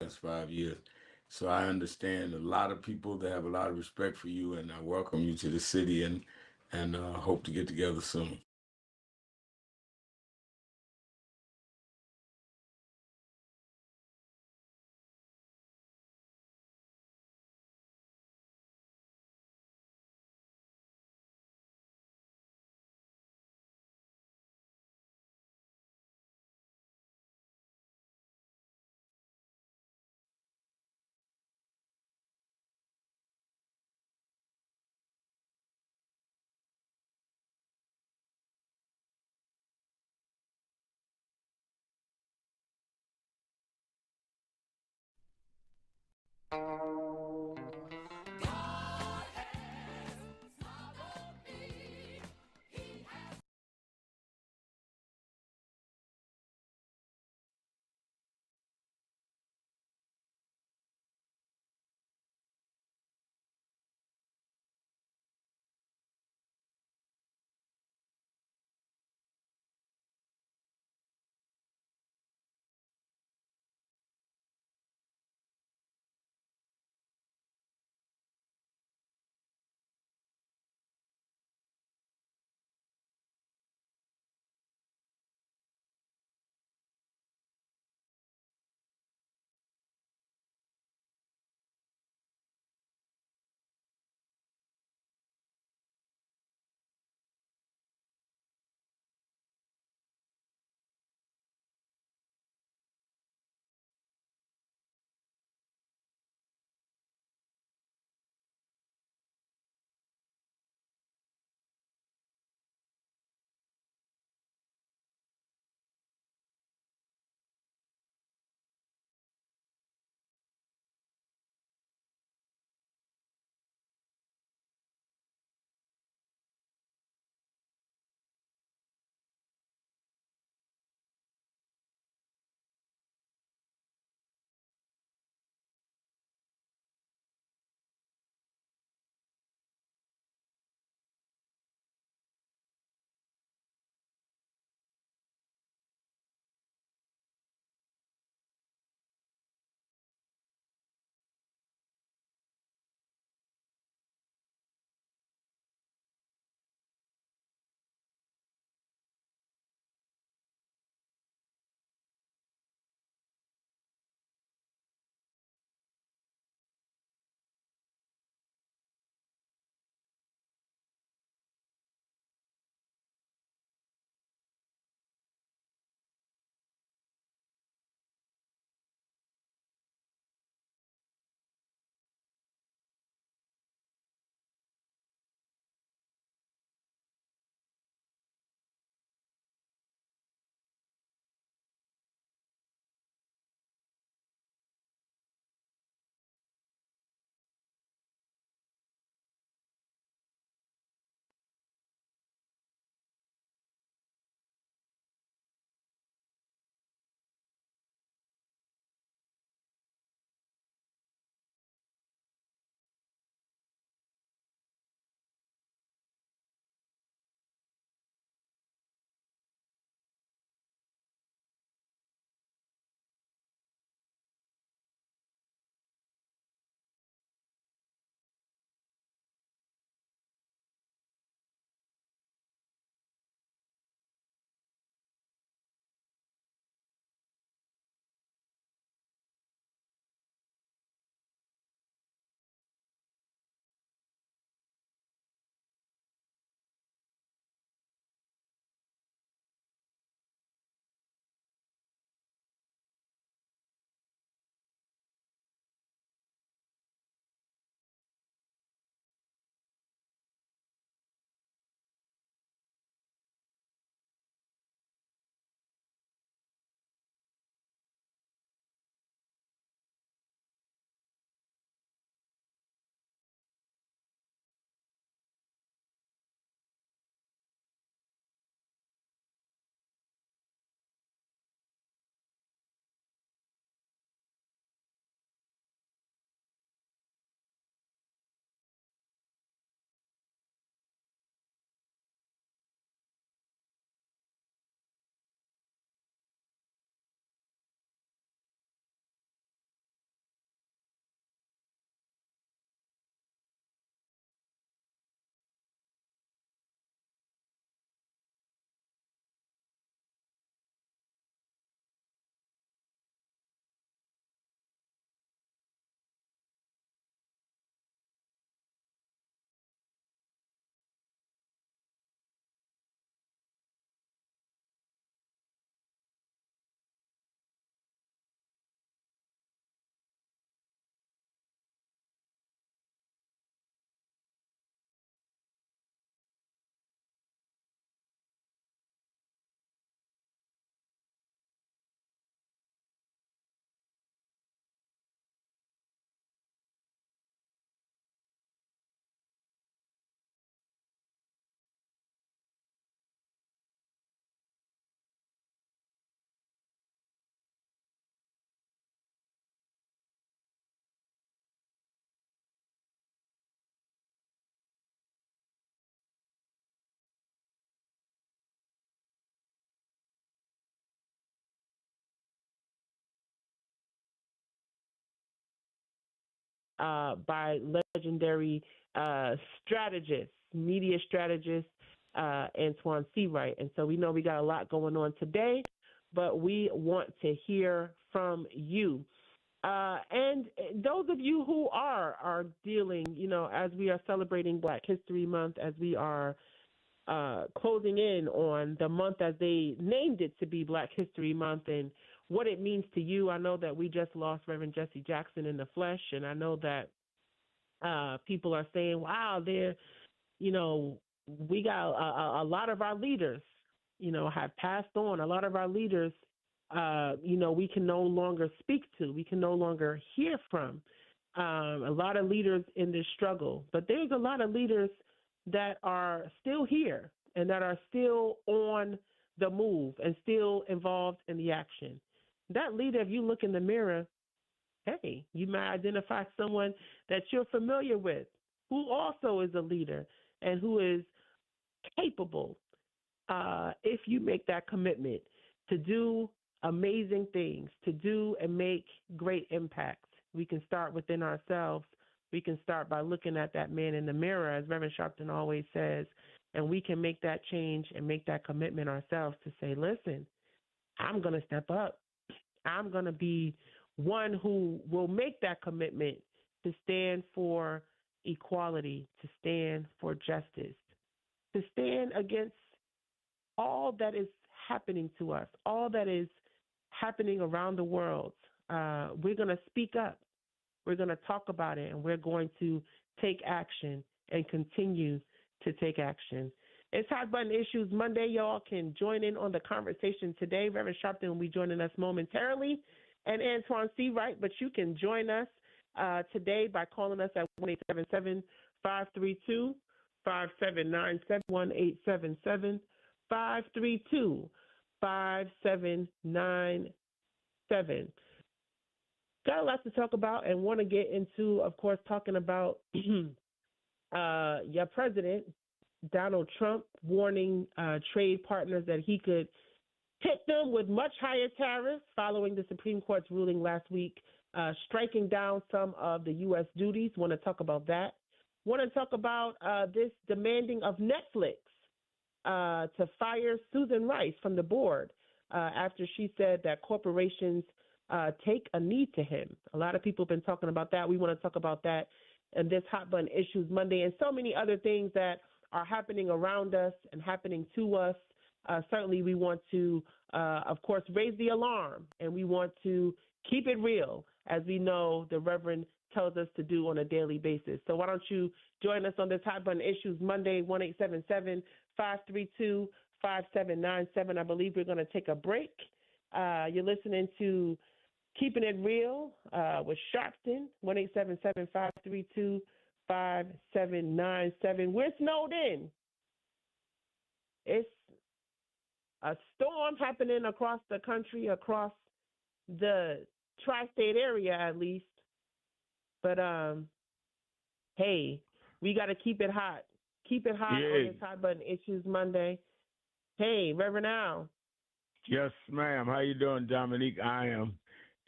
last 5 years. So I understand a lot of people that have a lot of respect for you, and I welcome you to the city and hope to get together soon. by legendary strategist, media strategist, Antoine Seawright. And so we know we got a lot going on today, but we want to hear from you. And those of you who are dealing, as we are celebrating Black History Month, as we are closing in on the month as they named it to be Black History Month and what it means to you. I know that we just lost Reverend Jesse Jackson in the flesh, and I know that people are saying, wow, we got a lot of our leaders, have passed on. A lot of our leaders, we can no longer speak to, we can no longer hear from. A lot of leaders in this struggle, but there's a lot of leaders that are still here and that are still on the move and still involved in the action. That leader, if you look in the mirror, hey, you might identify someone that you're familiar with who also is a leader and who is capable, if you make that commitment to do amazing things, to do and make great impact. We can start within ourselves. We can start by looking at that man in the mirror, as Reverend Sharpton always says, and we can make that change and make that commitment ourselves to say, listen, I'm going to step up. I'm going to be one who will make that commitment to stand for equality, to stand for justice, to stand against all that is happening to us, all that is happening around the world. We're going to speak up. We're going to talk about it, and we're going to take action and continue to take action. It's Hot Button Issues Monday. Y'all can join in on the conversation today. Reverend Sharpton will be joining us momentarily, and Antoine Seawright, but you can join us today by calling us at 1-877-532-5797, 1-877-532-5797. Got a lot to talk about and want to get into, of course, talking about your president, Donald Trump, warning trade partners that he could hit them with much higher tariffs following the Supreme Court's ruling last week, striking down some of the U.S. duties. Want to talk about that. Want to talk about this demanding of Netflix to fire Susan Rice from the board after she said that corporations take a knee to him. A lot of people have been talking about that. We want to talk about that in this Hot Button Issues Monday and so many other things that are happening around us and happening to us. Certainly we want to, of course, raise the alarm, and we want to keep it real, as we know the Reverend tells us to do on a daily basis. So why don't you join us on this Hot Button Issues Monday, 1-877-532-5797. I believe we're going to take a break. You're listening to Keeping It Real with Sharpton, 1-877-532-5797. We're snowed in. It's a storm happening across the country, across the tri-state area at least. But, hey, we got to keep it hot. Keep it hot on this Hot Button Issues Monday. Hey, Reverend Al. Yes, ma'am. How you doing, Dominique? I am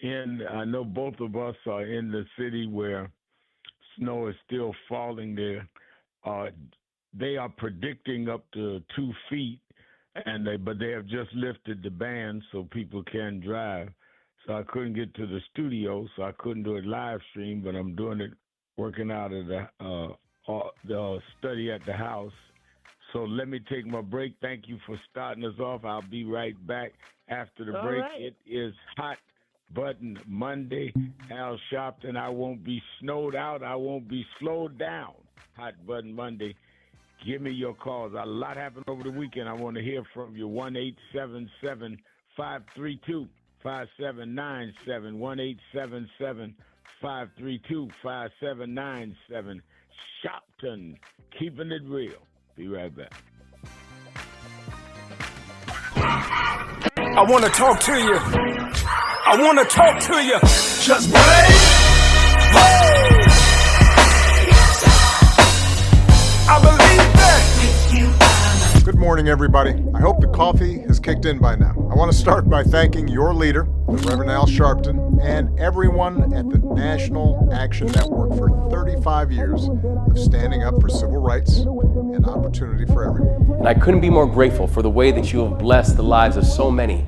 I know both of us are in the city where snow is still falling there. They are predicting up to 2 feet, but they have just lifted the ban so people can drive. So I couldn't get to the studio, so I couldn't do it live stream, but I'm doing it working out of the study at the house. So let me take my break. Thank you for starting us off. I'll be right back after the break. Right. It is Hot Button Monday. Al Sharpton, I won't be snowed out. I won't be slowed down. Hot Button Monday. Give me your calls. A lot happened over the weekend. I want to hear from you. 1-877-532-5797. 1-877-532-5797. Sharpton, keeping it real. Be right back. I want to talk to you. I want to talk to you. Just break. I believe that. Good morning, everybody. I hope the coffee has kicked in by now. I want to start by thanking your leader, the Reverend Al Sharpton, and everyone at the National Action Network for 35 years of standing up for civil rights and opportunity for everyone. And I couldn't be more grateful for the way that you have blessed the lives of so many,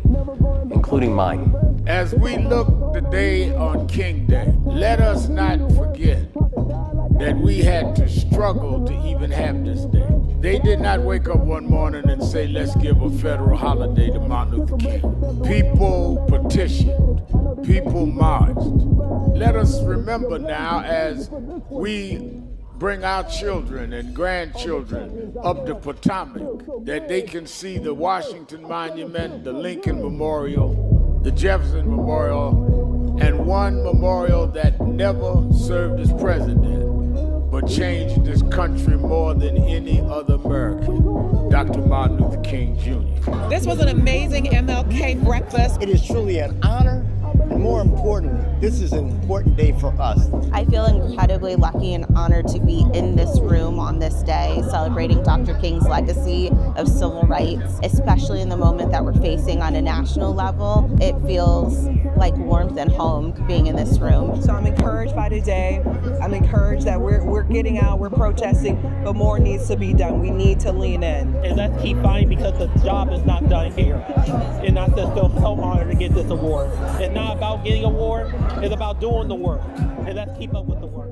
including mine. As we look today on King Day, let us not forget that we had to struggle to even have this day. They did not wake up one morning and say, let's give a federal holiday to Martin Luther King. People petitioned, people marched. Let us remember now, as we bring our children and grandchildren up the Potomac, that they can see the Washington Monument, the Lincoln Memorial, the Jefferson Memorial, and one memorial that never served as president, but changed this country more than any other American, Dr. Martin Luther King Jr. This was an amazing MLK breakfast. It is truly an honor, and more importantly, this is an important day for us. I feel incredibly lucky and honored to be in this room on this day, celebrating Dr. King's legacy of civil rights, especially in the moment that we're facing on a national level. It feels like warmth and home being in this room. So I'm encouraged by today. I'm encouraged that we're getting out, we're protesting, but more needs to be done. We need to lean in. And let's keep fighting, because the job is not done here. And I just feel so honored to get this award. It's not about getting an award, it's about doing the work. And let's keep up with the work.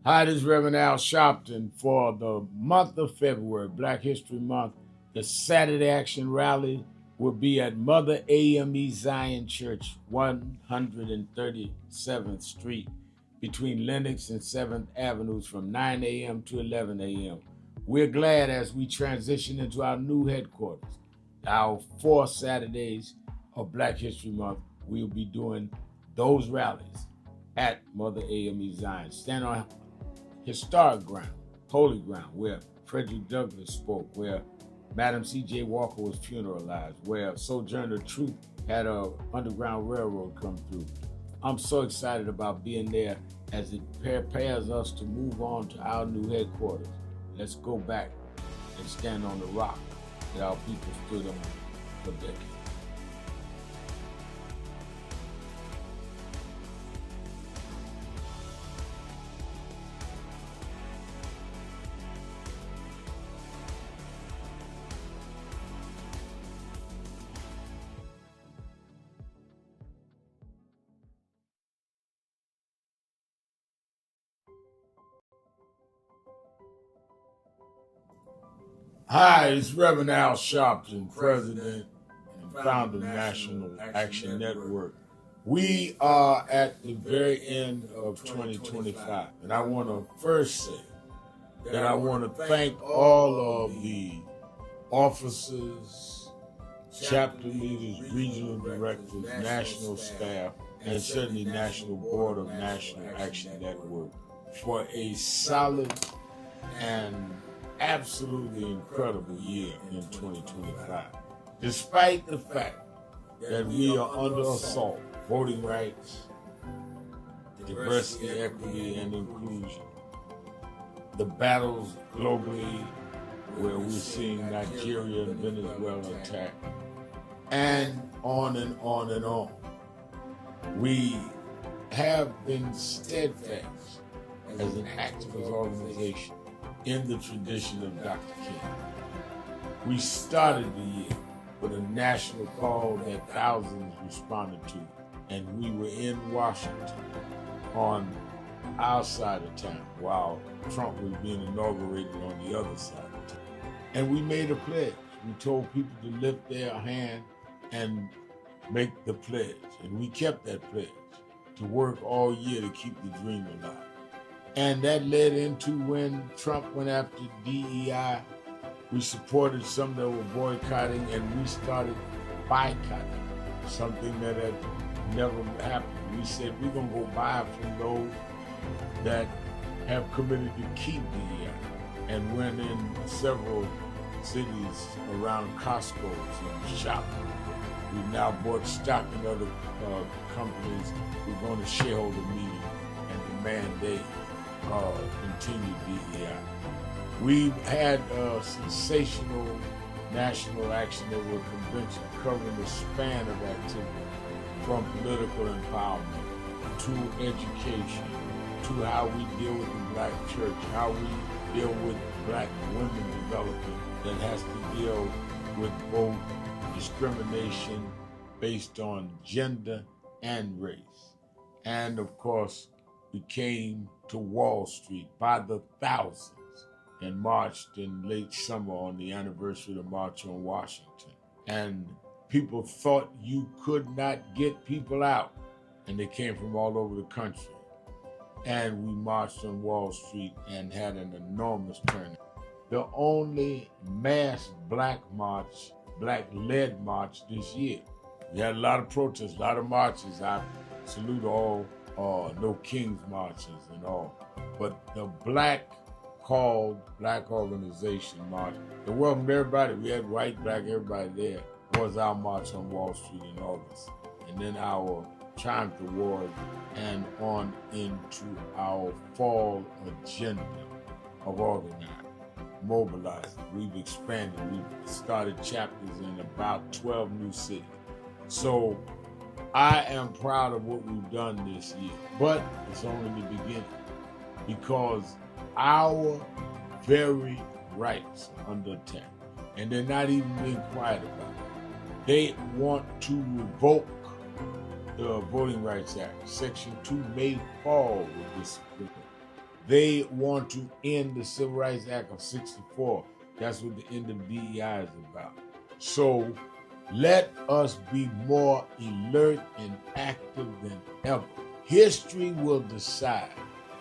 Hi, this is Reverend Al Sharpton. For the month of February, Black History Month, the Saturday Action Rally will be at Mother AME Zion Church, 137th Street, between Lenox and 7th Avenues from 9 a.m. to 11 a.m. We're glad, as we transition into our new headquarters, our 4 Saturdays of Black History Month, we'll be doing those rallies at Mother AME Zion. Stand on historic ground, holy ground, where Frederick Douglass spoke, where Madam C.J. Walker was funeralized, where Sojourner Truth had a Underground Railroad come through. I'm so excited about being there as it prepares us to move on to our new headquarters. Let's go back and stand on the rock that our people stood on for decades. Hi, it's Reverend Al Sharpton, President and founder of National Action Network. We are at the very end of 2025, and I want to first say that I want to thank all of the officers, chapter leaders, regional directors, national staff, and certainly National Board of National Action Network for a solid and absolutely incredible year in 2025. Despite the fact that we are under assault, voting rights, diversity, equity, and inclusion, the battles globally where we're seeing Nigeria and Venezuela attacked, and on and on and on. We have been steadfast as an activist organization in the tradition of Dr. King. We started the year with a national call that thousands responded to, and we were in Washington on our side of town while Trump was being inaugurated on the other side of town. And we made a pledge. We told people to lift their hand and make the pledge, and we kept that pledge to work all year to keep the dream alive. And that led into when Trump went after DEI, we supported some that were boycotting, and we started boycotting, something that had never happened. We said we're going to go buy from those that have committed to keep DEI, and went in several cities around Costco's and shopped We've now bought stock in other companies. We're going to shareholder meeting and demand they continue DEI. We've had a sensational National Action Network convention covering the span of activity, from political empowerment to education, to how we deal with the black church, how we deal with black women development that has to deal with both discrimination based on gender and race. And of course, we came to Wall Street by the thousands and marched in late summer on the anniversary of the March on Washington. And people thought you could not get people out, and they came from all over the country. And we marched on Wall Street and had an enormous turnout. The only mass black march, black-led march this year. We had a lot of protests, a lot of marches. I salute all No Kings marches and all. But the black organization march, it welcomed everybody. We had white, black, everybody there. Was our march on Wall Street in August. And then our Triumph Award and on into our fall agenda of organizing, mobilizing. We've expanded. We've started chapters in about 12 new cities. So I am proud of what we've done this year, but it's only the beginning, because our very rights are under attack, and they're not even being quiet about it. They want to revoke the Voting Rights Act. Section 2 may fall with this agreement. They want to end the Civil Rights Act of 64. That's what the end of DEI is about. So let us be more alert and active than ever. History will decide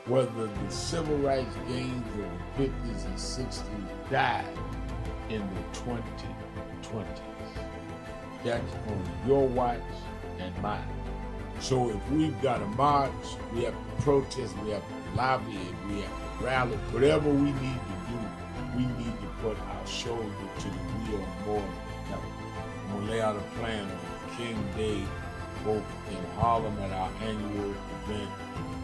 whether the civil rights gains of the 50s and 60s died in the 2020s. That's on your watch and mine. So if we've got to march, we have to protest, we have to lobby, we have to rally, whatever we need to do, we need to put our shoulder to the wheel more than ever. I'm going to lay out a plan on King Day, both in Harlem at our annual event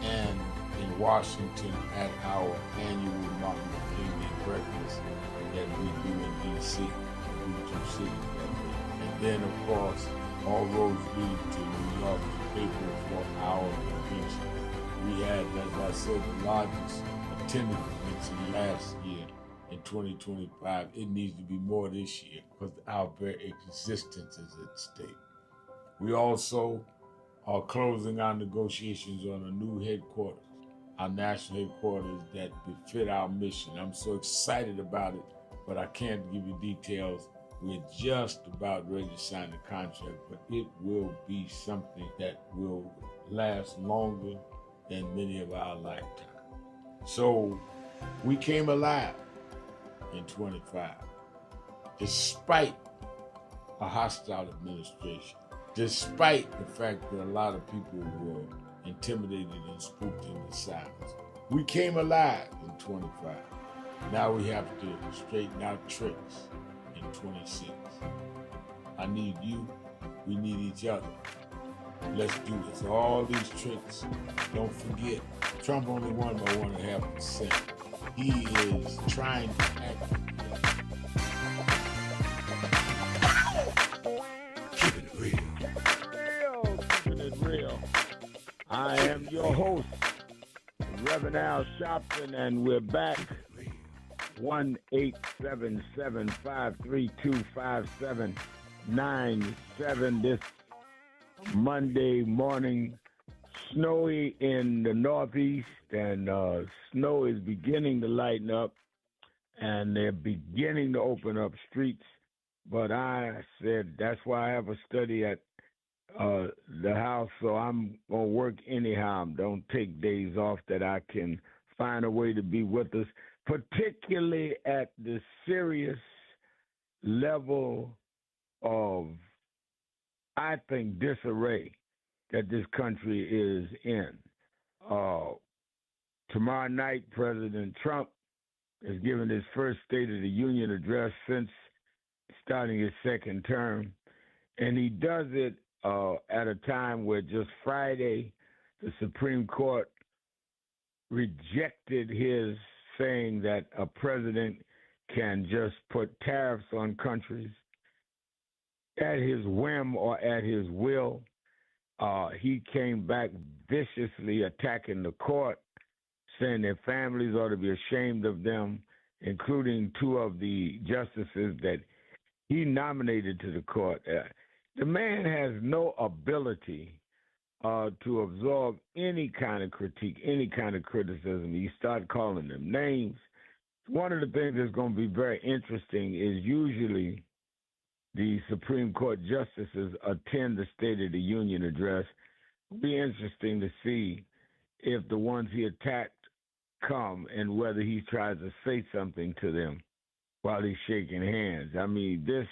and in Washington at our annual Martin Luther King Day breakfast that we do in D.C., we do two cities that day. And then, of course, all roads lead to New York to paper for our convention. We had, as I said, the largest attended convention last year in 2025. It needs to be more this year because our very existence is at stake. We also are closing our negotiations on a new headquarters, our national headquarters that befit our mission. I'm so excited about it, but I can't give you details. We're just about ready to sign the contract, but it will be something that will last longer than many of our lifetimes. So we came alive in 25, despite a hostile administration, despite the fact that a lot of people were intimidated and spooked into silence. We came alive in 25. Now we have to straighten out tricks in 26. I need you. We need each other. Let's do this. All these tricks, don't forget, Trump only won by 1.5%. He is trying to act. Keeping it real. Keeping it real. I am your host, Reverend Al Sharpton, and we're back. 1-877-532-5797 this Monday morning. Snowy in the Northeast, and snow is beginning to lighten up, and they're beginning to open up streets. But I said that's why I have a study at the house, so I'm going to work anyhow. Don't take days off that I can find a way to be with us, particularly at the serious level of, I think, disarray that this country is in. Tomorrow night, President Trump is giving his first State of the Union address since starting his second term. And he does it at a time where just Friday, the Supreme Court rejected his saying that a president can just put tariffs on countries at his whim or at his will. He came back viciously attacking the court, saying their families ought to be ashamed of them, including two of the justices that he nominated to the court. The man has no ability to absorb any kind of critique, any kind of criticism. You start calling them names. One of the things that's going to be very interesting is usually the Supreme Court justices attend the State of the Union address. It'll be interesting to see if the ones he attacked come and whether he tries to say something to them while he's shaking hands. I mean, this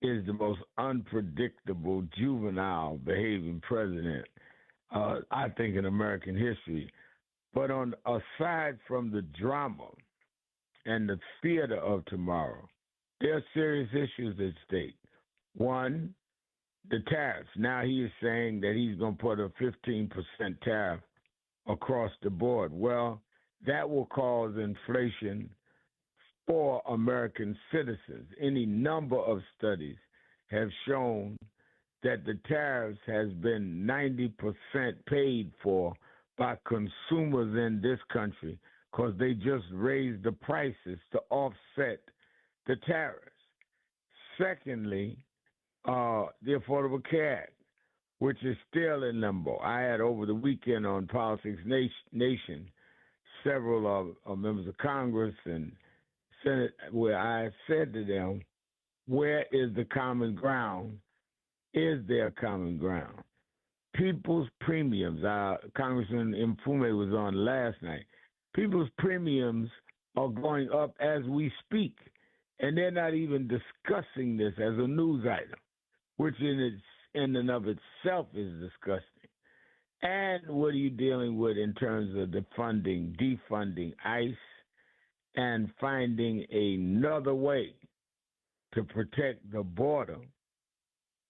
is the most unpredictable, juvenile behaving president, I think, in American history. But aside from the drama and the theater of tomorrow, there are serious issues at stake. One, the tariffs. Now he is saying that he's going to put a 15% tariff across the board. Well, that will cause inflation for American citizens. Any number of studies have shown that the tariffs has been 90% paid for by consumers in this country because they just raised the prices to offset the tariffs. Secondly, the Affordable Care Act, which is still in limbo. I had over the weekend on Politics Nation several members of Congress and Senate where I said to them, where is the common ground? Is there a common ground? People's premiums, Congressman Mfume was on last night, people's premiums are going up as we speak, and they're not even discussing this as a news item, which in and of itself is disgusting. And what are you dealing with in terms of defunding ICE, and finding another way to protect the border,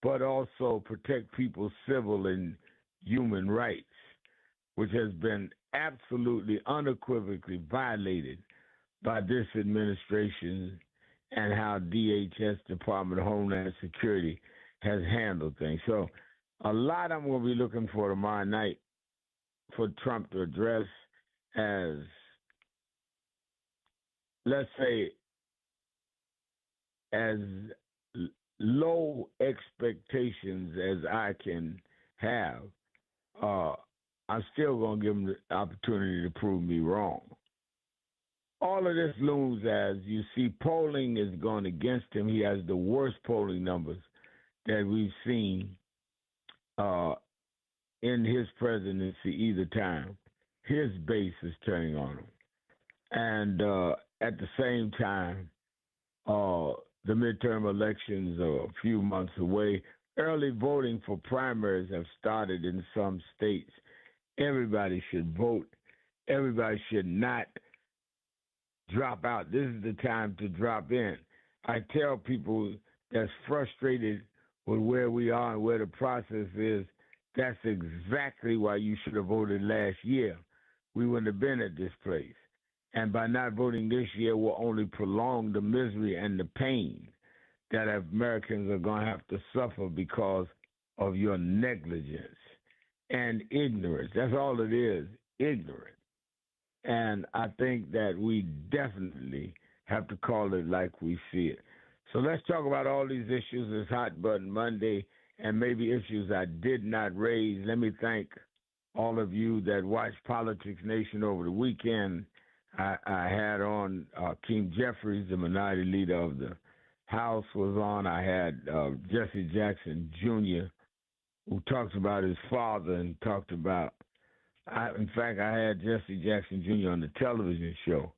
but also protect people's civil and human rights, which has been absolutely unequivocally violated by this administration and how DHS, Department of Homeland Security, has handled things. So a lot I'm going to be looking for tomorrow night for Trump to address as, let's say, as low expectations as I can have. I'm still going to give him the opportunity to prove me wrong. All of this looms as you see polling is going against him. He has the worst polling numbers that we've seen in his presidency either time. His base is turning on him. And at the same time, the midterm elections are a few months away. Early voting for primaries have started in some states. Everybody should vote. Everybody should not drop out. This is the time to drop in. I tell people that's frustrated with where we are and where the process is, that's exactly why you should have voted last year. We wouldn't have been at this place. And by not voting this year will only prolong the misery and the pain that Americans are going to have to suffer because of your negligence and ignorance. That's all it is, ignorance. And I think that we definitely have to call it like we see it. So let's talk about all these issues this Hot Button Monday and maybe issues I did not raise. Let me thank all of you that watched Politics Nation over the weekend. I had on King Jeffries, the minority leader of the House, was on. I had Jesse Jackson Jr., who talks about his father and talked about, in fact, I had Jesse Jackson Jr. on the television show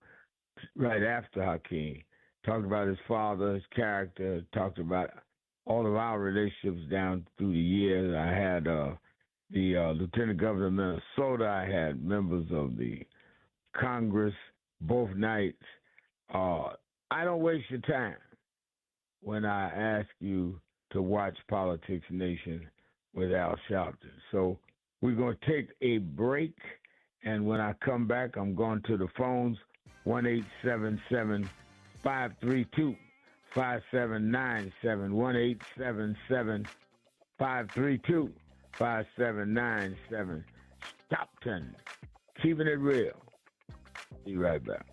right after Hakeem. Talked about his father, his character, talked about all of our relationships down through the years. I had the Lieutenant Governor of Minnesota. I had members of the Congress both nights. I don't waste your time when I ask you to watch Politics Nation with Al Sharpton. So we're going to take a break, and when I come back, I'm going to the phones, 1-877-532-5797, 1-877-532-5797. Sharpton, keeping it real. Be right back.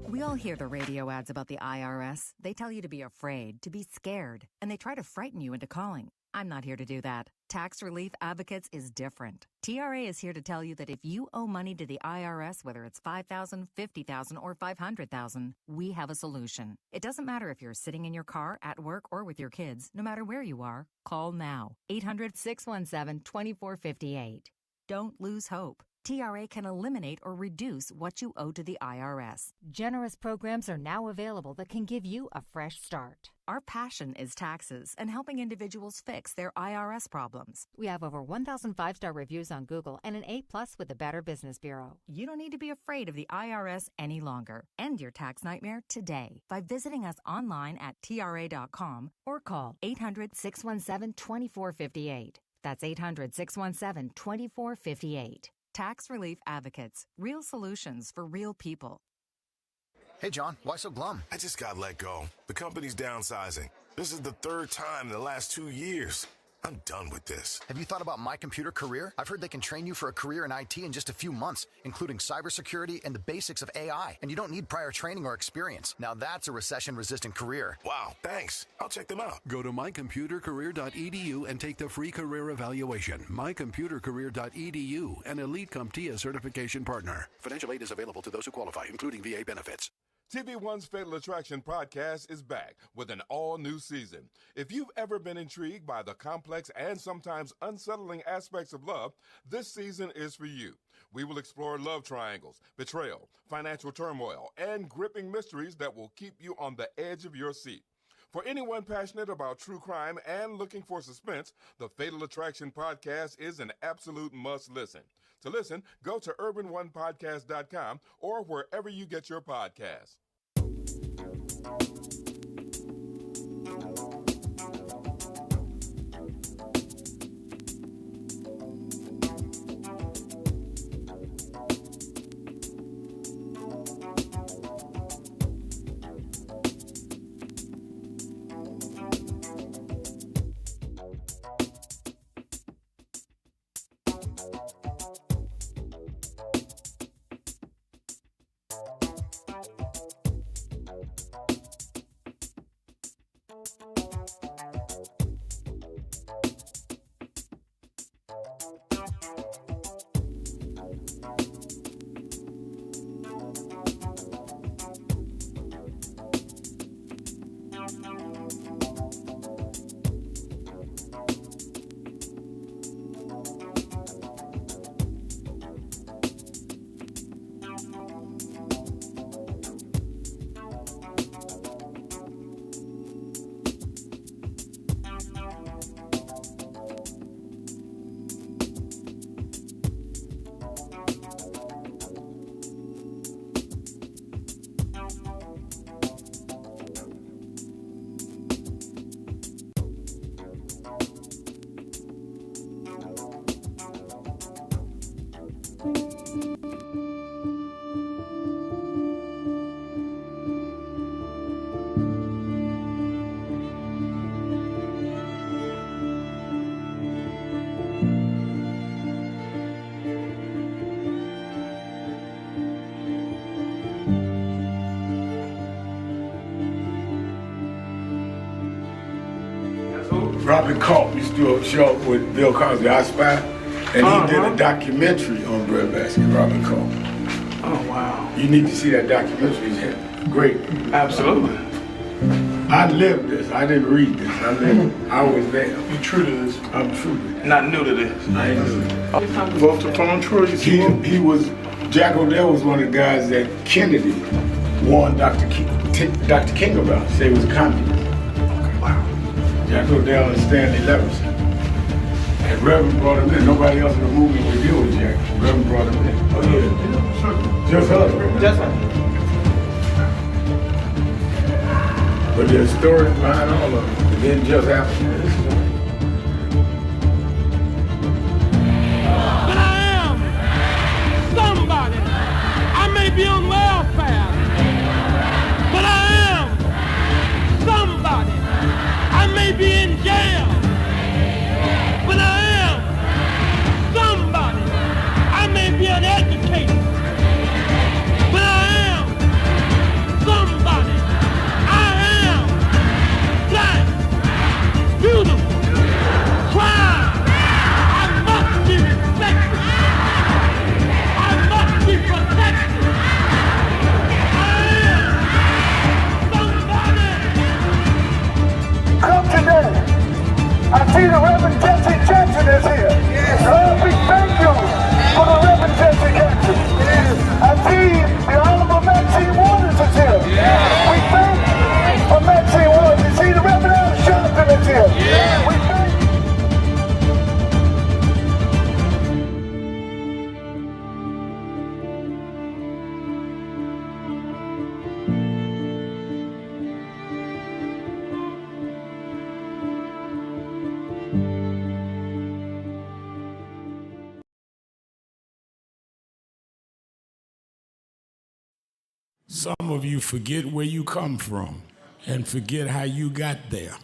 We all hear the radio ads about the IRS. They tell you to be afraid, to be scared, and they try to frighten you into calling. I'm not here to do that. Tax Relief Advocates is different. TRA is here to tell you that if you owe money to the IRS, whether it's $5,000, $50,000, or $500,000, we have a solution. It doesn't matter if you're sitting in your car, at work, or with your kids. No matter where you are, call now. 800-617-2458. Don't lose hope. TRA can eliminate or reduce what you owe to the IRS. Generous programs are now available that can give you a fresh start. Our passion is taxes and helping individuals fix their IRS problems. We have over 1,000 5-star reviews on Google and an A+ with the Better Business Bureau. You don't need to be afraid of the IRS any longer. End your tax nightmare today by visiting us online at TRA.com or call 800-617-2458. That's 800-617-2458. Tax Relief Advocates. Real solutions for real people. Hey, John, why so glum? I just got let go. The company's downsizing. This is the third time in the last 2 years. I'm done with this. Have you thought about My Computer Career? I've heard they can train you for a career in IT in just a few months, including cybersecurity and the basics of AI. And you don't need prior training or experience. Now that's a recession-resistant career. Wow, thanks. I'll check them out. Go to mycomputercareer.edu and take the free career evaluation. mycomputercareer.edu, an Elite CompTIA certification partner. Financial aid is available to those who qualify, including VA benefits. TV1's Fatal Attraction podcast is back with an all-new season. If you've ever been intrigued by the complex and sometimes unsettling aspects of love, this season is for you. We will explore love triangles, betrayal, financial turmoil, and gripping mysteries that will keep you on the edge of your seat. For anyone passionate about true crime and looking for suspense, the Fatal Attraction podcast is an absolute must-listen. To listen, go to urban1podcast.com or wherever you get your podcasts. Probably caught me still short with Bill Cosby. I Spy. And he did a documentary on breadbasket, Robert Cole. Oh, wow. You need to see that documentary. It's great. Absolutely. I lived this. I didn't read this. I lived it. I was there. You true to this? I'm true to this. Not new to this. I ain't new to this. Vote to phone Troy. He was, Jack Odell was one of the guys that Kennedy warned Dr. King about. Say he was a communist. Okay, wow. Jack Odell and Stanley Levinson. And Reverend brought him in. Nobody else in the movement would deal with Jack. Reverend brought him in. Oh, yeah. Sure. Just her. Just her. But there's stories behind all of it. It didn't just happen. But I am somebody. I may be on welfare, but I am somebody. I may be in jail, but I am somebody. I may be uneducated, but I am somebody. Beautiful, crime. I must be respected. I must be protected. I am somebody. Come today. I see the Reverend Jesse Jackson is here. Lord, we thank you for the Reverend Jesse Jackson. I see the Honorable Maxine Waters is here. We thank you for Maxine Waters. You see the Reverend Al Sharpton is here. We thank you. Some of you forget where you come from and forget how you got there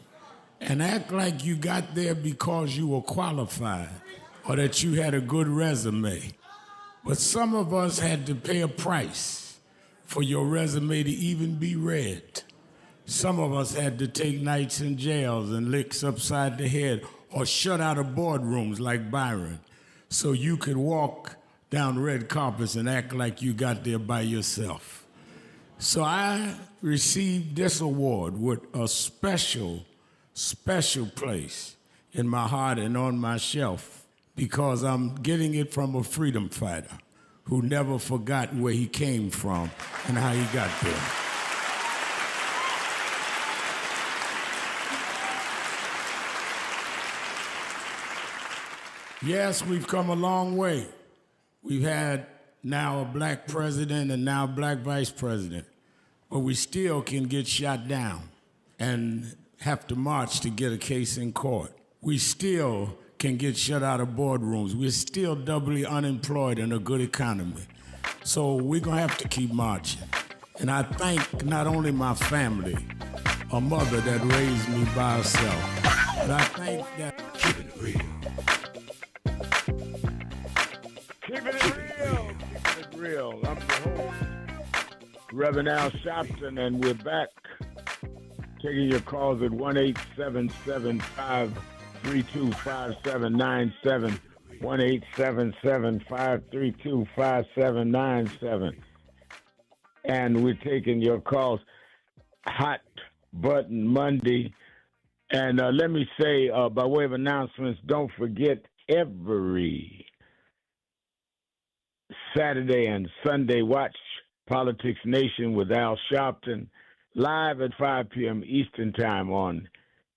and act like you got there because you were qualified or that you had a good resume. But some of us had to pay a price for your resume to even be read. Some of us had to take nights in jails and licks upside the head or shut out of boardrooms like Byron so you could walk down red carpets and act like you got there by yourself. So I received this award with a special place in my heart and on my shelf because I'm getting it from a freedom fighter who never forgot where he came from and how he got there. Yes, we've come a long way. We've had now a black president and now a black vice president. But we still can get shot down and have to march to get a case in court. We still can get shut out of boardrooms. We're still doubly unemployed in a good economy. So we're gonna have to keep marching. And I thank not only my family, a mother that raised me by herself, but I thank that. Keep it real. Keep it real. Keep it real. I'm the host, Reverend Al Sharpton, and we're back taking your calls at 1-877-532-5797, 1-877-532-5797. And we're taking your calls Hot Button Monday. And let me say, by way of announcements, don't forget every Saturday and Sunday, watch Politics Nation with Al Sharpton, live at 5 p.m. Eastern Time on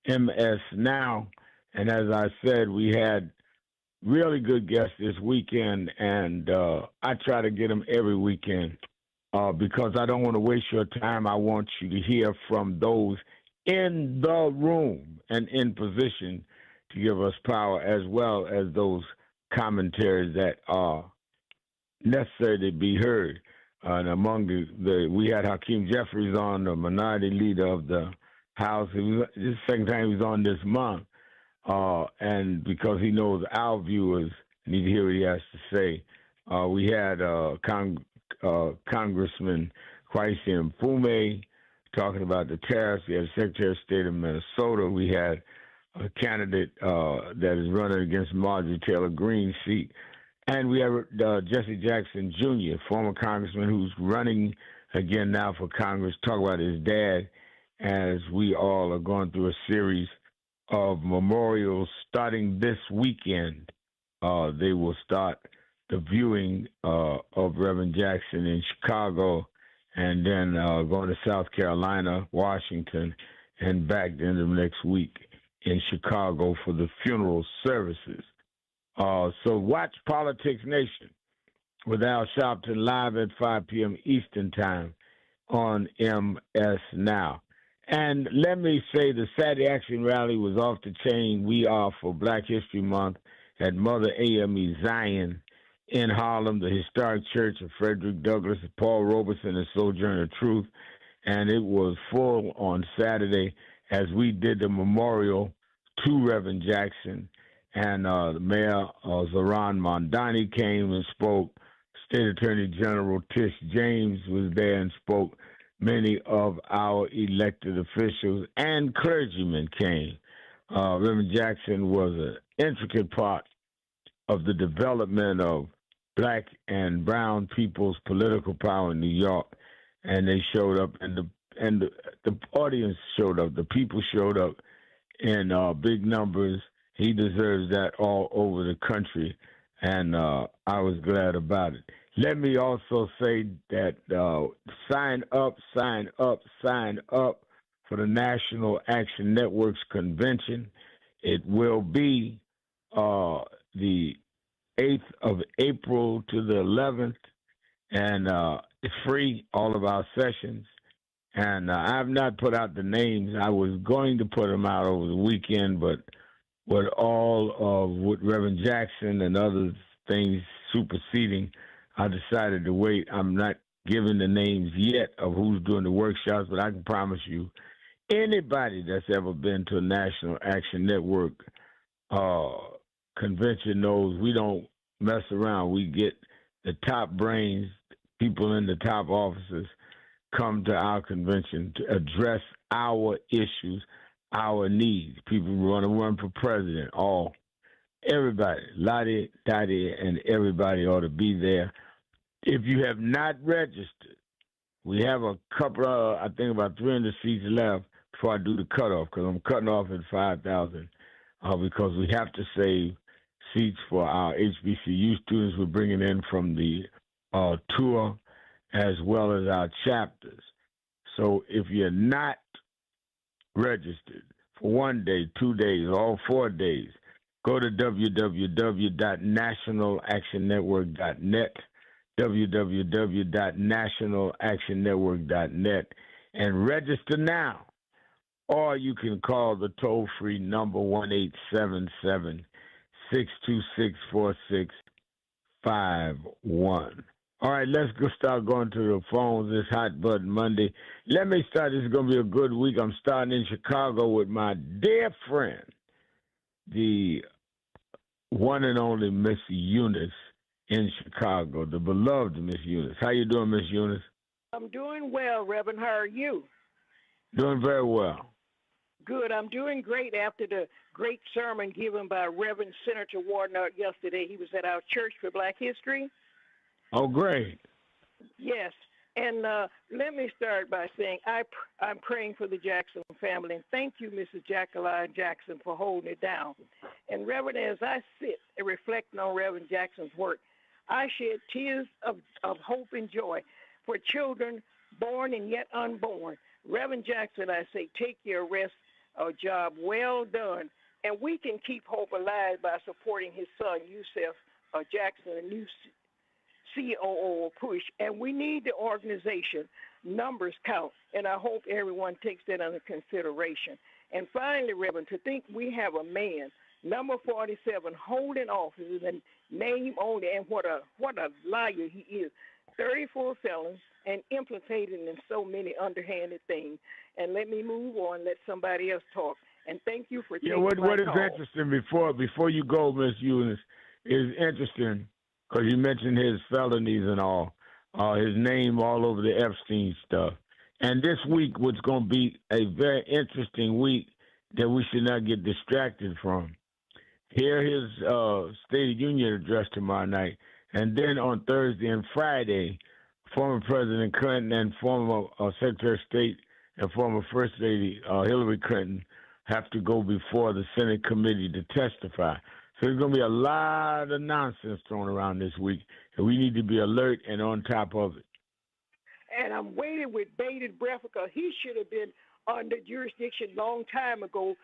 MS Now. And as I said, we had really good guests this weekend, and I try to get them every weekend because I don't want to waste your time. I want you to hear from those in the room and in position to give us power, as well as those commentaries that are necessary to be heard. And among we had Hakeem Jeffries on, the minority leader of the House. This is the second time he was on this month. And because he knows our viewers need to hear what he has to say, we had Congressman Kwesi Mfume talking about the tariffs. We had the Secretary of State of Minnesota. We had a candidate that is running against Marjorie Taylor Greene's seat. And we have Jesse Jackson Jr., former congressman who's running again now for Congress, talk about his dad as we all are going through a series of memorials starting this weekend. They will start the viewing of Reverend Jackson in Chicago and then going to South Carolina, Washington, and back the end of next week in Chicago for the funeral services. So watch Politics Nation with Al Sharpton live at 5 p.m. Eastern Time on MS Now. And let me say the Saturday Action Rally was off the chain. We are for Black History Month at Mother AME Zion in Harlem, the historic church of Frederick Douglass, Paul Robeson, and Sojourner Truth. And it was full on Saturday as we did the memorial to Reverend Jackson. And the Mayor Zoran Mondani came and spoke. State Attorney General Tish James was there and spoke. Many of our elected officials and clergymen came. Reverend Jackson was an intricate part of the development of black and brown people's political power in New York, and they showed up, and the audience showed up. The people showed up in big numbers. He deserves that all over the country, and I was glad about it. Let me also say that sign up for the National Action Network's convention. It will be the 8th of April to the 11th, and it's free, all of our sessions. And I have not put out the names. I was going to put them out over the weekend, but with all of what Reverend Jackson and other things superseding, I decided to wait. I'm not giving the names yet of who's doing the workshops, but I can promise you, anybody that's ever been to a National Action Network convention knows we don't mess around. We get the top brains, people in the top offices, come to our convention to address our issues, our needs. People who want to run for president, everybody, Lottie, Dottie, and everybody ought to be there. If you have not registered, we have a couple of, I think about 300 seats left before I do the cutoff, because I'm cutting off at 5,000 because we have to save seats for our HBCU students we're bringing in from the tour as well as our chapters. So if you're not registered for 1 day, 2 days, all 4 days, go to www.nationalactionnetwork.net, www.nationalactionnetwork.net, and register now. Or you can call the toll-free number 1-877-626-4651. All right, let's start going to the phones this Hot Button Monday. Let me start. This is going to be a good week. I'm starting in Chicago with my dear friend, the one and only Miss Eunice in Chicago, the beloved Miss Eunice. How you doing, Miss Eunice? I'm doing well, Reverend. How are you? Doing very well. Good. I'm doing great after the great sermon given by Reverend Senator Warnock yesterday. He was at our Church for Black History. Oh, great. Yes. And let me start by saying I'm praying for the Jackson family. And thank you, Mrs. Jacqueline Jackson, for holding it down. And, Reverend, as I sit and reflect on Reverend Jackson's work, I shed tears of hope and joy for children born and yet unborn. Reverend Jackson, I say, take your rest job well done. And we can keep hope alive by supporting his son, Yusef Jackson, a new COO push. And we need the organization. Numbers count. And I hope everyone takes that under consideration. And finally, Reverend, to think we have a man, number 47, holding office in the name only, and what a liar he is. 34 felons and implicated in so many underhanded things. And let me move on, let somebody else talk. And thank you for taking my call. What is interesting before you go, Miss Eunice, is interesting because you mentioned his felonies and all, his name all over the Epstein stuff. And this week, what's going to be a very interesting week that we should not get distracted from. Hear his State of Union address tomorrow night. And then on Thursday and Friday, former President Clinton and former Secretary of State and former First Lady Hillary Clinton have to go before the Senate committee to testify. So there's going to be a lot of nonsense thrown around this week, and we need to be alert and on top of it. And I'm waiting with bated breath because he should have been under jurisdiction long time ago.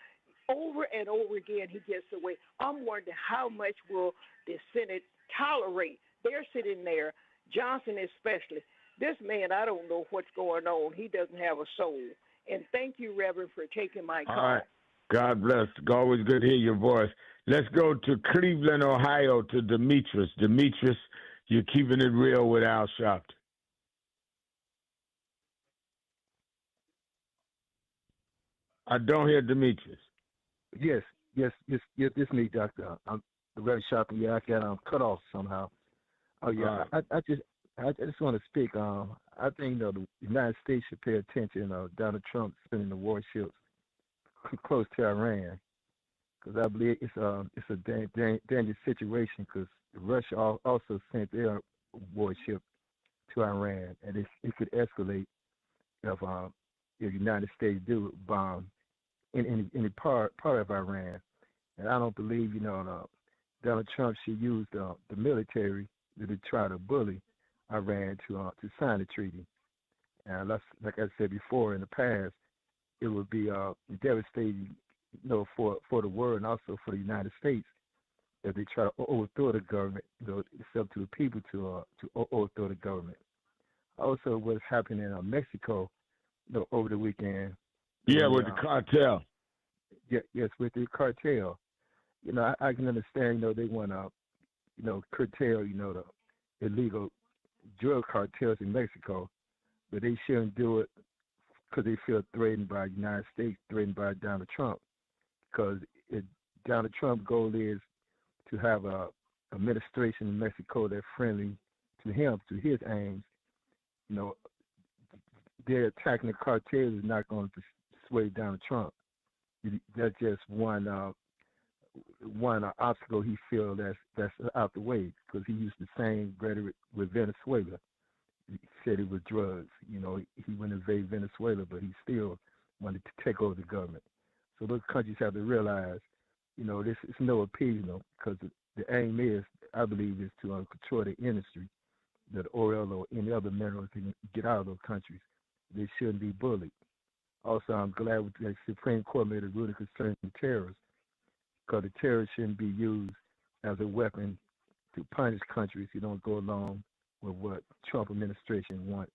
Over and over again, he gets away. I'm wondering how much will the Senate tolerate. They're sitting there, Johnson especially. This man, I don't know what's going on. He doesn't have a soul. And thank you, Reverend, for taking my call. All right. God bless. Always good to hear your voice. Let's go to Cleveland, Ohio, to Demetrius. Demetrius, you're keeping it real with Al Sharpton. I don't hear Demetrius. Yes, it's me, Doctor. I'm very Sharpton. Yeah, I got cut off somehow. Oh yeah, I just want to speak. I think the United States should pay attention. Donald Trump sending the warships close to Iran, because I believe it's a dangerous situation. Because Russia also sent their warship to Iran, and it could escalate if the United States do bomb any part of Iran. And I don't believe Donald Trump should use the military to try to bully Iran to sign the treaty. And like I said before in the past, it would be devastating, for the world and also for the United States if they try to overthrow the government. It's up to the people to overthrow the government. Also, what's happening in Mexico, over the weekend. Yeah, with the cartel. Yes, with the cartel. I can understand. They want to, curtail, the illegal drug cartels in Mexico, but they shouldn't do it because they feel threatened by the United States, threatened by Donald Trump. Because Donald Trump's goal is to have a administration in Mexico that's friendly to him, to his aims. They're attacking the cartels is not going to sway Donald Trump. That's just one obstacle he feels that's out the way, because he used the same rhetoric with Venezuela. He said it was drugs. He wouldn't invade Venezuela, but he still wanted to take over the government. So those countries have to realize, this is no appeasement, because the aim is, I believe, is to control the industry, that oil or any other minerals can get out of those countries. They shouldn't be bullied. Also, I'm glad the Supreme Court made a ruling concerning terrorists, because the terrorists shouldn't be used as a weapon to punish countries who don't go along with what Trump administration want.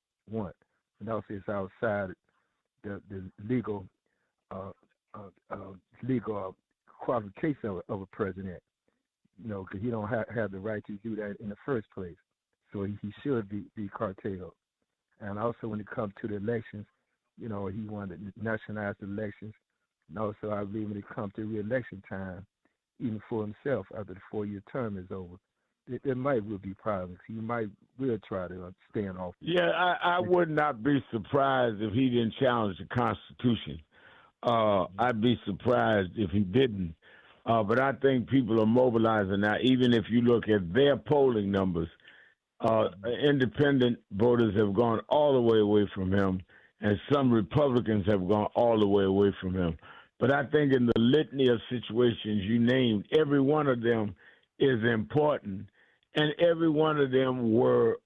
And also, it's outside the legal qualification of a president, because he don't have the right to do that in the first place. So he should be carteled. And also, when it comes to the elections, he wanted to nationalize the elections. And also, I believe when it comes to re-election time, even for himself, after the 4-year term is over, there will be problems. He will try to stay in office. Yeah, I would not be surprised if he didn't challenge the Constitution. I'd be surprised if he didn't. But I think people are mobilizing now. Even if you look at their polling numbers, independent voters have gone all the way away from him, and some Republicans have gone all the way away from him. But I think in the litany of situations you named, every one of them is important, and every one of them were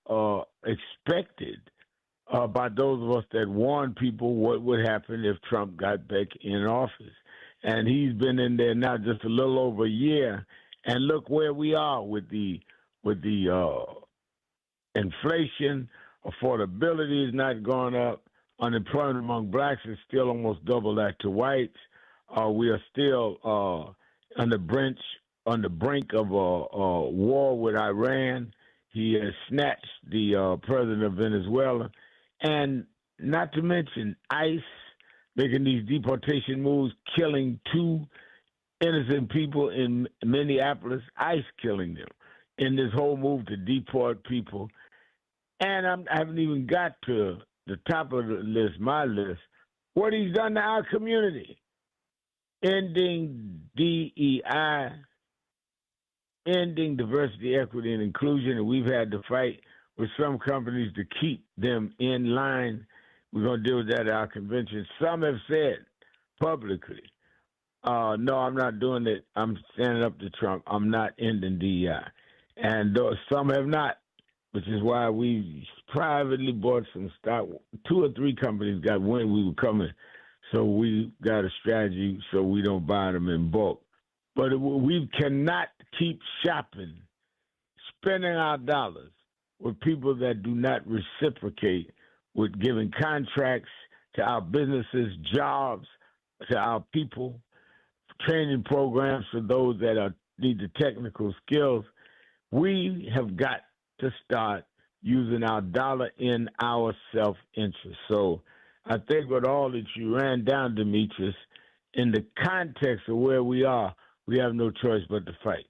expected by those of us that warned people what would happen if Trump got back in office. And he's been in there now just a little over a year, and look where we are with the inflation. Affordability is not going up. Unemployment among blacks is still almost double that to whites. We are still on the brink of a war with Iran. He has snatched the president of Venezuela. And not to mention ICE making these deportation moves, killing 2 innocent people in Minneapolis, ICE killing them in this whole move to deport people. And I haven't even got to the top of the list, my list, what he's done to our community. ending DEI, ending diversity, equity, and inclusion, and we've had to fight with some companies to keep them in line. We're going to deal with that at our convention. Some have said publicly, no, I'm not doing it. I'm standing up to Trump. I'm not ending DEI. And some have not, which is why we privately bought some stock. 2 or 3 companies got wind we were coming. So we got a strategy so we don't buy them in bulk. But we cannot keep shopping, spending our dollars with people that do not reciprocate with giving contracts to our businesses, jobs to our people, training programs for those that need the technical skills. We have got to start using our dollar in our self-interest. So I think with all that you ran down, Demetrius, in the context of where we are, we have no choice but to fight.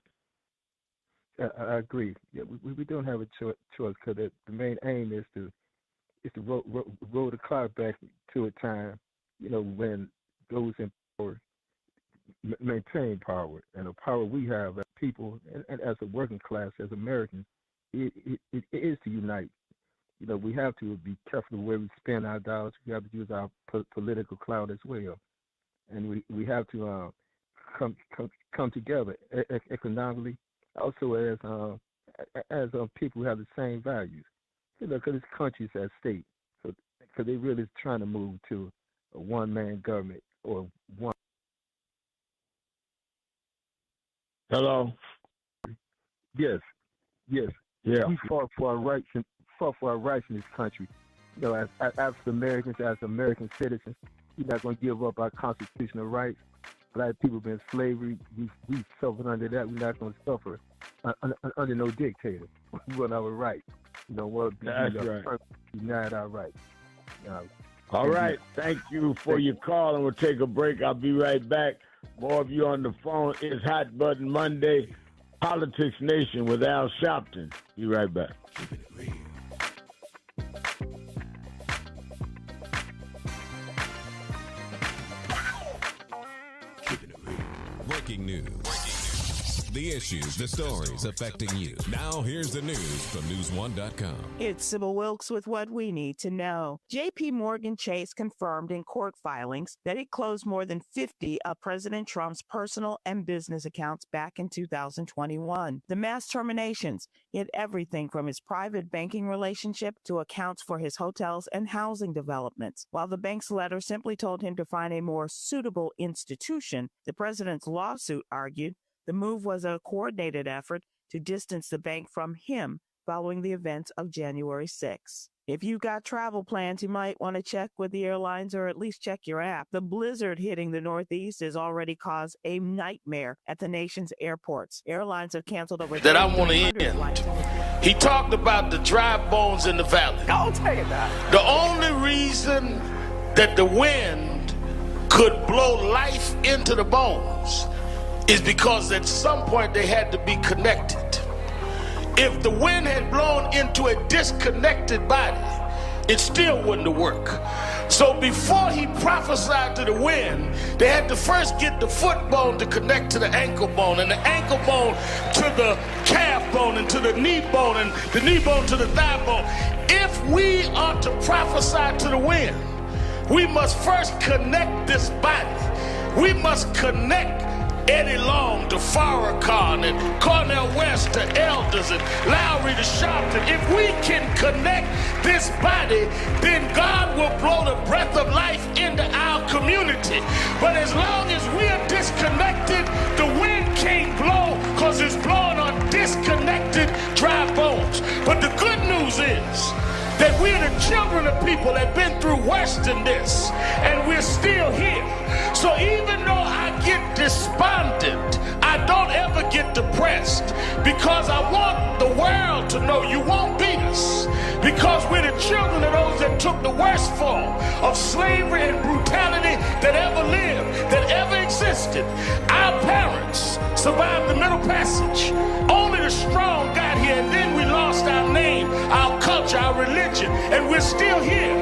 I agree. Yeah, we don't have a choice because the main aim is to roll the clock back to a time, when those in power maintain power, and the power we have as people and as a working class, as Americans, it is to unite. We have to be careful where we spend our dollars. We have to use our political clout as well, and we have to come together economically, also as people who have the same values. Because this country's at stake. Because they really trying to move to a one-man government or one. Hello. Yes. Yeah. We fought for our rights in this country. As African Americans, as American citizens, we're not going to give up our constitutional rights. Black people been in slavery. We suffered under that. We're not going to suffer under no dictator. We want our rights. That's right. Unite our rights. All right. Thank you for your call, and we'll take a break. I'll be right back. More of you on the phone. It's Hot Button Monday, Politics Nation with Al Sharpton. Be right back. Breaking news. The issues, the stories affecting you. Now here's the news from News1.com. It's Sybil Wilkes with what we need to know. J.P. Morgan Chase confirmed in court filings that it closed more than 50 of President Trump's personal and business accounts back in 2021. The mass terminations hit everything from his private banking relationship to accounts for his hotels and housing developments. While the bank's letter simply told him to find a more suitable institution, the president's lawsuit argued the move was a coordinated effort to distance the bank from him following the events of January 6. If you got travel plans, you might want to check with the airlines or at least check your app. The blizzard hitting the Northeast has already caused a nightmare at the nation's airports. Airlines have canceled over that I want to end. He talked about the dry bones in the valley. I'll tell you that. The only reason that the wind could blow life into the bones is because at some point they had to be connected. If the wind had blown into a disconnected body, it still wouldn't have worked. So before he prophesied to the wind, they had to first get the foot bone to connect to the ankle bone, and the ankle bone to the calf bone, and to the knee bone, and the knee bone to the thigh bone. If we are to prophesy to the wind, we must first connect this body. We must connect Eddie Long to Farrakhan and Cornel West to Elders and Lowry to Sharpton. If we can connect this body, then God will blow the breath of life into our community. But as long as we are disconnected, the wind can't blow because it's blowing on disconnected dry bones. But the good news is that we're the children of people that have been through worse than this, and we're still here. So even though I get despondent, I don't ever get depressed, because I want the world to know you won't beat us, because we're the children of those that took the worst form of slavery and brutality that ever lived, that ever existed. Our parents survived the Middle Passage. Only the strong got here, and then we lost our name, our culture, our religion, and we're still here.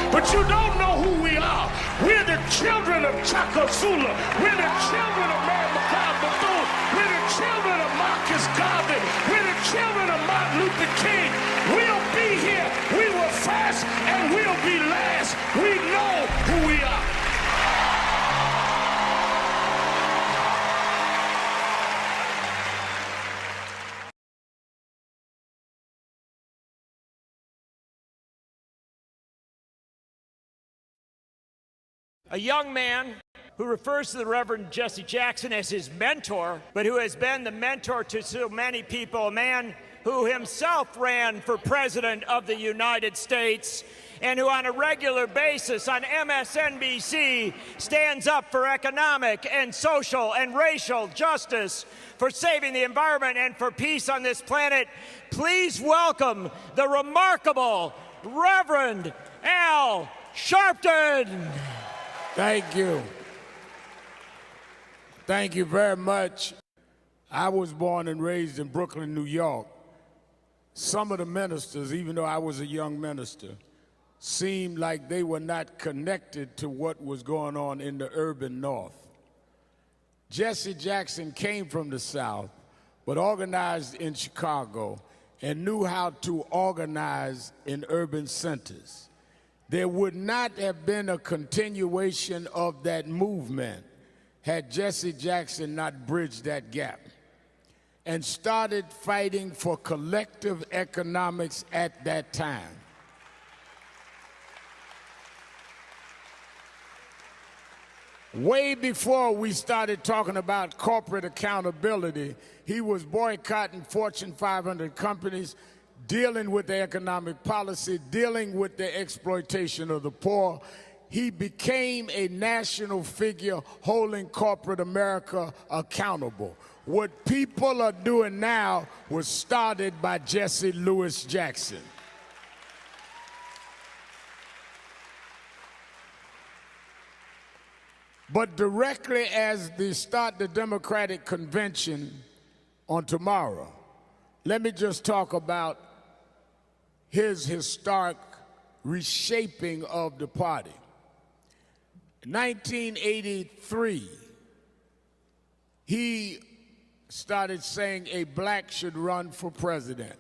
But you don't know who we are. We're the children of Chaka Zulu. We're the children of Mary McLeod Bethune. We're the children of Marcus Garvey. We're the children of Martin Luther King. We'll be here. We were first, and we'll be last. We know who we are. A young man who refers to the Reverend Jesse Jackson as his mentor, but who has been the mentor to so many people, a man who himself ran for President of the United States and who on a regular basis on MSNBC stands up for economic and social and racial justice, for saving the environment and for peace on this planet. Please welcome the remarkable Reverend Al Sharpton. Thank you. Thank you very much. I was born and raised in Brooklyn, New York. Some of the ministers, even though I was a young minister, seemed like they were not connected to what was going on in the urban North. Jesse Jackson came from the South, but organized in Chicago and knew how to organize in urban centers. There would not have been a continuation of that movement had Jesse Jackson not bridged that gap and started fighting for collective economics at that time. Way before we started talking about corporate accountability, he was boycotting Fortune 500 companies, dealing with the economic policy, dealing with the exploitation of the poor. He became a national figure holding corporate America accountable. What people are doing now was started by Jesse Louis Jackson. But directly as they start the Democratic Convention on tomorrow, let me just talk about his historic reshaping of the party. In 1983, he started saying a black should run for president.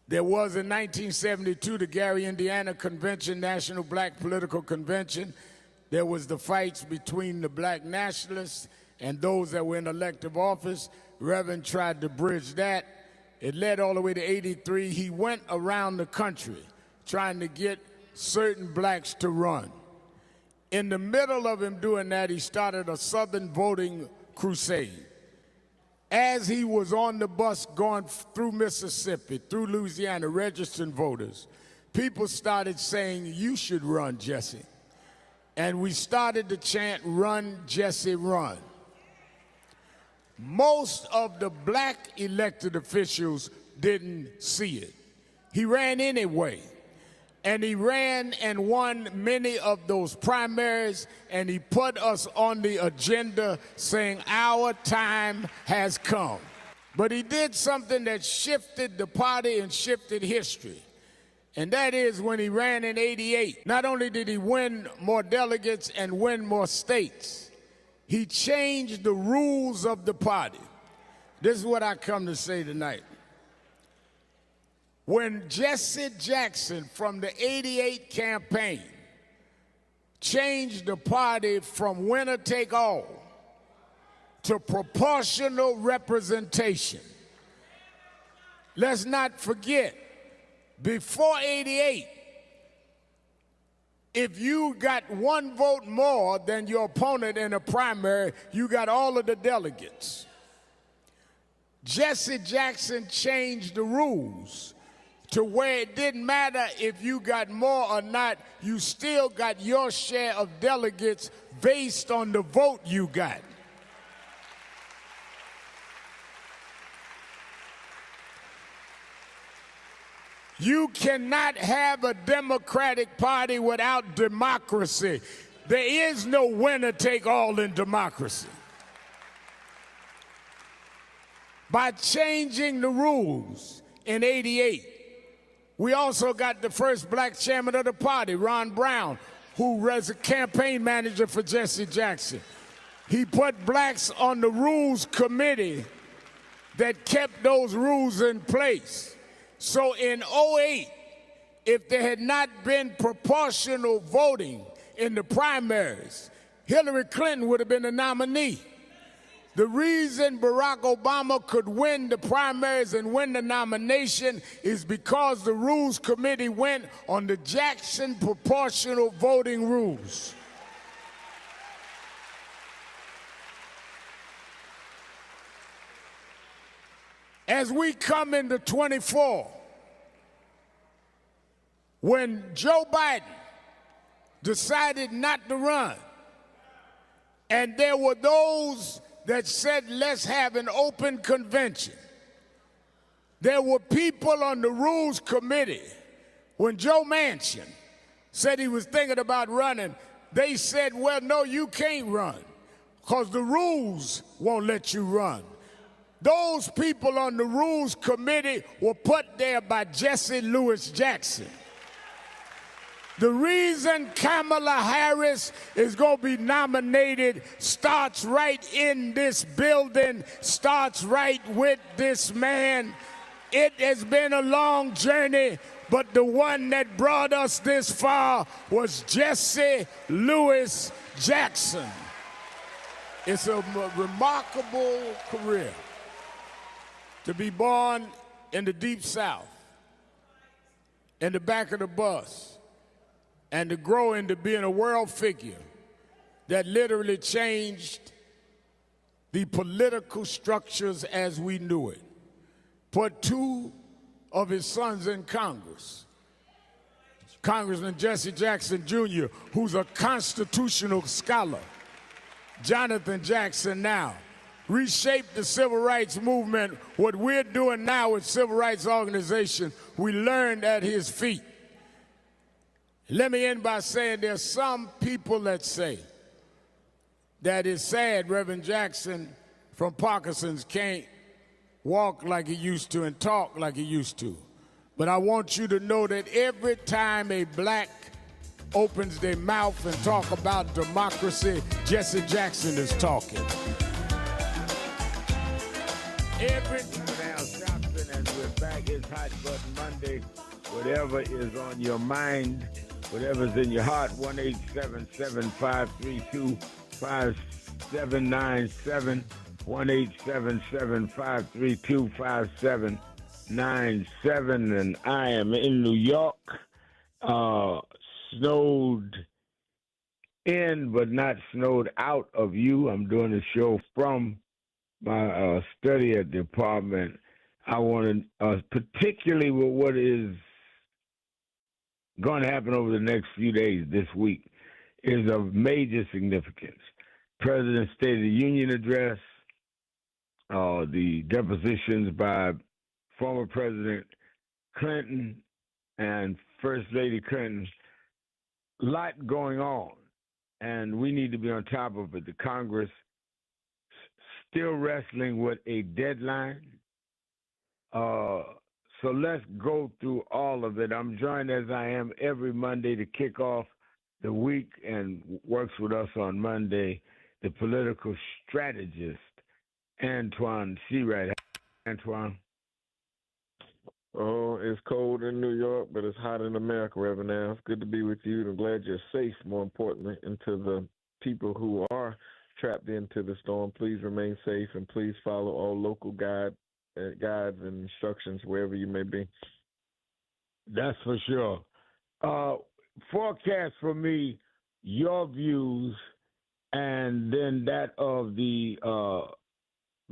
There was in 1972 the Gary, Indiana Convention, National Black Political Convention. There was the fights between the black nationalists and those that were in elective office. Reverend tried to bridge that. It led all the way to 83. He went around the country trying to get certain blacks to run. In the middle of him doing that, he started a Southern voting crusade. As he was on the bus going through Mississippi, through Louisiana, registering voters, people started saying, "You should run, Jesse." And we started to chant, "Run, Jesse, run." Most of the black elected officials didn't see it. He ran anyway. And he ran and won many of those primaries, and he put us on the agenda saying our time has come. But he did something that shifted the party and shifted history. And that is when he ran in '88. Not only did he win more delegates and win more states, he changed the rules of the party. This is what I come to say tonight. When Jesse Jackson from the '88 campaign changed the party from winner take all to proportional representation, let's not forget, before '88, if you got one vote more than your opponent in a primary, you got all of the delegates. Jesse Jackson changed the rules to where it didn't matter if you got more or not, you still got your share of delegates based on the vote you got. You cannot have a Democratic Party without democracy. There is no winner take all in democracy. by changing the rules in '88. We also got the first black chairman of the party, Ron Brown, who was a campaign manager for Jesse Jackson. He put blacks on the rules committee that kept those rules in place. So in '08, if there had not been proportional voting in the primaries, Hillary Clinton would have been the nominee. The reason Barack Obama could win the primaries and win the nomination is because the Rules Committee went on the Jackson proportional voting rules. As we come into 24, when Joe Biden decided not to run, and there were those that said, let's have an open convention. There were people on the Rules Committee, when Joe Manchin said he was thinking about running, they said, well, no, you can't run, because the rules won't let you run. Those people on the Rules Committee were put there by Jesse Lewis Jackson. The reason Kamala Harris is going to be nominated starts right in this building, starts right with this man. It has been a long journey, but the one that brought us this far was Jesse Lewis Jackson. It's a remarkable career to be born in the Deep South, in the back of the bus, and to grow into being a world figure that literally changed the political structures as we knew it. Put two of his sons in Congress. Congressman Jesse Jackson Jr., who's a constitutional scholar. Jonathan Jackson now. Reshaped the civil rights movement. What we're doing now with civil rights organizations, we learned at his feet. Let me end by saying there's some people that say that it's sad Reverend Jackson from Parkinson's can't walk like he used to and talk like he used to. But I want you to know that every time a black opens their mouth and talk about democracy, Jesse Jackson is talking. Every Al Sharpton, and we're back. It's Hot Button Monday. Whatever is on your mind, whatever's in your heart, 1-877-532-5797, 1-877-532-5797, and I am in New York, snowed in but not snowed out of you. I'm doing a show from my study at the apartment. I want to, particularly with what is going to happen over the next few days, this week, is of major significance. President's State of the Union address, the depositions by former President Clinton and First Lady Clinton, a lot going on, and we need to be on top of it. The Congress still wrestling with a deadline. So let's go through all of it. I'm joined as I am every Monday to kick off the week and works with us on Monday, the political strategist, Antoine Seawright. Antoine. Oh, it's cold in New York, but it's hot in America, Reverend Al. It's good to be with you. I'm glad you're safe, more importantly, and to the people who are trapped into the storm, please remain safe and please follow all local guides and instructions wherever you may be. That's for sure. Forecast for me, your views, and then that of the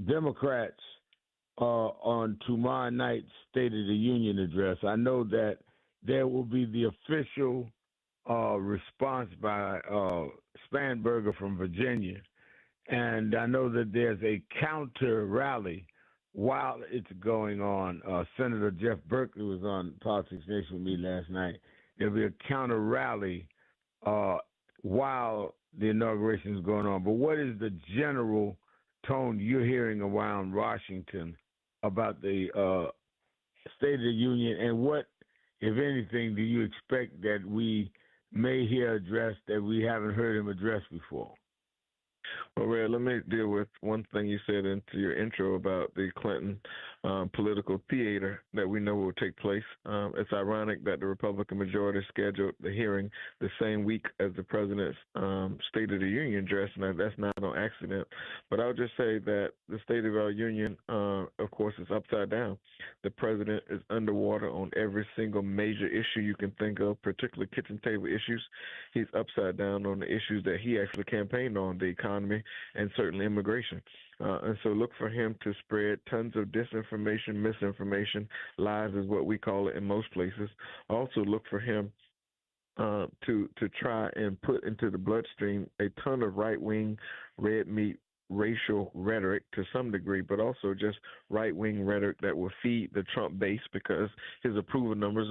Democrats on tomorrow night's State of the Union address. I know that there will be the official response by Spanberger from Virginia, and I know that there's a counter rally while it's going on. Senator Jeff Berkeley was on Politics Nation with me last night. There'll be a counter rally while the inauguration is going on. But what is the general tone you're hearing around Washington about the State of the Union, and what, if anything, do you expect that we may hear addressed that we haven't heard him address before? Well, Red, let me deal with one thing you said into your intro about the Clinton political theater that we know will take place. It's ironic that the Republican majority scheduled the hearing the same week as the president's State of the Union address, and that's not on accident. But I'll just say that the State of our Union, of course, is upside down. The president is underwater on every single major issue you can think of, particularly kitchen table issues. He's upside down on the issues that he actually campaigned on, the economy and certainly immigration. And so look for him to spread tons of disinformation, misinformation, lies is what we call it in most places. Also look for him to try and put into the bloodstream a ton of right-wing, red meat, racial rhetoric to some degree, but also just right-wing rhetoric that will feed the Trump base, because his approval numbers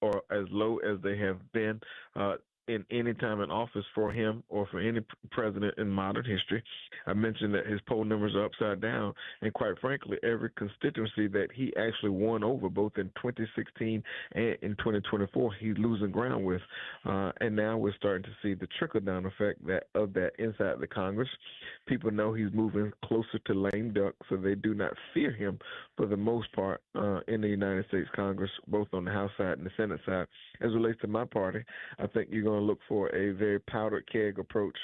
are as low as they have been in any time in office for him or for any president in modern history. I mentioned that his poll numbers are upside down, and quite frankly, every constituency that he actually won over, both in 2016 and in 2024, he's losing ground with. And now we're starting to see the trickle-down effect of that inside the Congress. People know he's moving closer to lame duck, so they do not fear him for the most part in the United States Congress, both on the House side and the Senate side. As it relates to my party, I think you're going to look for a very powdered keg approach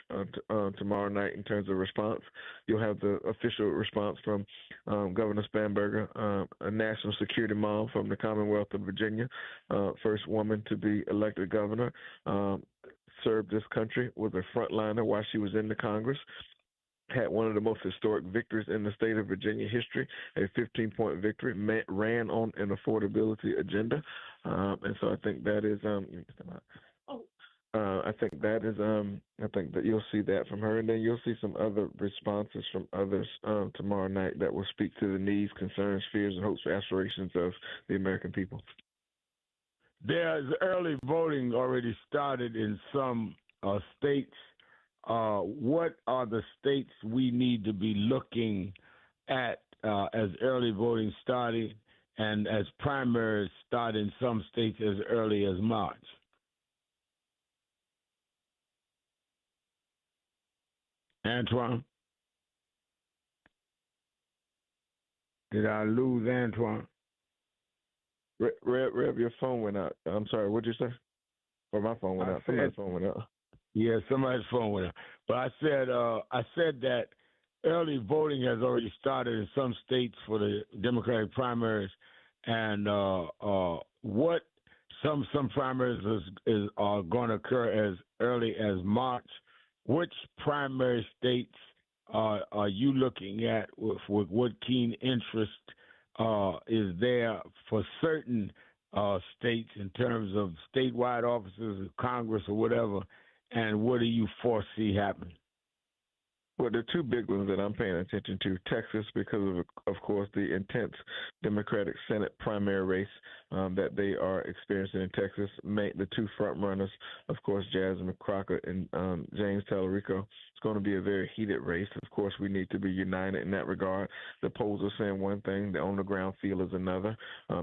tomorrow night in terms of response. You'll have the official response from Governor Spanberger, a national security mom from the Commonwealth of Virginia, first woman to be elected governor, served this country, was a frontliner while she was in the Congress, had one of the most historic victories in the state of Virginia history, a 15-point victory, ran on an affordability agenda. And so I think that is I think that you'll see that from her, and then you'll see some other responses from others tomorrow night that will speak to the needs, concerns, fears, and hopes, aspirations of the American people. There's early voting already started in some states. What are the states we need to be looking at as early voting started, and as primaries start in some states as early as March? Antoine? Did I lose Antoine? Rev, your phone went out. I'm sorry, what'd you say? Or my phone went out. Somebody's phone went out. Yeah, somebody's phone went out. But I said that early voting has already started in some states for the Democratic primaries, and what some primaries are going to occur as early as March. Which primary states are you looking at with what keen interest is there for certain states in terms of statewide offices, Congress, or whatever, and what do you foresee happening? Well, the two big ones that I'm paying attention to, Texas, because of course, the intense Democratic Senate primary race that they are experiencing in Texas. The two front runners, of course, Jasmine Crockett and James Tallarico. It's going to be a very heated race. Of course, we need to be united in that regard. The polls are saying one thing, the on-the-ground feel is another.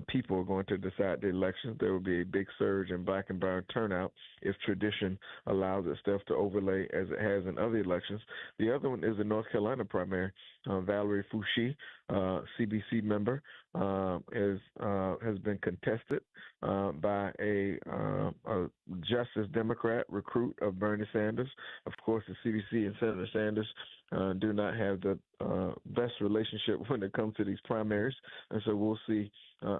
People are going to decide the elections. There will be a big surge in black and brown turnout if tradition allows itself to overlay as it has in other elections. The other one is the North Carolina primary. Valerie Foushee, CBC member, has been contested by a Justice Democrat recruit of Bernie Sanders. Of course, the CBC and Senator Sanders do not have the best relationship when it comes to these primaries, and so we'll see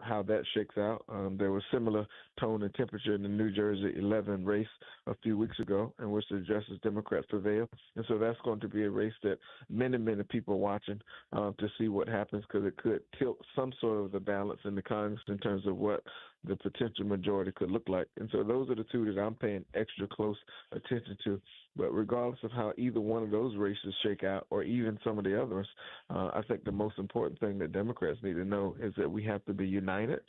how that shakes out. There was similar tone and temperature in the New Jersey 11 race a few weeks ago, in which the Justice Democrats prevailed, and so that's going to be a race that many people are watching to see what happens, because it could tilt some sort of the balance in the Congress in terms of what the potential majority could look like. And so those are the two that I'm paying extra close attention to. But regardless of how either one of those races shake out, or even some of the others, I think the most important thing that Democrats need to know is that we have to be united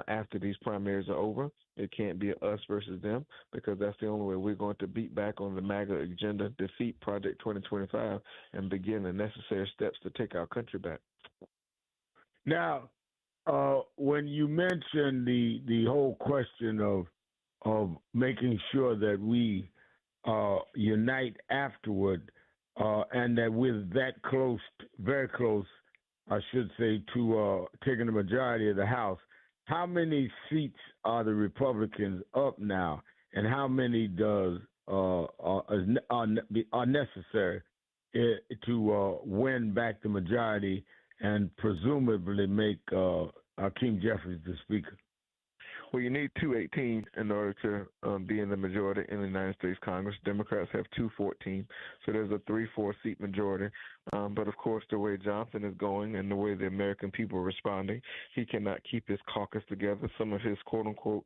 after these primaries are over. It can't be us versus them, because that's the only way we're going to beat back on the MAGA agenda, defeat Project 2025, and begin the necessary steps to take our country back. Now, when you mentioned the whole question of making sure that we unite afterward, and that we're that close, very close, I should say, to taking the majority of the House. How many seats are the Republicans up now, and how many are necessary to win back the majority and presumably make Hakeem Jeffries the Speaker? Well, you need 218 in order to be in the majority in the United States Congress. Democrats have 214, so there's a 3-4 seat majority. But of course, the way Johnson is going and the way the American people are responding, he cannot keep his caucus together. Some of his quote unquote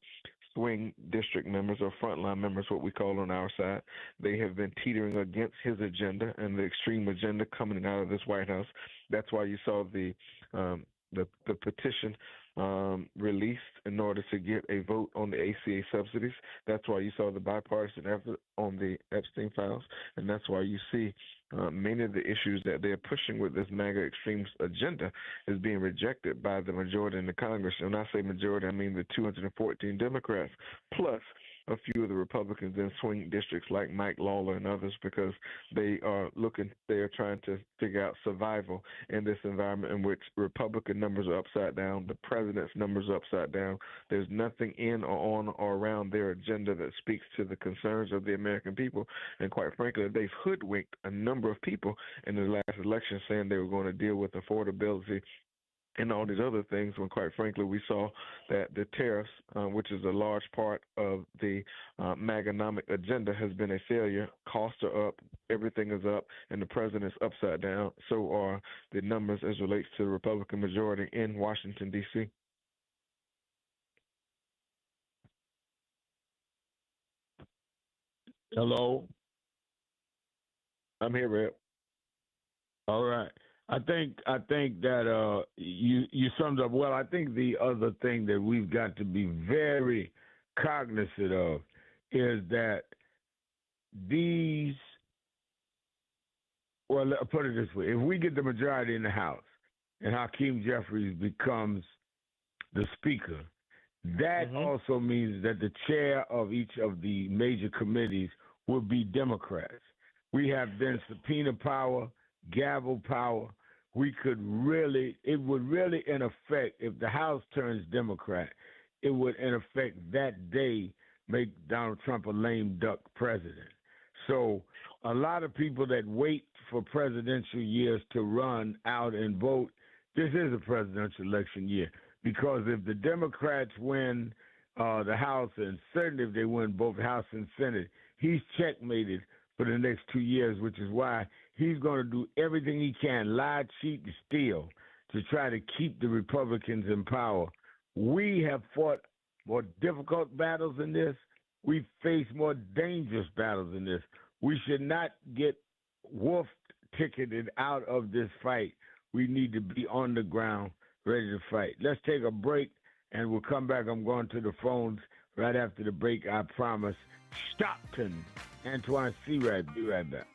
swing district members or frontline members, what we call on our side, they have been teetering against his agenda and the extreme agenda coming out of this White House. That's why you saw the petition released in order to get a vote on the ACA subsidies. That's why you saw the bipartisan effort on the Epstein files, and that's why you see many of the issues that they're pushing with this MAGA extremist agenda is being rejected by the majority in the Congress. And when I say majority, I mean the 214 Democrats, plus a few of the Republicans in swing districts like Mike Lawler and others, because they are trying to figure out survival in this environment in which Republican numbers are upside down, the president's numbers are upside down. There's nothing in or on or around their agenda that speaks to the concerns of the American people. And quite frankly, they've hoodwinked a number of people in the last election saying they were going to deal with affordability and all these other things, when quite frankly we saw that the tariffs, which is a large part of the MAGAnomic agenda, has been a failure. Costs are up, everything is up, and the president's upside down. So are the numbers as relates to the Republican majority in Washington, D.C. Hello? I'm here, Rep. All right. I think that you summed up well. I think the other thing that we've got to be very cognizant of is that I'll put it this way: if we get the majority in the House and Hakeem Jeffries becomes the Speaker, that also means that the chair of each of the major committees will be Democrats. We have then subpoena power, gavel power. It would really, in effect, if the House turns Democrat, it would, in effect, that day make Donald Trump a lame duck president. So a lot of people that wait for presidential years to run out and vote, this is a presidential election year. Because if the Democrats win the House, and certainly if they win both the House and Senate, he's checkmated for the next 2 years, which is why he's going to do everything he can, lie, cheat, and steal, to try to keep the Republicans in power. We have fought more difficult battles than this. We've faced more dangerous battles than this. We should not get wolf-ticketed out of this fight. We need to be on the ground, ready to fight. Let's take a break, and we'll come back. I'm going to the phones right after the break, I promise. Stockton, Antoine Searad, be right back.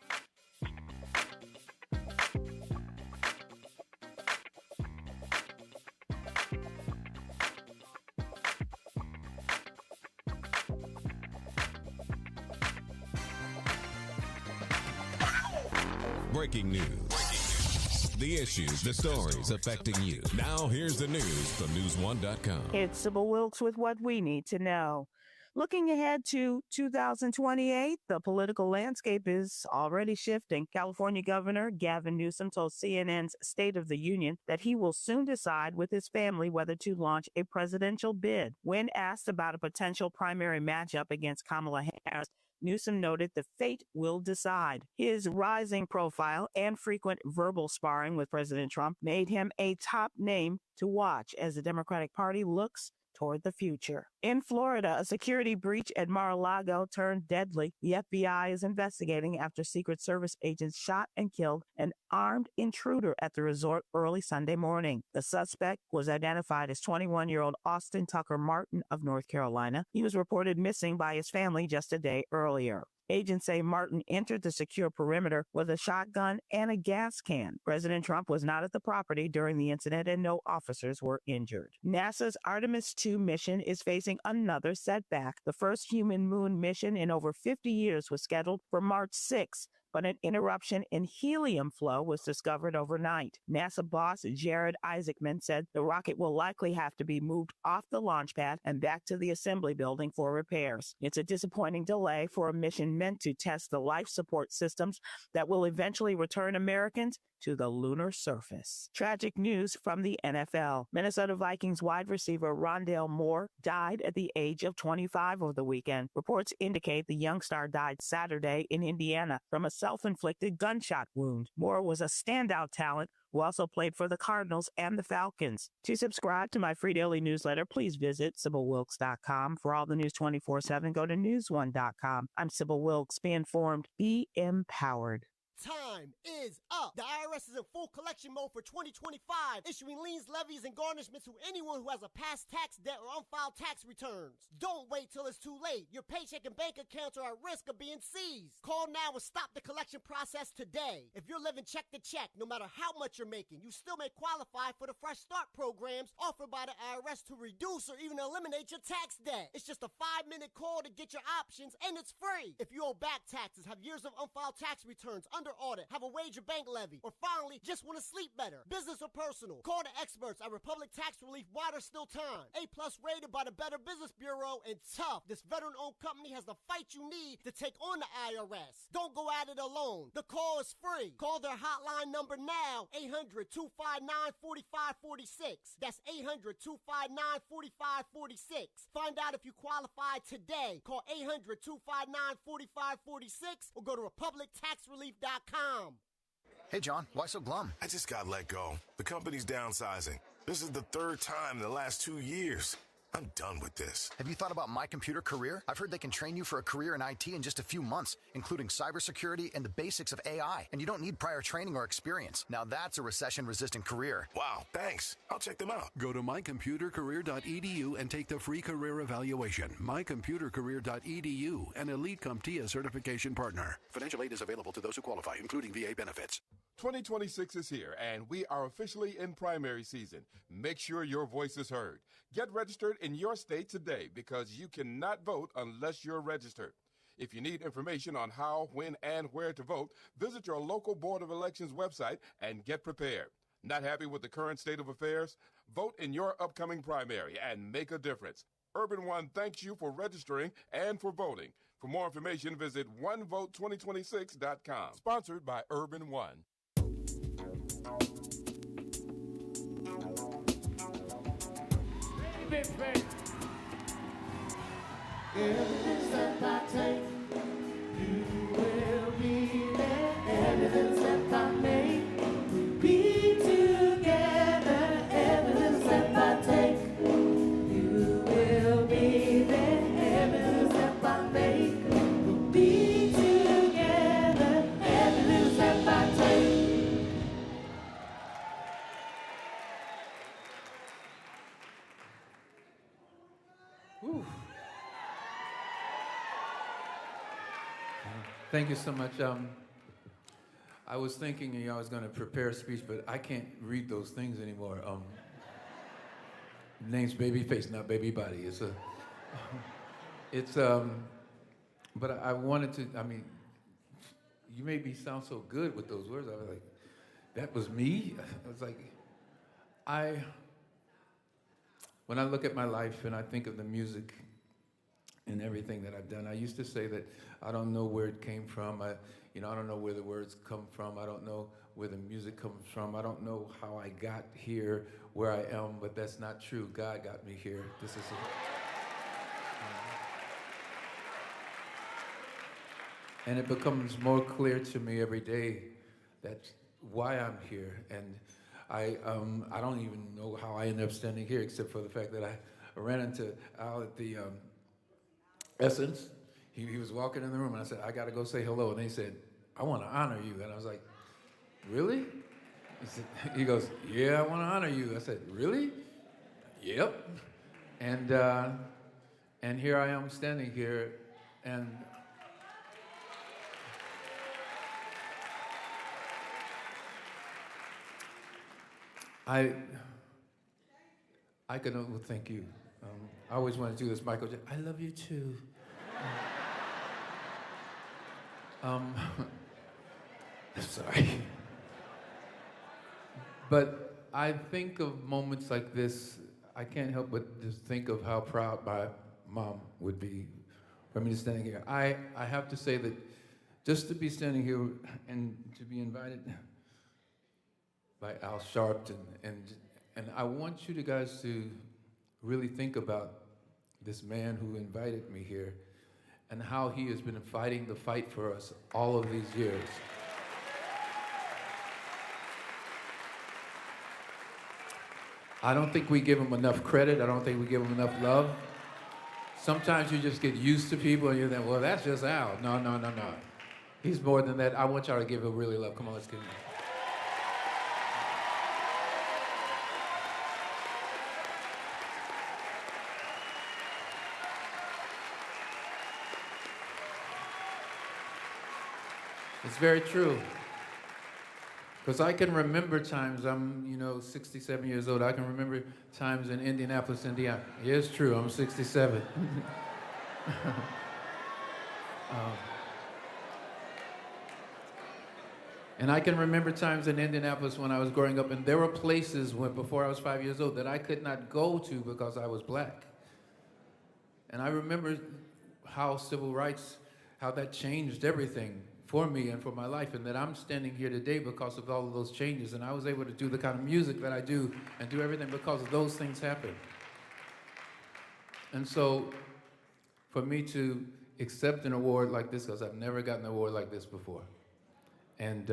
Breaking news. The issues, the stories affecting you. Now here's the news from News1.com. It's Sybil Wilkes with what we need to know. Looking ahead to 2028, the political landscape is already shifting. California Governor Gavin Newsom told CNN's State of the Union that he will soon decide with his family whether to launch a presidential bid. When asked about a potential primary matchup against Kamala Harris, Newsom noted the fate will decide. His rising profile and frequent verbal sparring with President Trump made him a top name to watch as the Democratic Party looks toward the future. In Florida, a security breach at Mar-a-Lago turned deadly. The FBI is investigating after Secret Service agents shot and killed an armed intruder at the resort early Sunday morning. The suspect was identified as 21-year-old Austin Tucker Martin of North Carolina. He was reported missing by his family just a day earlier. Agents say Martin entered the secure perimeter with a shotgun and a gas can. President Trump was not at the property during the incident and no officers were injured. NASA's Artemis II mission is facing another setback. The first human moon mission in over 50 years was scheduled for March 6th. But an interruption in helium flow was discovered overnight. NASA boss Jared Isaacman said the rocket will likely have to be moved off the launch pad and back to the assembly building for repairs. It's a disappointing delay for a mission meant to test the life support systems that will eventually return Americans to the lunar surface. Tragic news from the NFL. Minnesota Vikings wide receiver Rondale Moore died at the age of 25 over the weekend. Reports indicate the young star died Saturday in Indiana from a self-inflicted gunshot wound. Moore was a standout talent who also played for the Cardinals and the Falcons. To subscribe to my free daily newsletter, please visit SybylWilkes.com. For all the news 24/7, go to newsone.com. I'm Sybil Wilkes. Be informed, be empowered. Time is up. The IRS is in full collection mode for 2025, issuing liens, levies, and garnishments to anyone who has a past tax debt or unfiled tax returns. Don't wait till it's too late. Your paycheck and bank accounts are at risk of being seized. Call now and stop the collection process today. If you're living check to check, no matter how much you're making, you still may qualify for the Fresh Start programs offered by the IRS to reduce or even eliminate your tax debt. It's just a 5-minute call to get your options, and it's free. If you owe back taxes, have years of unfiled tax returns, under audit, have a wage or bank levy, or finally just want to sleep better, business or personal, call the experts at Republic Tax Relief while there's still time. A+ rated by the Better Business Bureau, and tough. This veteran-owned company has the fight you need to take on the IRS. Don't go at it alone. The call is free. Call their hotline number now, 800-259-4546. That's 800-259-4546. Find out if you qualify today. Call 800-259-4546 or go to republictaxrelief.com. Hey, John, why so glum? I just got let go. The company's downsizing. This is the third time in the last 2 years. I'm done with this. Have you thought about My Computer Career? I've heard they can train you for a career in IT in just a few months, including cybersecurity and the basics of AI. And you don't need prior training or experience. Now that's a recession-resistant career. Wow, thanks. I'll check them out. Go to mycomputercareer.edu and take the free career evaluation. Mycomputercareer.edu, an Elite CompTIA certification partner. Financial aid is available to those who qualify, including VA benefits. 2026 is here, and we are officially in primary season. Make sure your voice is heard. Get registered in your state today because you cannot vote unless you're registered. If you need information on how, when, and where to vote, visit your local Board of Elections website and get prepared. Not happy with the current state of affairs? Vote in your upcoming primary and make a difference. Urban One thanks you for registering and for voting. For more information, visit onevote2026.com. Sponsored by Urban One. Every step I take, you will be there. Every step I make, we'll be together. Every step I take, you will be there. Every step I make, we'll be together. Every step I take. Whew. Thank you so much. I was thinking I was going to prepare a speech, but I can't read those things anymore. Name's Babyface, not Baby Body. But I wanted to, you made me sound so good with those words. I was like, that was me? I was like, when I look at my life and I think of the music and everything that I've done, I used to say that I don't know where it came from. I don't know where the words come from. I don't know where the music comes from. I don't know how I got here where I am, but that's not true. God got me here. This is and it becomes more clear to me every day that's why I'm here. And I don't even know how I ended up standing here, except for the fact that I ran into Al at the Essence. He was walking in the room, and I said, I got to go say hello. And he said, I want to honor you. And I was like, really? He goes, yeah, I want to honor you. I said, really? Yep. And here I am standing here, and I can well, thank you. I always want to do this, Michael. I love you too. Um, sorry. But I think of moments like this, I can't help but just think of how proud my mom would be for me to standing here. I have to say that just to be standing here and to be invited by Al Sharpton, and I want you guys to really think about this man who invited me here and how he has been fighting the fight for us all of these years. I don't think we give him enough credit. I don't think we give him enough love. Sometimes you just get used to people and you think, well, that's just Al. No. He's more than that. I want y'all to give him really love. Come on, let's give him. It's very true. Because I can remember times, I'm 67 years old, I can remember times in Indianapolis, Indiana. Yeah, it's true, I'm 67. And I can remember times in Indianapolis when I was growing up, and there were places before I was 5 years old that I could not go to because I was black. And I remember how civil rights, how that changed everything for me and for my life, and that I'm standing here today because of all of those changes, and I was able to do the kind of music that I do and do everything because of those things happened. And so for me to accept an award like this, because I've never gotten an award like this before, and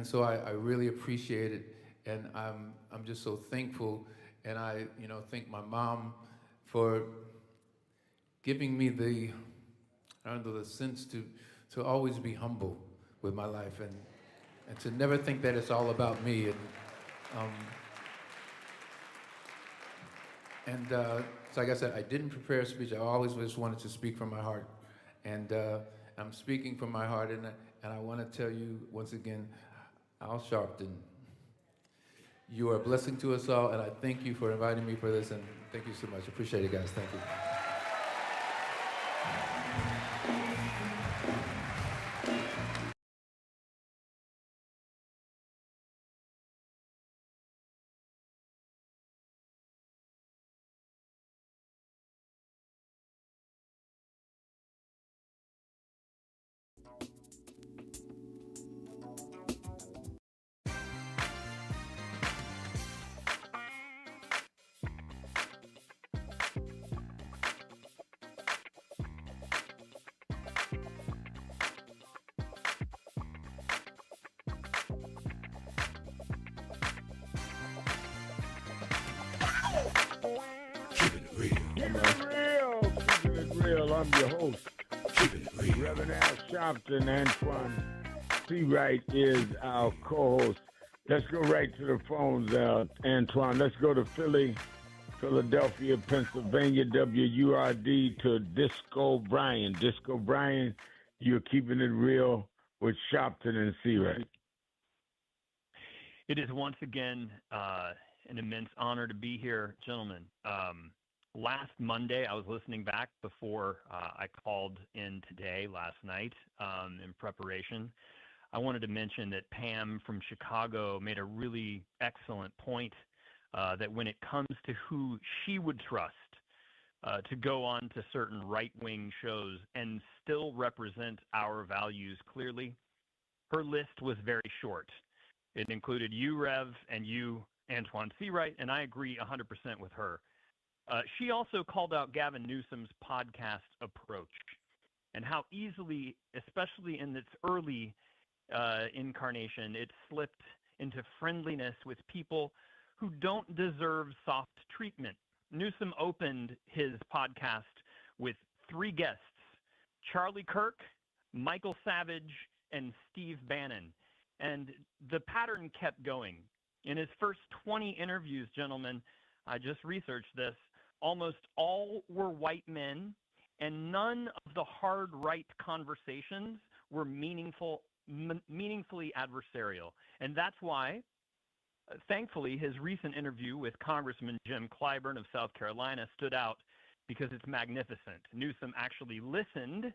so I really appreciate it, and I'm just so thankful, and I thank my mom for giving me the sense to always be humble with my life and to never think that it's all about me. And so like I said, I didn't prepare a speech. I always just wanted to speak from my heart. And I'm speaking from my heart, and I want to tell you once again, Al Sharpton, you are a blessing to us all, and I thank you for inviting me for this, and thank you so much. Appreciate it, guys. Thank you. I'm your host, Reverend Al Sharpton. Antoine Seawright is our co-host. Let's go right to the phones, Antoine. Let's go to Philadelphia, Pennsylvania, WURD, to Disco Brian. Disco Brian, you're keeping it real with Sharpton and Seawright. It is once again an immense honor to be here, gentlemen. Last Monday, I was listening back before I called in today, last night, in preparation. I wanted to mention that Pam from Chicago made a really excellent point that when it comes to who she would trust to go on to certain right-wing shows and still represent our values clearly, her list was very short. It included you, Rev, and you, Antoine Seawright, and I agree 100% with her. She also called out Gavin Newsom's podcast approach and how easily, especially in its early incarnation, it slipped into friendliness with people who don't deserve soft treatment. Newsom opened his podcast with 3 guests, Charlie Kirk, Michael Savage, and Steve Bannon. And the pattern kept going. In his first 20 interviews, gentlemen, I just researched this, almost all were white men, and none of the hard right conversations were meaningfully adversarial. And that's why Thankfully, his recent interview with Congressman Jim Clyburn of South Carolina stood out because it's magnificent. Newsom actually listened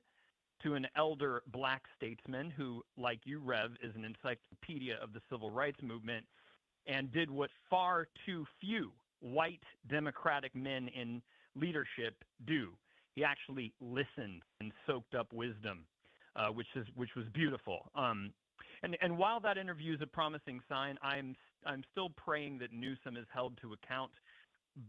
to an elder black statesman who, like you, Rev, is an encyclopedia of the civil rights movement, and did what far too few white Democratic men in leadership do. He actually listened and soaked up wisdom, which was beautiful. And while that interview is a promising sign, I'm still praying that Newsom is held to account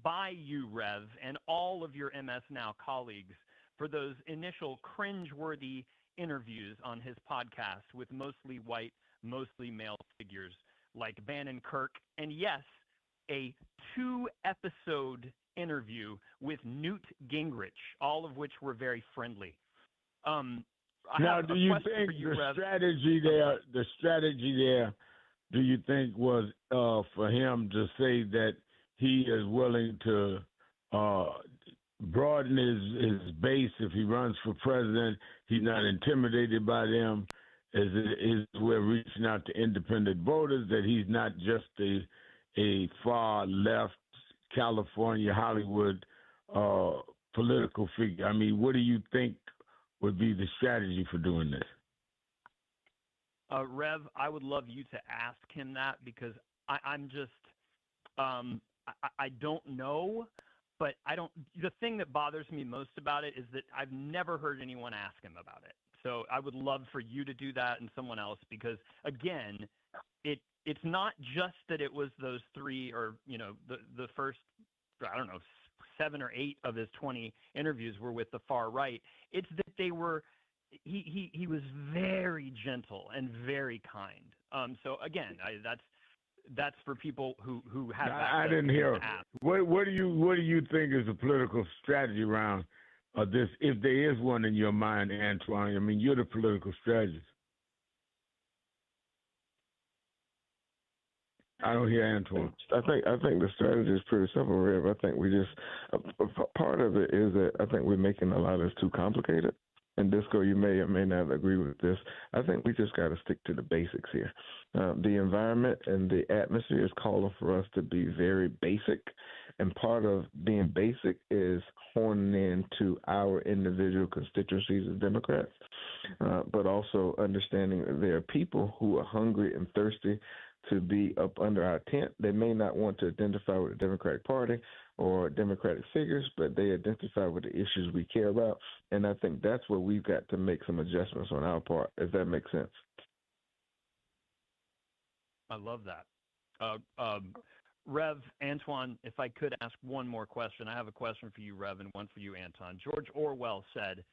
by you, Rev, and all of your MS Now colleagues for those initial cringeworthy interviews on his podcast with mostly white, mostly male figures like Bannon Kirk, and yes, a 2-episode interview with Newt Gingrich, all of which were very friendly. Now, do you think the strategy there, do you think was for him to say that he is willing to broaden his base if he runs for president? He's not intimidated by them. We're reaching out to independent voters, that he's not just a far left California Hollywood political figure. I mean, what do you think would be the strategy for doing this? Rev, I would love you to ask him that, because I'm just I don't know, but the thing that bothers me most about it is that I've never heard anyone ask him about it. So I would love for you to do that and someone else, because again, it's not just that it was those 3 or the first, I don't know, 7 or 8 of his 20 interviews were with the far right. It's that they were he was very gentle and very kind. So again, that's for people who have. I didn't hear. What do you think is the political strategy around this, if there is one in your mind, Antoine? I mean, you're the political strategist. I don't hear Antoine. I think the strategy is pretty simple, Rev. I think we just part of it is that I think we're making a lot of this too complicated. And Disco, you may or may not agree with this. I think we just got to stick to the basics here. The environment and the atmosphere is calling for us to be very basic. And part of being basic is honing in to our individual constituencies as Democrats, but also understanding that there are people who are hungry and thirsty to be up under our tent. They may not want to identify with the Democratic Party or Democratic figures, but they identify with the issues we care about. And I think that's where we've got to make some adjustments on our part, if that makes sense. I love that. Rev, Antoine, if I could ask one more question. I have a question for you, Rev, and one for you, Anton. George Orwell said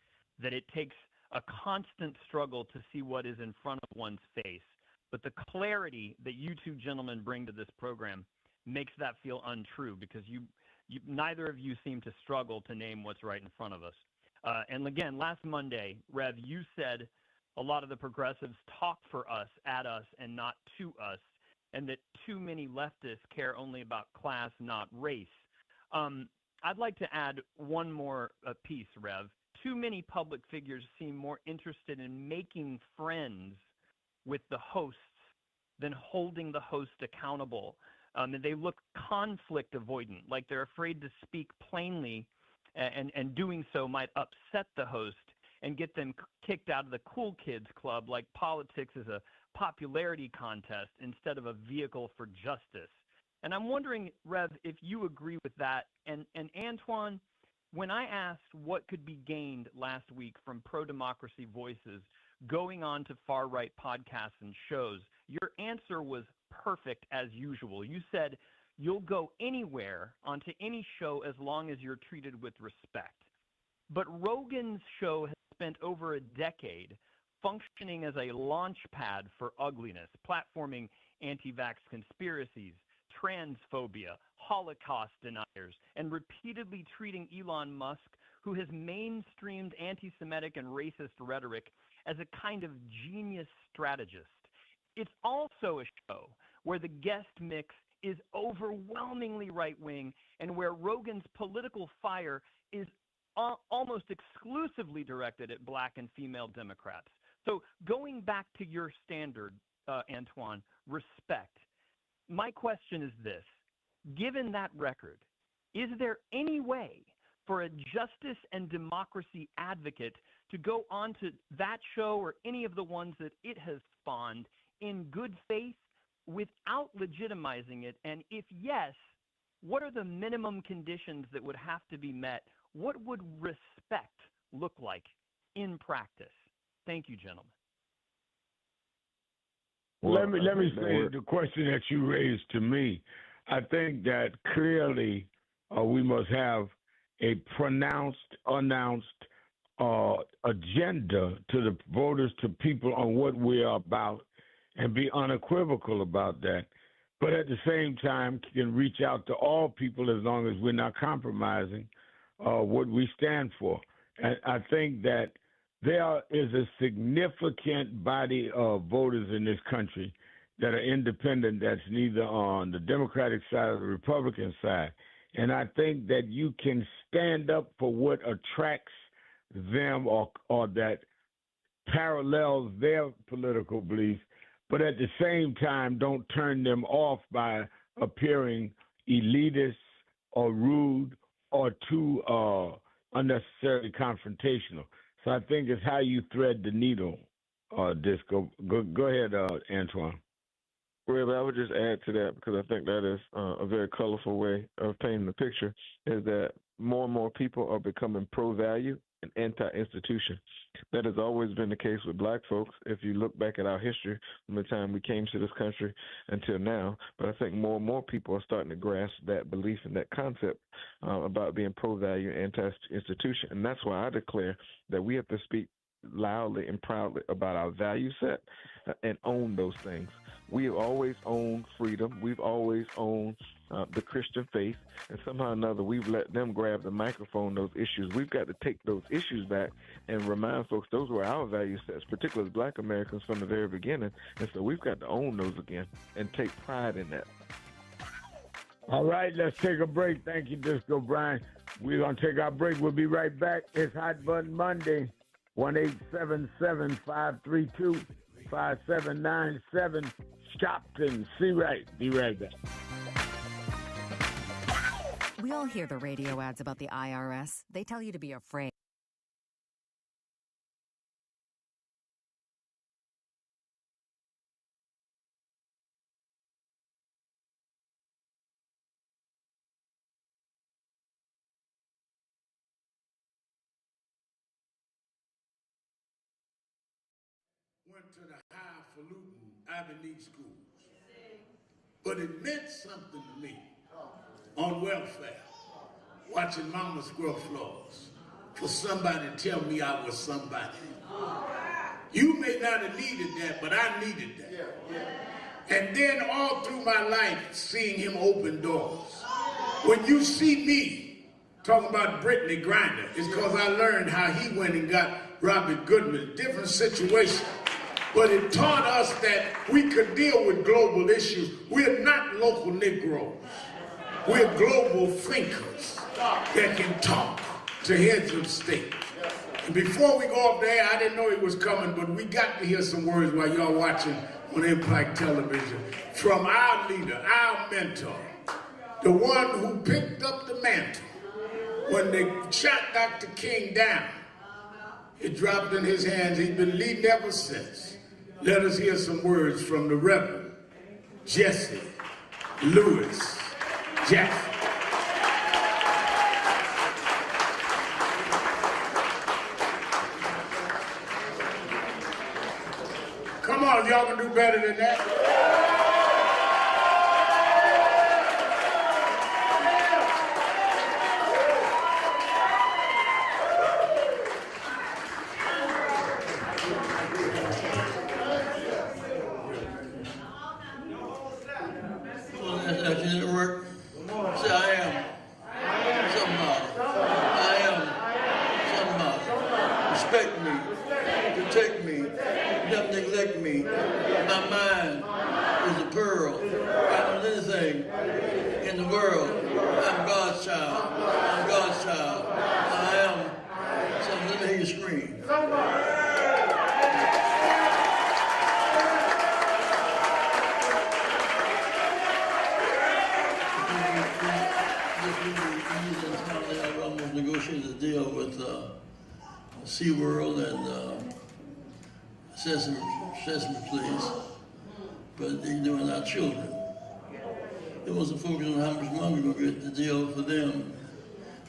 that it takes a constant struggle to see what is in front of one's face. But the clarity that you two gentlemen bring to this program makes that feel untrue, because you neither of you seem to struggle to name what's right in front of us. And again, last Monday, Rev, you said a lot of the progressives talk for us, at us, and not to us, and that too many leftists care only about class, not race. I'd like to add one more piece, Rev. Too many public figures seem more interested in making friends with the hosts than holding the host accountable. And they look conflict avoidant, like they're afraid to speak plainly, and doing so might upset the host and get them kicked out of the cool kids club, like politics is a popularity contest instead of a vehicle for justice. And I'm wondering, Rev, if you agree with that. And Antoine, when I asked what could be gained last week from pro-democracy voices going on to far-right podcasts and shows, your answer was perfect as usual. You said you'll go anywhere onto any show as long as you're treated with respect. But Rogan's show has spent over a decade functioning as a launch pad for ugliness, platforming anti-vax conspiracies, transphobia, Holocaust deniers, and repeatedly treating Elon Musk, who has mainstreamed anti-Semitic and racist rhetoric, as a kind of genius strategist. It's also a show where the guest mix is overwhelmingly right-wing, and where Rogan's political fire is almost exclusively directed at black and female Democrats. So going back to your standard, Antoine, respect. my question is this. Given that record, is there any way for a justice and democracy advocate to go on to that show or any of the ones that it has spawned in good faith without legitimizing it? And if yes, what are the minimum conditions that would have to be met? What would respect look like in practice? Thank you, gentlemen. Well, let me say the question that you raised to me. I think that clearly we must have a pronounced, announced agenda to the voters, to people on what we are about, and be unequivocal about that. But at the same time, can reach out to all people as long as we're not compromising what we stand for. And I think that there is a significant body of voters in this country that are independent, that's neither on the Democratic side or the Republican side. And I think that you can stand up for what attracts them or that parallels their political beliefs, but at the same time don't turn them off by appearing elitist or rude or too unnecessarily confrontational. So I think it's how you thread the needle, Disco. Go ahead, Antoine. Well, I would just add to that, because I think that is a very colorful way of painting the picture, is that more and more people are becoming pro-value and anti-institution. That has always been the case with black folks, if you look back at our history from the time we came to this country until now. But I think more and more people are starting to grasp that belief and that concept about being pro-value and anti-institution. And that's why I declare that we have to speak loudly and proudly about our value set and own those things. We have always owned freedom. We've always owned the Christian faith, and somehow or another we've let them grab the microphone, those issues. We've got to take those issues back and remind folks those were our value sets, particularly as black Americans from the very beginning, and so we've got to own those again and take pride in that. All right, let's take a break. Thank you, Disco Brian. We're going to take our break. We'll be right back. It's Hot Button Monday, 1-877-532-5797. Shopton. See right. Be right back. We all hear the radio ads about the IRS. They tell you to be afraid. Went to the highfalutin Ivy League schools. But it meant something to me on welfare, watching mama scrub floors, for somebody to tell me I was somebody. You may not have needed that, but I needed that. And then all through my life, seeing him open doors. When you see me talking about Brittany Griner, it's because I learned how he went and got Robert Goodman, different situation. But it taught us that we could deal with global issues. We're not local Negroes. We're global thinkers that can talk to heads of state. And before we go up there, I didn't know he was coming, but we got to hear some words while y'all watching on Impact Television from our leader, our mentor, the one who picked up the mantle when they shot Dr. King down. It dropped in his hands. He's been leading ever since. Let us hear some words from the Reverend Jesse Lewis Jackson. Come on, y'all can do better than that. SeaWorld and Sesame Place, but they're doing our children. They wasn't focused on how much money we're going to get to deal for them,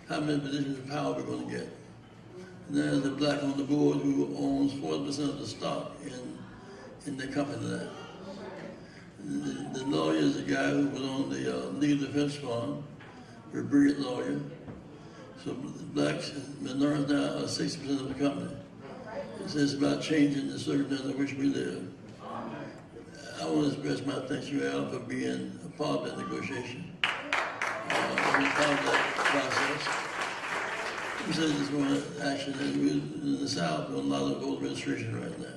how many positions of power we're going to get. And there's a black on the board who owns 40% of the stock in the company there. The lawyer is a guy who was on the legal defense fund, a brilliant lawyer. So the blacks and minorities now are 60% of the company. It's about changing the circumstances in which we live. I want to express my thanks to you, Al, for being a part of that negotiation, being part of that process. You said this one action in the South, with a lot of voter registration right now.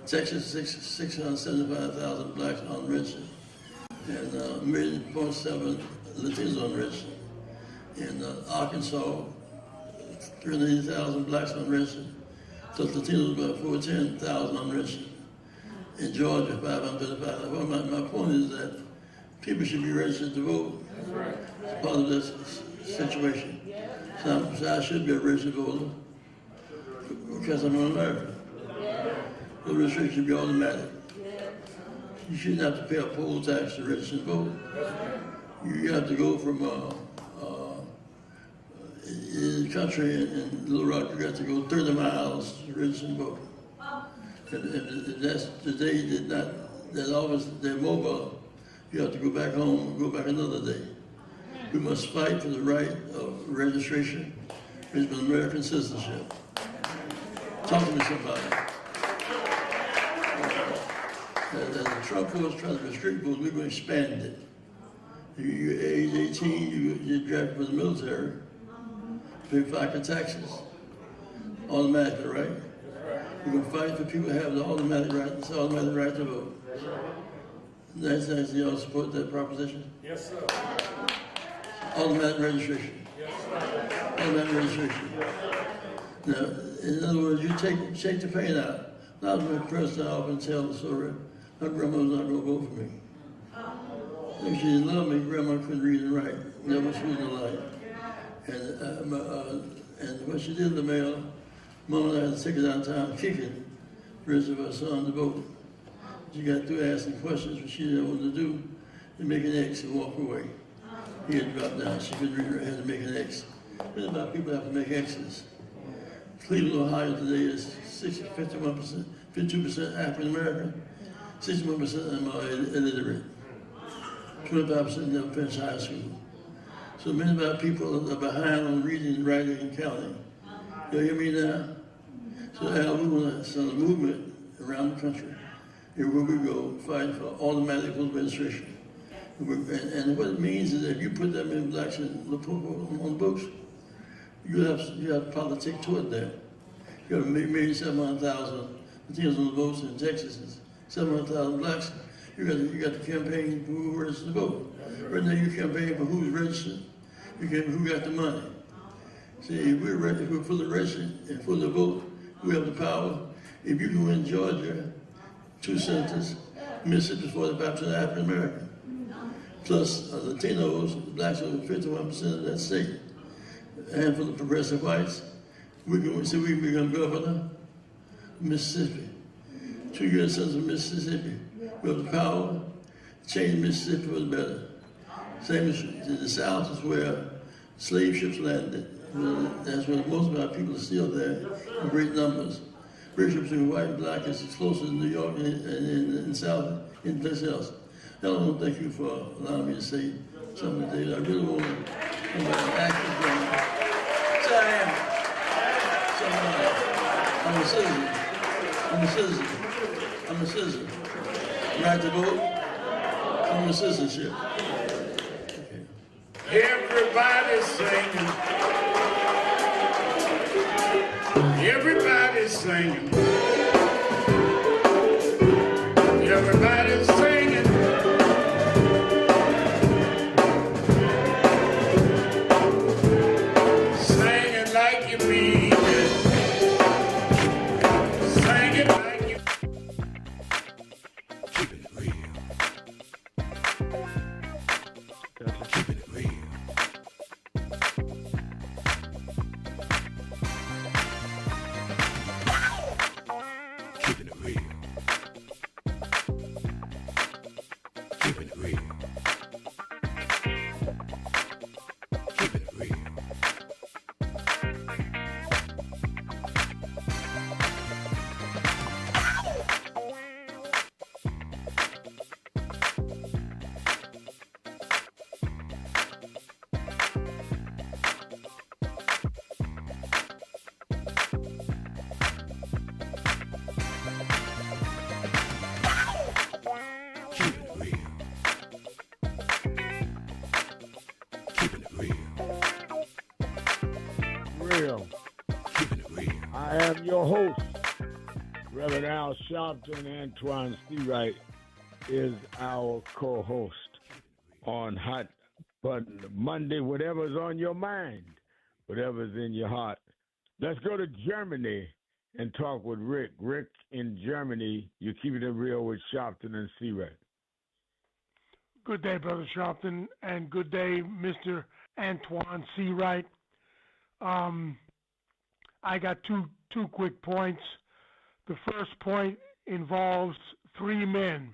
Texas, 675,000 blacks unregistered, and 1.7 million Latinos unregistered. In Arkansas, 380,000 blacks unregistered. So Latinos about 410,000 unregistered. In Georgia, 535,000. Well, my point is that people should be registered to vote. It's part of this situation. So I should be a registered voter because I'm an American. The registration should be automatic. You shouldn't have to pay a poll tax to register to vote. You have to go from in the country in Little Rock, you got to go 30 miles to register to vote. And that's today that office, they're mobile. You have to go back home and go back another day. We must fight for the right of registration, which is American citizenship. Talk to me, somebody. As the Trump was trying to restrict votes, we're going to expand it. You're age 18, you're drafted for the military, pay FICA taxes, automatically, right? We're going to fight for people to have the automatic right to vote. Nice, y'all support that proposition? Yes, sir. Automatic registration. Yes, sir. Automatic registration. Now, in other words, you take the pain out. I was going to press that off and tell the story. My grandma was not going to vote for me. If she didn't love me, grandma couldn't read and write. Never she was alive. And when she did in the mail, Mom and I had to take her downtown kicking the rest of her son to vote. She got through asking questions, which she didn't know what to do, and make an X and walk away. He had dropped down. She couldn't read or had to make an X. It's about people have to make X's. Cleveland, Ohio today is 51%, 52% African American, 61% of them are illiterate. 25% never finished high school. So many of our people are behind on reading, writing, and counting. You hear me now? So Al, we want to send a movement around the country, everywhere we go, fighting for automatic voter registration. And what it means is that if you put that many blacks on the books, you have politics toward that. You have maybe 700,000 Latinos on the votes in Texas, 700,000 blacks. You got the campaign for who registered to vote. Right now you campaign for who's registered, you campaign for who got the money. See, if we're fully registered and fully vote, we have the power. If you go in Georgia, 2 senators, Mississippi is 45% African American. Plus Latinos, blacks over 51% of that state. A handful of progressive whites. We can become governor of Mississippi. 2 U.S. senators of Mississippi. We have the power to change Mississippi for the better. Same as the South is where slave ships landed. That's where most of our people are still there in great numbers. Relationships between white and black is as close as New York and in South, in place else. I want to thank you for allowing me to say something today. I really want to act as say I am. I'm a citizen. Right to vote, I'm a citizenship. Okay. Everybody's singing. Everybody's singing. Everybody's singing. Singing like you mean it. Singing like you. Keep it real. Keep it real. I am your host, Reverend Al Sharpton. Antoine Seawright is our co-host on Hot Button Monday. Whatever's on your mind, whatever's in your heart. Let's go to Germany and talk with Rick. Rick in Germany, you're keeping it real with Sharpton and Seawright. Good day, Brother Sharpton, and good day, Mr. Antoine Seawright. I got two quick points. The first point involves three men.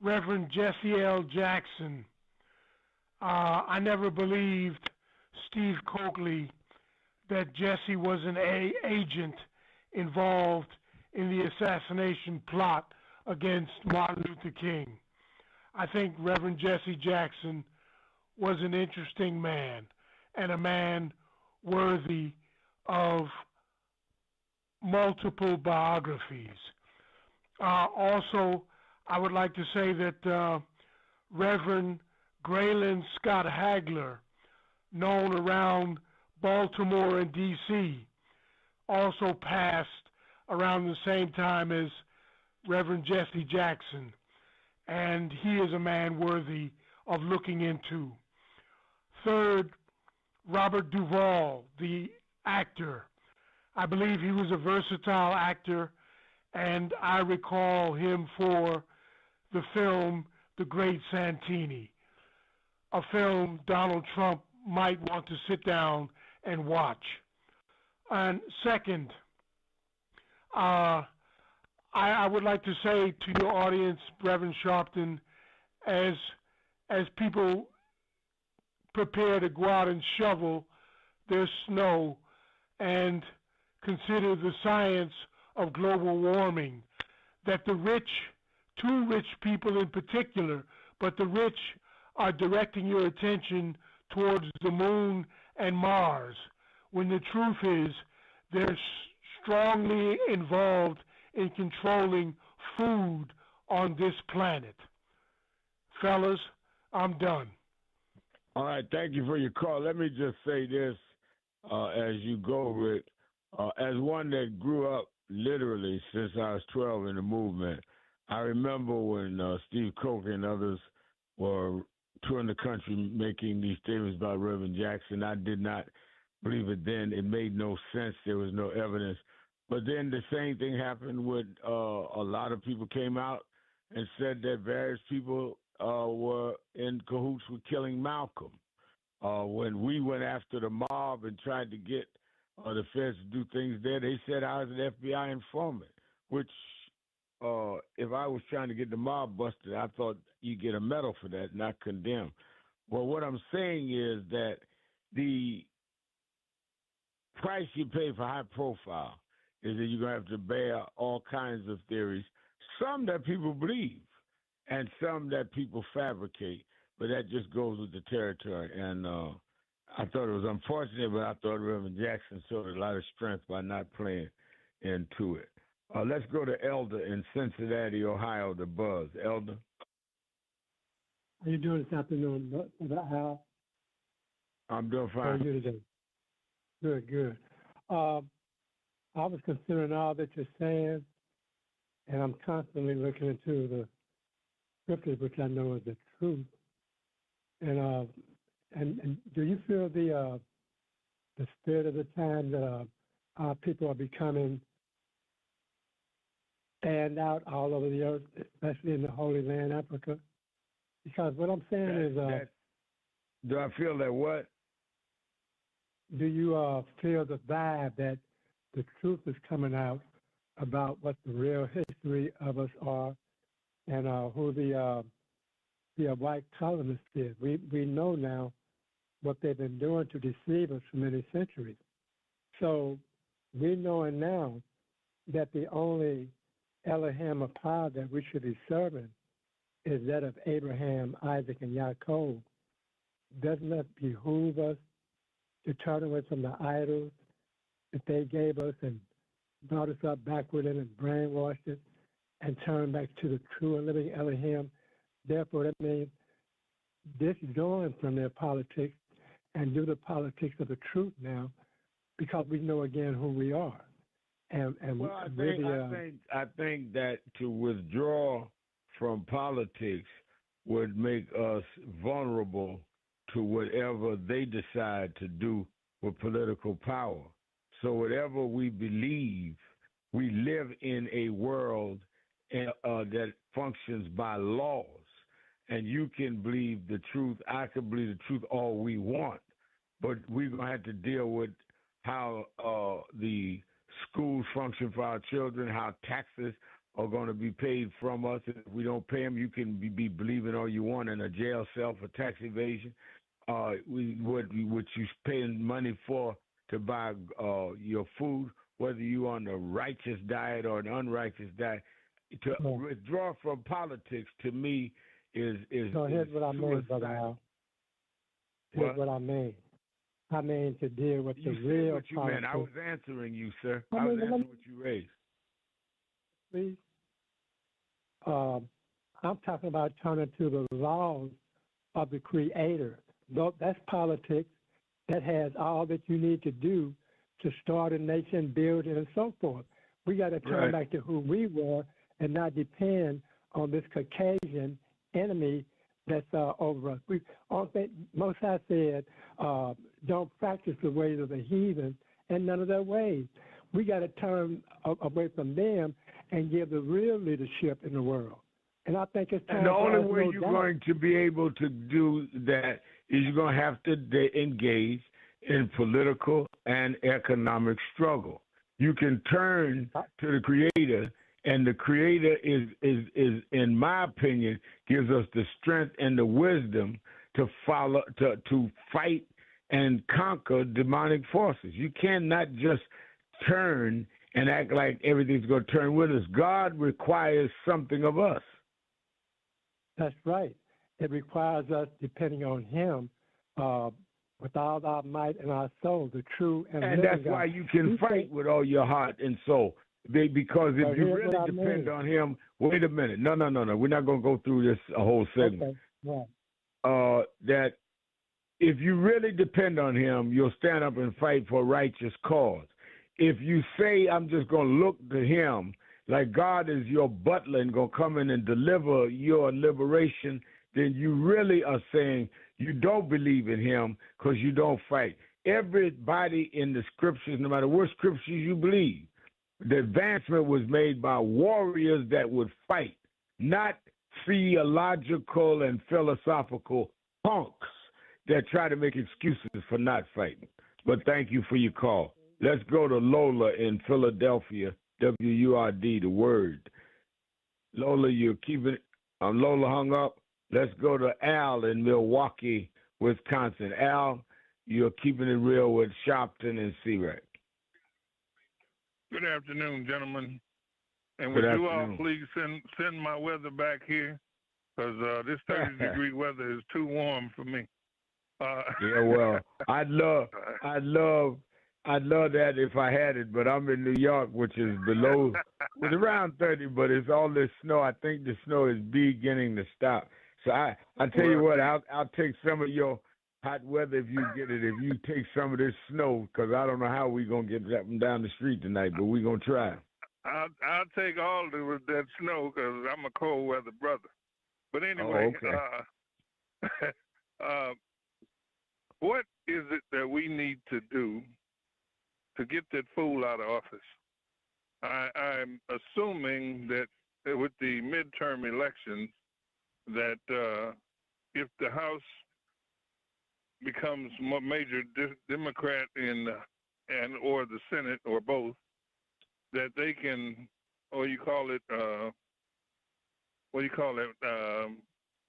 Reverend Jesse L. Jackson. I never believed, Steve Coakley, that Jesse was an agent involved in the assassination plot against Martin Luther King. I think Reverend Jesse Jackson was an interesting man and a man worthy of multiple biographies. Also, I would like to say that Reverend Graylin Scott Hagler, known around Baltimore and D.C., also passed around the same time as Reverend Jesse Jackson, and he is a man worthy of looking into. Third, Robert Duvall, the actor. I believe he was a versatile actor, and I recall him for the film The Great Santini, a film Donald Trump might want to sit down and watch. And second, I would like to say to your audience, Reverend Sharpton, as people prepare to go out and shovel their snow and consider the science of global warming, that the rich, too rich people in particular, but the rich are directing your attention towards the moon and Mars, when the truth is they're strongly involved in controlling food on this planet. Fellas, I'm done. All right, thank you for your call. Let me just say this as you go, Rick. As one that grew up literally since I was 12 in the movement, I remember when Steve Koch and others were touring the country making these statements about Reverend Jackson. I did not believe it then. It made no sense. There was no evidence. But then the same thing happened with a lot of people came out and said that various people were in cahoots with killing Malcolm. When we went after the mob and tried to get the feds to do things there, they said I was an FBI informant, which if I was trying to get the mob busted, I thought you get a medal for that, not condemned. Well, what I'm saying is that the price you pay for high profile is that you're going to have to bear all kinds of theories, some that people believe and some that people fabricate, but that just goes with the territory. And I thought it was unfortunate, but I thought Reverend Jackson showed a lot of strength by not playing into it. Let's go to Elder in Cincinnati, Ohio, the Buzz. Elder? How you doing this afternoon, Al? I'm doing fine. How are you today? Good, good. I was considering all that you're saying, and I'm constantly looking into the scriptures, which I know is the truth. And do you feel the spirit of the time that our people are becoming stand out all over the earth, especially in the Holy Land, Africa? Because what I'm saying is... do I feel that what? Do you feel the vibe that the truth is coming out about what the real history of us are and who the white colonists did? We know now what they've been doing to deceive us for many centuries. So we knowing now that the only Elohim of power that we should be serving is that of Abraham, Isaac, and Yaakov. Doesn't that behoove us to turn away from the idols that they gave us and brought us up backward in and brainwashed us and turn back to the true and living Elohim? Therefore, that means disjoin from their politics and do the politics of the truth now, because we know again who we are. And well, I think that to withdraw from politics would make us vulnerable to whatever they decide to do with political power. So whatever we believe, we live in a world that functions by laws. And you can believe the truth, I can believe the truth all we want. But we're going to have to deal with how the schools function for our children, how taxes are going to be paid from us. If we don't pay them, you can be believing all you want in a jail cell for tax evasion. What you paying money for to buy your food, whether you're on the righteous diet or an unrighteous diet. To withdraw from politics, to me, is here's what I mean, Brother Al. Here's what I mean. I mean to deal with the real what you politics. meant. I was answering you, sir. I was answering what you raised. Please. I'm talking about turning to the laws of the Creator. That's politics. That has all that you need to do to start a nation, build it, and so forth. We got to turn back to who we were and not depend on this Caucasian enemy that's over us. Most High said, don't practice the ways of the heathen and none of their ways. We got to turn away from them and give the real leadership in the world. And I think it's time. And the only way you're going to be able to do that is you're going to have to engage in political and economic struggle. You can turn to the Creator, and the Creator is in my opinion, gives us the strength and the wisdom to fight and conquer demonic forces. You cannot just turn and act like everything's going to turn with us. God requires something of us. That's right. It requires us depending on Him with all our might and our soul, the true and living that's God. why you can fight with all your heart and soul. Because if you really depend on Him, wait a minute. No. We're not going to go through this whole segment. Okay. Right. That if you really depend on Him, you'll stand up and fight for a righteous cause. If you say, I'm just going to look to Him, like God is your butler and going to come in and deliver your liberation, then you really are saying you don't believe in Him because you don't fight. Everybody in the scriptures, no matter what scriptures you believe, the advancement was made by warriors that would fight, not theological and philosophical punks that try to make excuses for not fighting. But thank you for your call. Let's go to Lola in Philadelphia, WURD, the word. Lola, you're keeping it. Lola hung up. Let's go to Al in Milwaukee, Wisconsin. Al, you're keeping it real with Shopton and C-Rack. Good afternoon, gentlemen. And would you all please send my weather back here? Because this 30-degree weather is too warm for me. Yeah, well, I'd love that if I had it, but I'm in New York, which is below, it's around 30, but it's all this snow. I think the snow is beginning to stop. So I tell you what, I'll take some of your hot weather if you get it. If you take some of this snow, because I don't know how we're gonna get that down the street tonight, but we're gonna try. I'll take all that snow because I'm a cold weather brother. But anyway, what is it that we need to do to get that fool out of office? I'm assuming that with the midterm elections, that if the House becomes major Democrat and or the Senate or both, that they can, or you call it,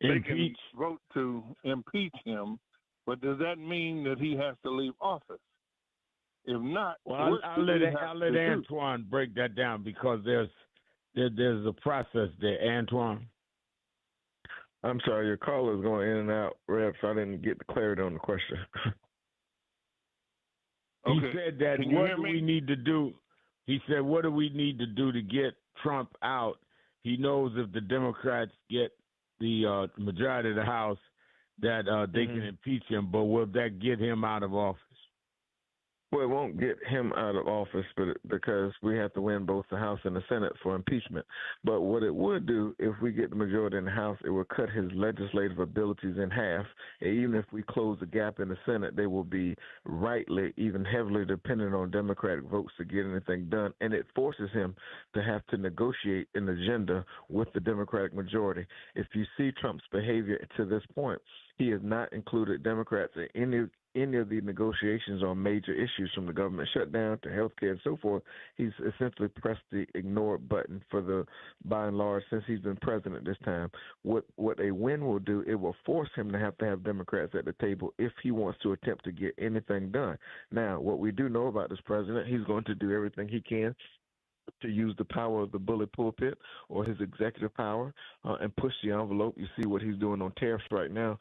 they can vote to impeach him. But does that mean that he has to leave office? If not, well, I'll let Antoine break that down because there's a process there. Antoine. I'm sorry, your caller is going in and out, Rev, so I didn't get the clarity on the question. He said that what do we need to do? He said, what do we need to do to get Trump out? He knows if the Democrats get the majority of the House, that they can impeach him, but will that get him out of office? Well, it won't get him out of office, but because we have to win both the House and the Senate for impeachment. But what it would do, if we get the majority in the House, it would cut his legislative abilities in half. And even if we close the gap in the Senate, they will be rightly, even heavily dependent on Democratic votes to get anything done. And it forces him to have to negotiate an agenda with the Democratic majority. If you see Trump's behavior to this point, he has not included Democrats in any of the negotiations on major issues, from the government shutdown to health care and so forth. He's essentially pressed the ignore button for the, by and large, since he's been president this time. What a win will do, it will force him to have Democrats at the table if he wants to attempt to get anything done. Now, what we do know about this president, he's going to do everything he can to use the power of the bully pulpit or his executive power and push the envelope. You see what he's doing on tariffs right now.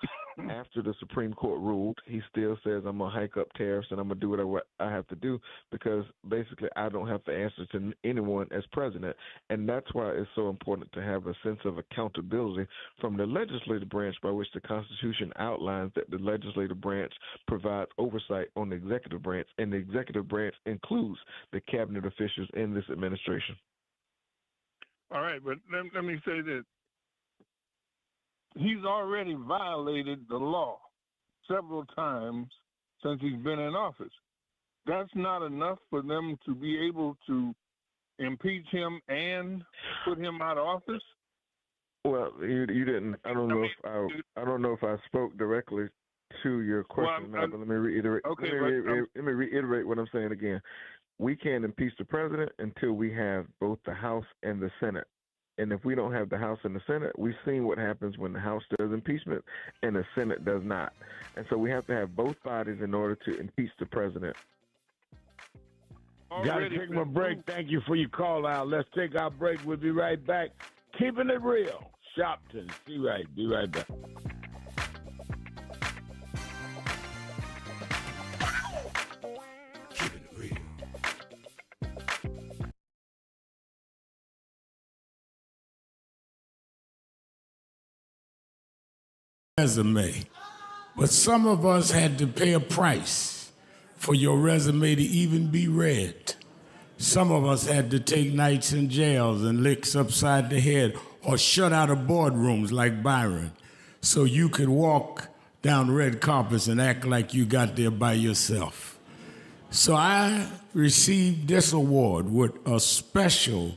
After the Supreme Court ruled, he still says, I'm going to hike up tariffs and I'm going to do whatever I have to do, because basically I don't have to answer to anyone as president. And that's why it's so important to have a sense of accountability from the legislative branch, by which the Constitution outlines that the legislative branch provides oversight on the executive branch, and the executive branch includes the cabinet officials in this administration. All right, but let me say this. He's already violated the law several times since he's been in office. That's not enough for them to be able to impeach him and put him out of office? Well, you didn't. I don't know if I spoke directly to your question, but let me reiterate. Okay, let me reiterate what I'm saying again. We can't impeach the president until we have both the House and the Senate. And if we don't have the House and the Senate, we've seen what happens when the House does impeachment and the Senate does not. And so we have to have both bodies in order to impeach the president. Got to take my break. Thank you for your call out. Let's take our break. We'll be right back. Keeping it real. Shopton. Be right back. Resume. But some of us had to pay a price for your resume to even be read. Some of us had to take nights in jails and licks upside the head, or shut out of boardrooms like Byron, so you could walk down red carpets and act like you got there by yourself. So I received this award with a special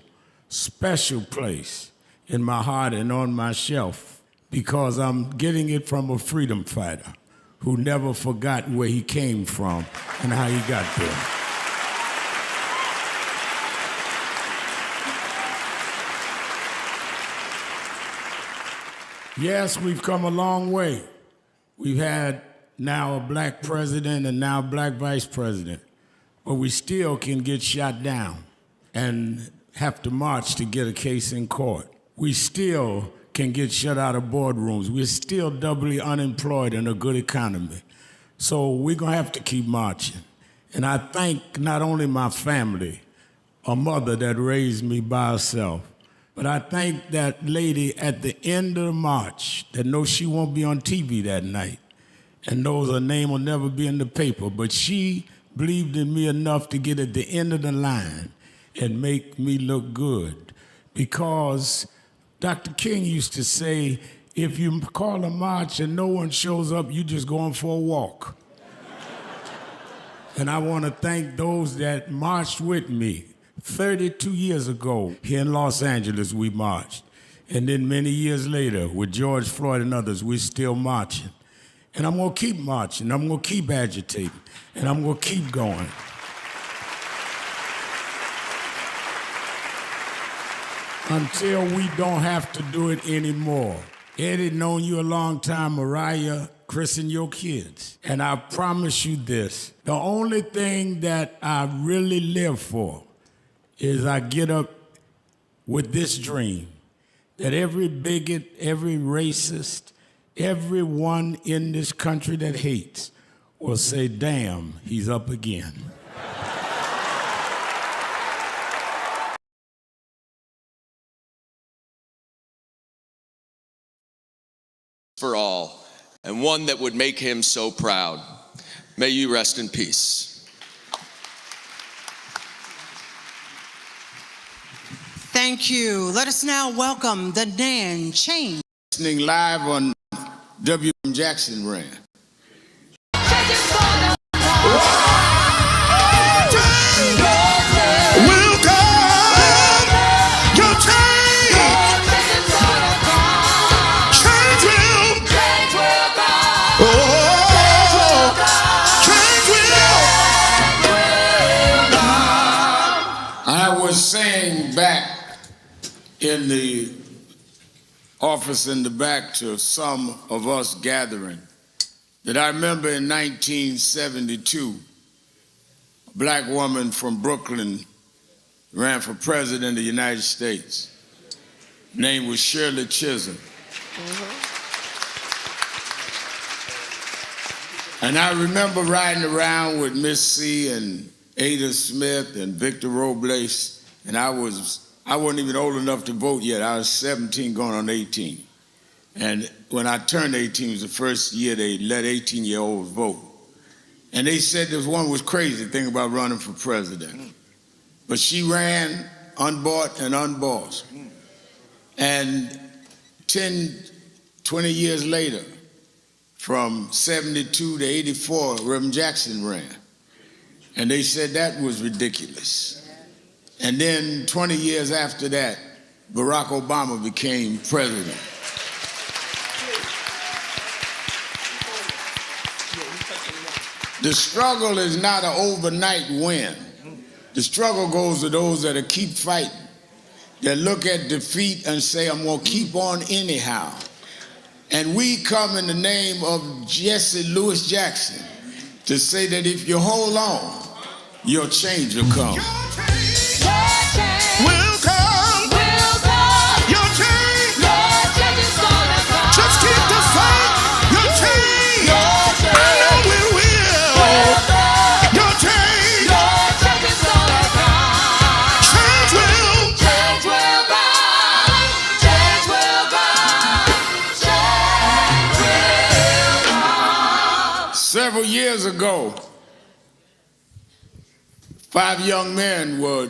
place in my heart and on my shelf, because I'm getting it from a freedom fighter who never forgot where he came from and how he got there. Yes, we've come a long way. We've had now a black president and now a black vice president, but we still can get shot down and have to march to get a case in court. We still can get shut out of boardrooms. We're still doubly unemployed in a good economy. So we're going to have to keep marching. And I thank not only my family, a mother that raised me by herself, but I thank that lady at the end of the march that knows she won't be on TV that night and knows her name will never be in the paper, but she believed in me enough to get at the end of the line and make me look good. Because Dr. King used to say, if you call a march and no one shows up, you just going for a walk. And I want to thank those that marched with me. 32 years ago, here in Los Angeles, we marched. And then many years later, with George Floyd and others, we're still marching. And I'm going to keep marching. I'm going to keep agitating. And I'm going to keep going. Until we don't have to do it anymore. Eddie, known you a long time. Mariah, Chris, and your kids. And I promise you this, the only thing that I really live for is I get up with this dream that every bigot, every racist, everyone in this country that hates will say, damn, he's up again. For all, and one that would make him so proud. May you rest in peace. Thank you. Let us now welcome the Dan Change. Listening live on W.M. Jackson ran. I was saying back in the office in the back to some of us gathering that I remember in 1972, a black woman from Brooklyn ran for president of the United States. Her name was Shirley Chisholm. And I remember riding around with Miss C and Ada Smith and Victor Robles, and I wasn't even old enough to vote yet. I was 17 going on 18. And when I turned 18, it was the first year they let 18-year-olds vote. And they said this one was crazy thinking about running for president. But she ran unbought and unbossed. And 10, 20 years later, from 72 to 84, Reverend Jackson ran. And they said that was ridiculous. And then 20 years after that, Barack Obama became president. The struggle is not an overnight win. The struggle goes to those that keep fighting, that look at defeat and say, I'm gonna keep on anyhow. And we come in the name of Jesse Louis Jackson to say that if you hold on, your change will come. Will come. Your change. Is gonna come. Just keep the fight. Your change. I know it will. Your change. Is gonna come. Change will. Change will come. Change will come. Change will come. Several years ago, 5 young men were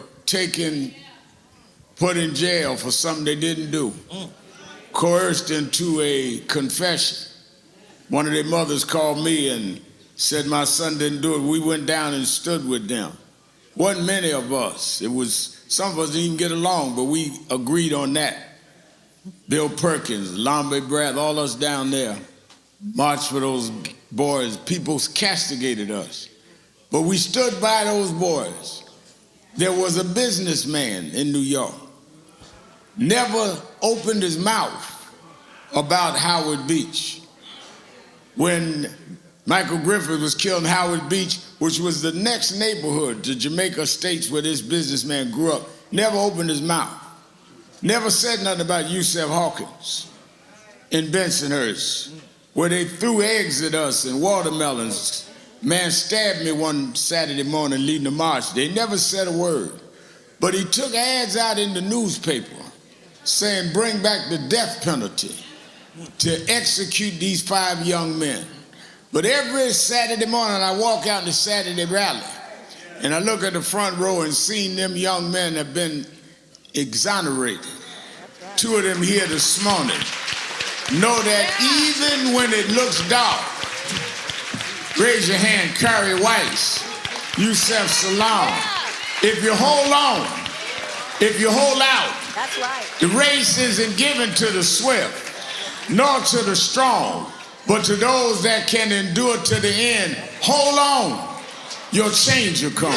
put in jail for something they didn't do, coerced into a confession. One of their mothers called me and said my son didn't do it. We went down and stood with them. Wasn't many of us. Some of us didn't even get along, but we agreed on that. Bill Perkins, Lambe Brath, all us down there marched for those boys. People castigated us. But we stood by those boys. There was a businessman in New York, never opened his mouth about Howard Beach. When Michael Griffith was killed in Howard Beach, which was the next neighborhood to Jamaica Estates where this businessman grew up, never opened his mouth. Never said nothing about Yusef Hawkins in Bensonhurst, where they threw eggs at us and watermelons. Man stabbed me one Saturday morning leading the march. They never said a word. But he took ads out in the newspaper saying, bring back the death penalty to execute these 5 young men. But every Saturday morning I walk out to Saturday rally and I look at the front row and seen them young men have been exonerated. 2 of them here this morning. Know that even when it looks dark, raise your hand, Kari Weiss, Yusef Salaam. If you hold on, if you hold out, that's right. The race isn't given to the swift, nor to the strong, but to those that can endure to the end. Hold on, your change will come.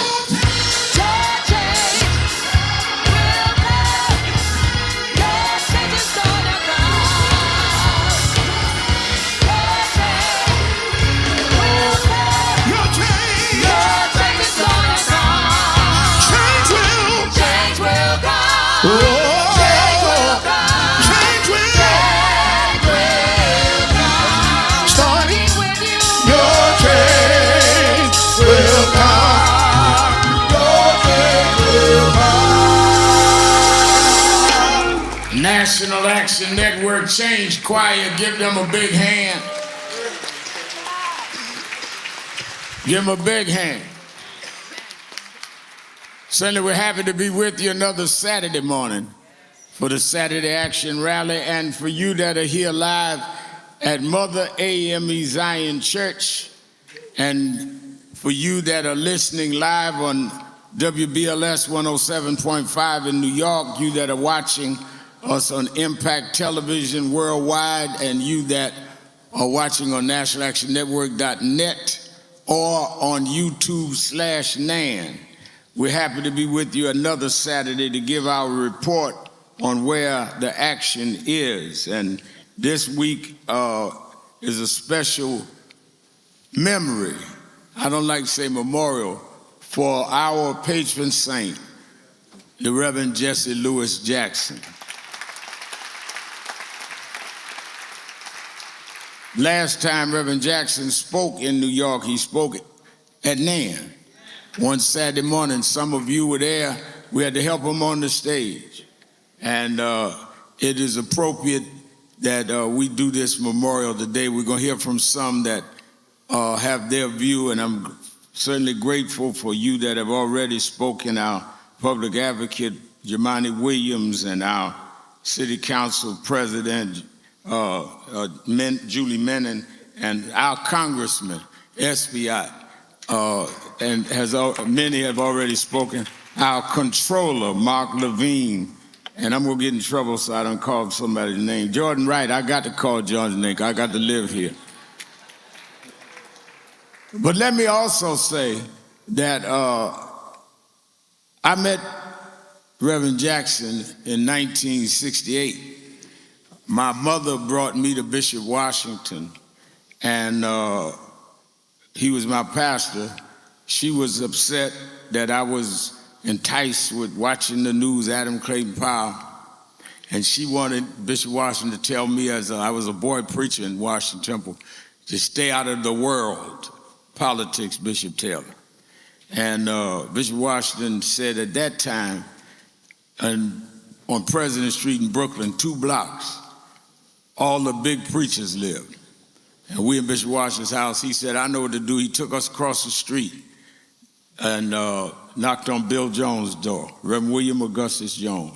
National Action Network Change Choir, give them a big hand. Give them a big hand. Certainly we're happy to be with you another Saturday morning. for the Saturday Action Rally, and for you that are here live at Mother AME Zion Church, and for you that are listening live on WBLS 107.5 in New York, you that are watching us on Impact Television worldwide, and you that are watching on nationalactionnetwork.net or on YouTube/NAN. We're happy to be with you another Saturday to give our report on where the action is. And this week is a special memory, I don't like to say memorial, for our patron saint, the Reverend Jesse Lewis Jackson. Last time Reverend Jackson spoke in New York, he spoke at NAN. One Saturday morning, some of you were there. We had to help him on the stage. And it is appropriate that we do this memorial today. We're going to hear from some that have their view, and I'm certainly grateful for you that have already spoken, our public advocate, Jemani Williams, and our city council president, Julie Menon, and our congressman, Espiat, and many have already spoken, our controller, Mark Levine, and I'm going to get in trouble so I don't call somebody's name. Jordan Wright, I got to call Jordan's name. I got to live here. But let me also say that I met Reverend Jackson in 1968. My mother brought me to Bishop Washington, and he was my pastor. She was upset that I was enticed with watching the news, Adam Clayton Powell, and she wanted Bishop Washington to tell me, as I was a boy preacher in Washington Temple, to stay out of the world politics, Bishop Taylor. And Bishop Washington said at that time, on President Street in Brooklyn, 2 blocks, all the big preachers lived. And we in Bishop Washington's house, he said, I know what to do. He took us across the street and knocked on Bill Jones' door, Reverend William Augustus Jones.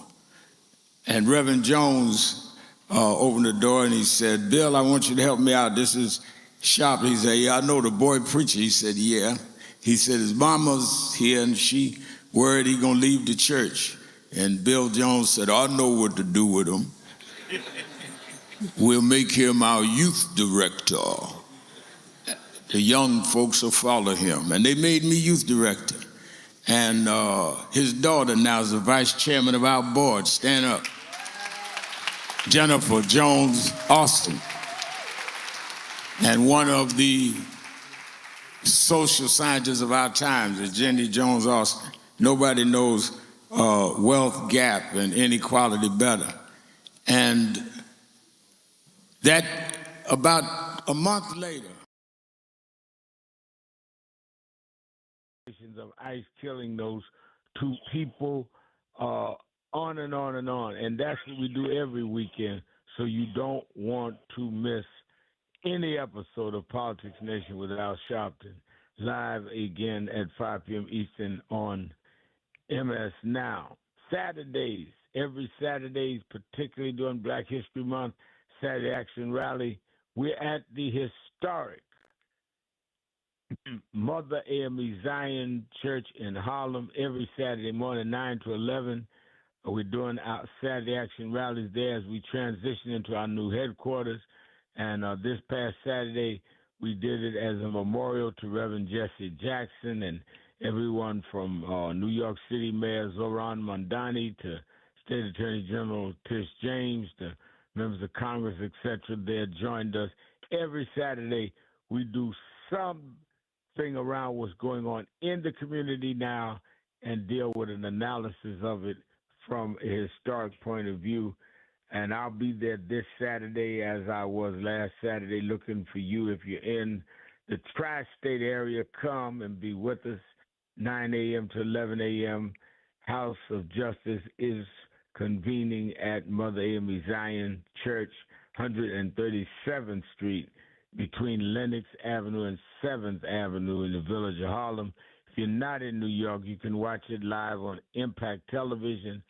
And Reverend Jones opened the door and he said, Bill, I want you to help me out. This is shop. He said, yeah, I know the boy preacher. He said, yeah. He said, his mama's here and she worried he gonna leave the church. And Bill Jones said, I know what to do with him. We'll make him our youth director. The young folks will follow him. And they made me youth director. And his daughter now is the vice chairman of our board. Stand up. Jennifer Jones Austin. And one of the social scientists of our times is Jenny Jones Austin. Nobody knows wealth gap and inequality better. And that about a month later, of ICE killing those 2 people, on and on and on. And that's what we do every weekend. So you don't want to miss any episode of Politics Nation with Al Sharpton, live again at 5 p.m. Eastern on MS Now. Saturdays, every Saturdays, particularly during Black History Month, Saturday Action Rally, we're at the historic Mother AME Zion Church in Harlem every Saturday morning, 9 to 11. We're doing our Saturday Action Rallies there as we transition into our new headquarters. And this past Saturday, we did it as a memorial to Reverend Jesse Jackson and everyone from New York City Mayor Zoran Mondani to State Attorney General Tish James to members of Congress, etc. They joined us. Every Saturday, we do something around what's going on in the community now and deal with an analysis of it from a historic point of view. And I'll be there this Saturday as I was last Saturday looking for you. If you're in the tri-state area, come and be with us. 9 a.m. to 11 a.m. House of Justice is convening at Mother AME Zion Church, 137th Street, between Lenox Avenue and 7th Avenue in the village of Harlem. If you're not in New York, you can watch it live on Impact Television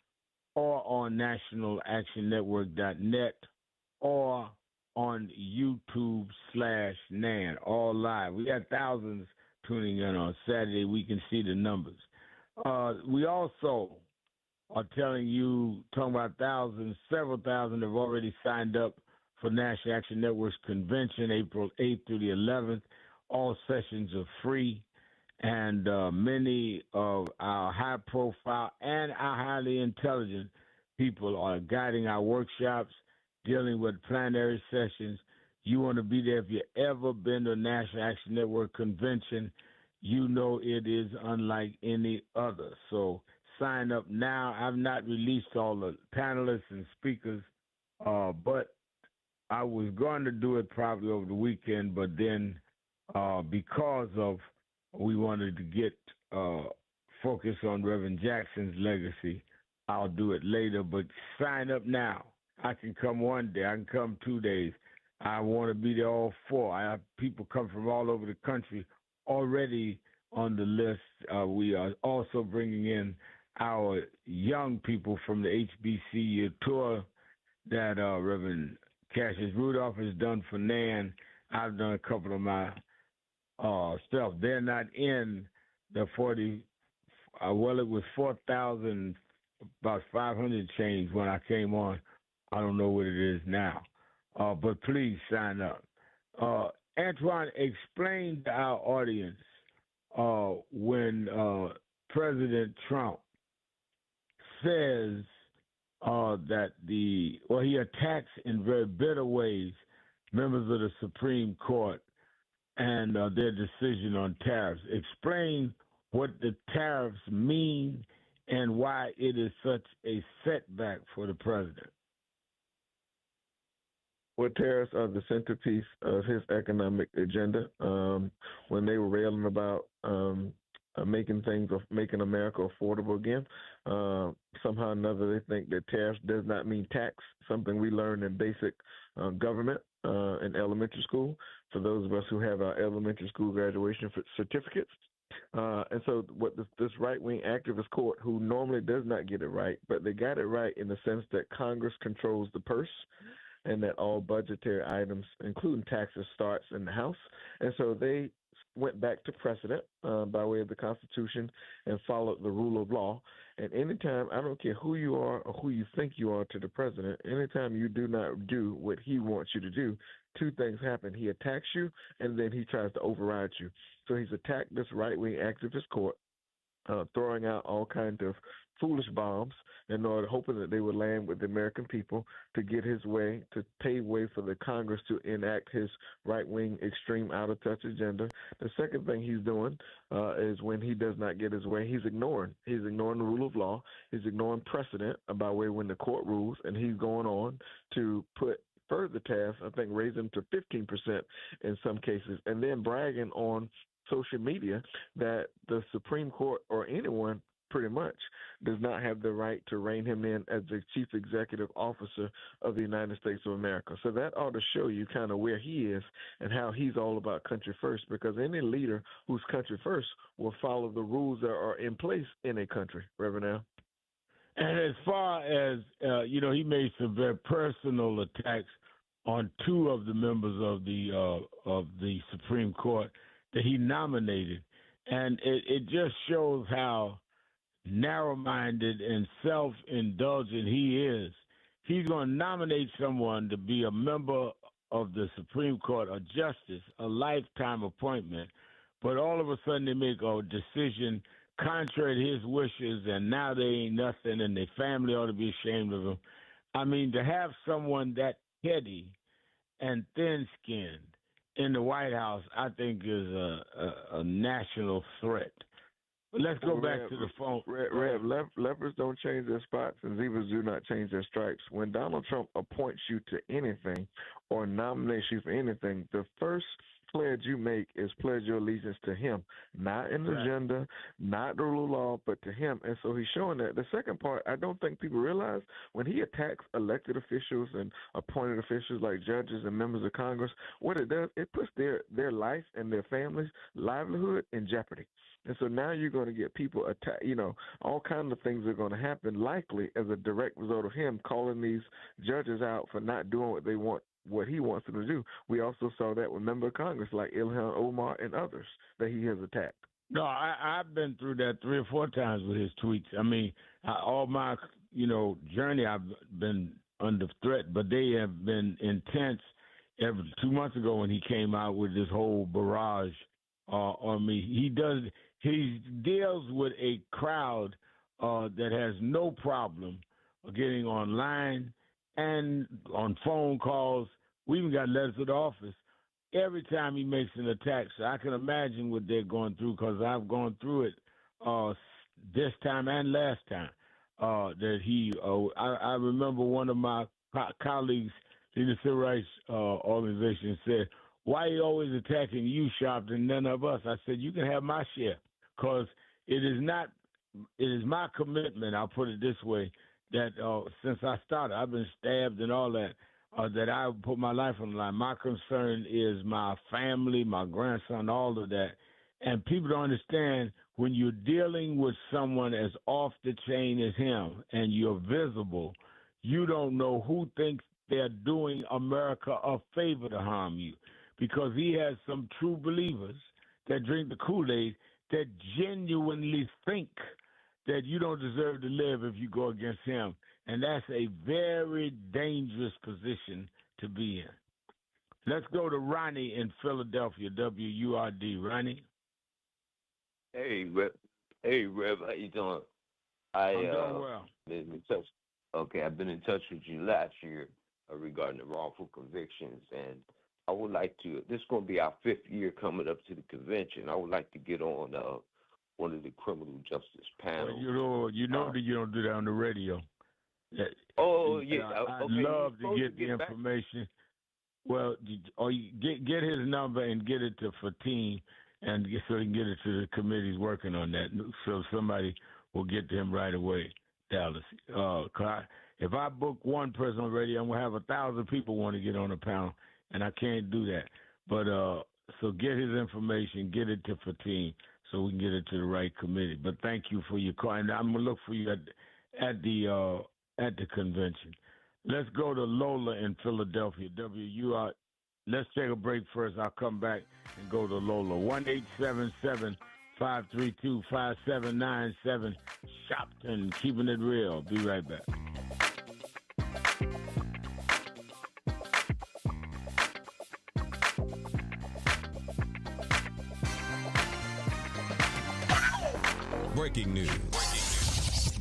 or on nationalactionnetwork.net or on YouTube/NAN, all live. We got thousands tuning in on Saturday. We can see the numbers. We also are telling you, talking about thousands, several thousand have already signed up for National Action Network's convention, April 8th through the 11th. All sessions are free, and many of our high-profile and our highly intelligent people are guiding our workshops, dealing with plenary sessions. You want to be there. If you've ever been to a National Action Network convention, you know it is unlike any other. So sign up now. I've not released all the panelists and speakers, but I was going to do it probably over the weekend, but then because of we wanted to get focus on Reverend Jackson's legacy, I'll do it later. But sign up now. I can come one day. I can come 2 days. I want to be there all 4. I have people come from all over the country already on the list. We are also bringing in our young people from the HBCU tour that Reverend Cassius Rudolph has done for NAN. I've done a couple of my stuff. They're not in the 40. Well, it was 4,000, about 500 change when I came on. I don't know what it is now. But please sign up. Antoine, explain to our audience when President Trump says that he attacks in very bitter ways members of the Supreme Court and their decision on tariffs. Explain what the tariffs mean and why it is such a setback for the president. Well, tariffs are the centerpiece of his economic agenda. When they were railing about making America affordable again, somehow or another they think that tariffs does not mean tax, something we learned in basic government in elementary school, for those of us who have our elementary school graduation certificates. And so what this right-wing activist court, who normally does not get it right, but they got it right in the sense that Congress controls the purse and that all budgetary items, including taxes, starts in the House. And so they went back to precedent by way of the Constitution and followed the rule of law. And anytime, I don't care who you are or who you think you are to the president, anytime you do not do what he wants you to do, 2 things happen. He attacks you, and then he tries to override you. So he's attacked this right-wing activist court, throwing out all kinds of foolish bombs in order, hoping that they would land with the American people to get his way, to pave way for the Congress to enact his right-wing, extreme, out-of-touch agenda. The second thing he's doing is when he does not get his way, he's ignoring. He's ignoring the rule of law. He's ignoring precedent by way when the court rules, and he's going on to put further tariffs, I think raise them to 15% in some cases, and then bragging on social media that the Supreme Court or anyone pretty much does not have the right to rein him in as the chief executive officer of the United States of America. So that ought to show you kind of where he is and how he's all about country first, because any leader who's country first will follow the rules that are in place in a country. Reverend Al? And as far as, he made some very personal attacks on 2 of the members of the Supreme Court that he nominated. And it just shows how narrow-minded and self-indulgent he is. He's going to nominate someone to be a member of the Supreme Court, a justice, a lifetime appointment, but all of a sudden they make a decision contrary to his wishes, and now they ain't nothing, and their family ought to be ashamed of him. I mean, to have someone that petty and thin-skinned in the White House, I think is a national threat. But let's go back to the phone. Leopards don't change their spots, and zebras do not change their stripes. When Donald Trump appoints you to anything or nominates you for anything, the first pledge you make is pledge your allegiance to him, not an agenda, not the rule of law, but to him. And so he's showing that. The second part, I don't think people realize, when he attacks elected officials and appointed officials like judges and members of Congress, what it does, it puts their life and their families' livelihood in jeopardy. And so now you're going to get people attack. All kinds of things are going to happen, likely as a direct result of him calling these judges out for not doing what he wants them to do. We also saw that with members of Congress like Ilhan Omar and others that he has attacked. No, I've been through that 3 or 4 times with his tweets. I mean, all my journey, I've been under threat, but they have been intense. 2 months ago, when he came out with this whole barrage on me, he deals with a crowd that has no problem getting online and on phone calls. We even got letters to the office every time he makes an attack. So I can imagine what they're going through, because I've gone through it this time and last time. I remember one of my colleagues in the Civil Rights Organization said, "Why are you always attacking you, Sharp, and none of us?" I said, "You can have my share, because it is my commitment, I'll put it this way, that since I started, I've been stabbed and all that, that I put my life on the line. My concern is my family, my grandson, all of that. And people don't understand, when you're dealing with someone as off the chain as him and you're visible, you don't know who thinks they're doing America a favor to harm you, because he has some true believers that drink the Kool-Aid that genuinely think that you don't deserve to live if you go against him. And that's a very dangerous position to be in. Let's go to Ronnie in Philadelphia, WURD. Ronnie? Hey, Rev. Hey, Rev. How you doing? I'm doing well. Been in touch. Okay, I've been in touch with you last year regarding the wrongful convictions, and I would like to. This is going to be our 5th year coming up to the convention. I would like to get on one of the criminal justice panels. Well, you know that you don't do that on the radio. Oh, yeah. I'd Okay, love to get the information. Well, or you get his number and get it to Fatim, and so he can get it to the committees working on that. So somebody will get to him right away, Dallas. If I book one person on the radio, I'm going to have 1,000 people want to get on the panel, and I can't do that. But so get his information, get it to Fatim, so we can get it to the right committee. But thank you for your call, and I'm going to look for you at the convention. Let's go to Lola in Philadelphia. WUR. Let's take a break first. I'll come back and go to Lola. 1-877-532-5797. Shopton, keeping it real. Be right back. Breaking news.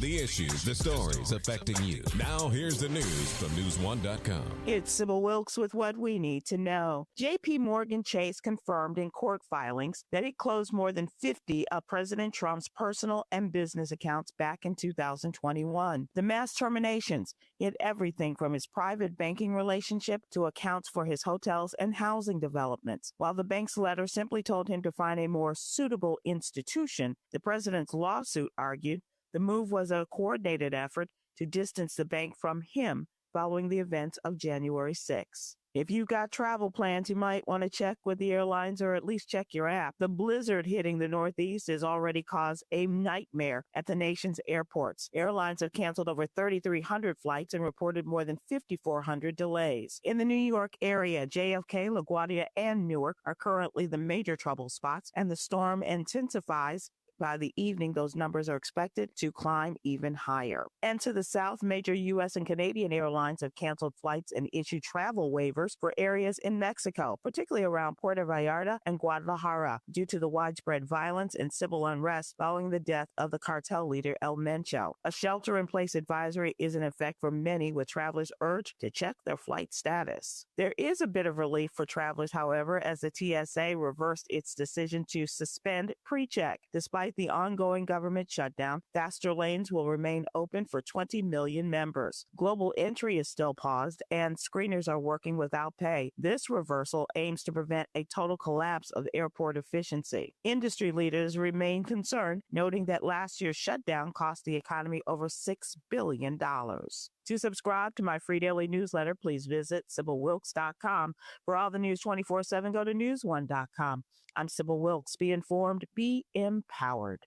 The issues, the stories affecting you. Now here's the news from News1.com. It's Sybil Wilkes with what we need to know. J.P. Morgan Chase confirmed in court filings that it closed more than 50 of President Trump's personal and business accounts back in 2021. The mass terminations hit everything from his private banking relationship to accounts for his hotels and housing developments. While the bank's letter simply told him to find a more suitable institution, the president's lawsuit argued the move was a coordinated effort to distance the bank from him following the events of January 6. If you've got travel plans, you might want to check with the airlines or at least check your app. The blizzard hitting the Northeast has already caused a nightmare at the nation's airports. Airlines have canceled over 3,300 flights and reported more than 5,400 delays. In the New York area, JFK, LaGuardia, and Newark are currently the major trouble spots, and the storm intensifies. By the evening, those numbers are expected to climb even higher. And to the south, major U.S. and Canadian airlines have canceled flights and issued travel waivers for areas in Mexico, particularly around Puerto Vallarta and Guadalajara, due to the widespread violence and civil unrest following the death of the cartel leader El Mencho. A shelter-in-place advisory is in effect for many, with travelers urged to check their flight status. There is a bit of relief for travelers, however, as the TSA reversed its decision to suspend PreCheck, despite Despite the ongoing government shutdown, faster lanes will remain open for 20 million members. Global entry is still paused, and screeners are working without pay. This reversal aims to prevent a total collapse of airport efficiency. Industry leaders remain concerned, noting that last year's shutdown cost the economy over $6 billion. To subscribe to my free daily newsletter, please visit SybylWilkes.com. For all the news 24/7, go to newsone.com. I'm Sybil Wilkes. Be informed, be empowered.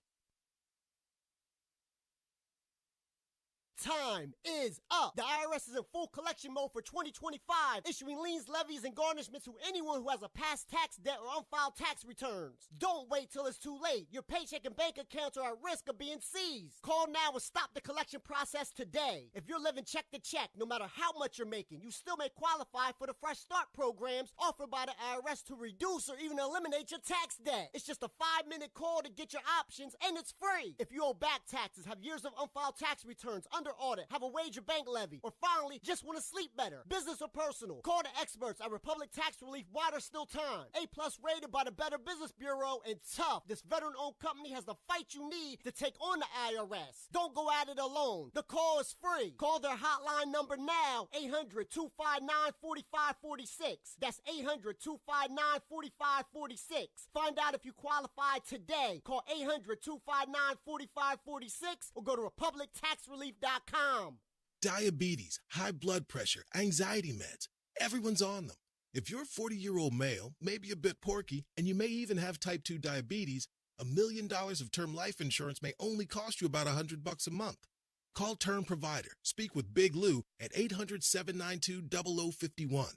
Time is up. The IRS is in full collection mode for 2025, issuing liens, levies, and garnishments to anyone who has a past tax debt or unfiled tax returns. Don't wait till it's too late. Your paycheck and bank accounts are at risk of being seized. Call now and stop the collection process today. If you're living check to check, no matter how much you're making, you still may qualify for the Fresh Start programs offered by the IRS to reduce or even eliminate your tax debt. It's just a 5-minute call to get your options, and it's free. If you owe back taxes, have years of unfiled tax returns, under audit, have a wage or bank levy, or finally just want to sleep better, business or personal, call the experts at Republic Tax Relief while there's still time. A+ rated by the Better Business Bureau, and tough. This veteran-owned company has the fight you need to take on the IRS. Don't go at it alone. The call is free. Call their hotline number now, 800-259-4546. That's 800-259-4546. Find out if you qualify today. Call 800-259-4546 or go to republictaxrelief.com. Diabetes, high blood pressure, anxiety meds. Everyone's on them. If you're a 40-year-old male, maybe a bit porky, and you may even have type 2 diabetes, $1 million of term life insurance may only cost you about $100 a month. Call Term Provider. Speak with Big Lou at 800-792-0051.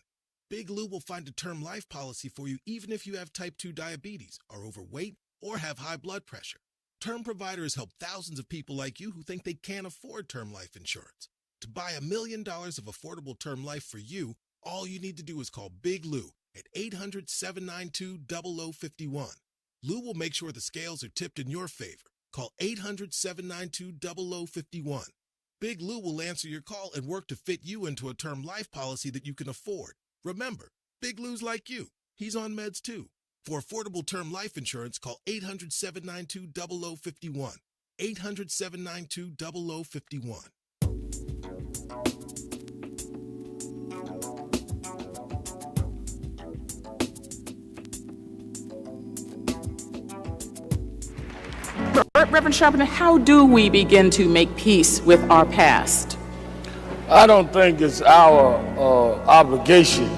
Big Lou will find a term life policy for you even if you have type 2 diabetes, are overweight, or have high blood pressure. Term Provider has helped thousands of people like you who think they can't afford term life insurance. To buy $1 million of affordable term life for you, all you need to do is call Big Lou at 800-792-0051. Lou will make sure the scales are tipped in your favor. Call 800-792-0051. Big Lou will answer your call and work to fit you into a term life policy that you can afford. Remember, Big Lou's like you. He's on meds too. For affordable term life insurance, call 800-792-0051. 800-792-0051. Reverend Sharpton, how do we begin to make peace with our past? I don't think it's our obligation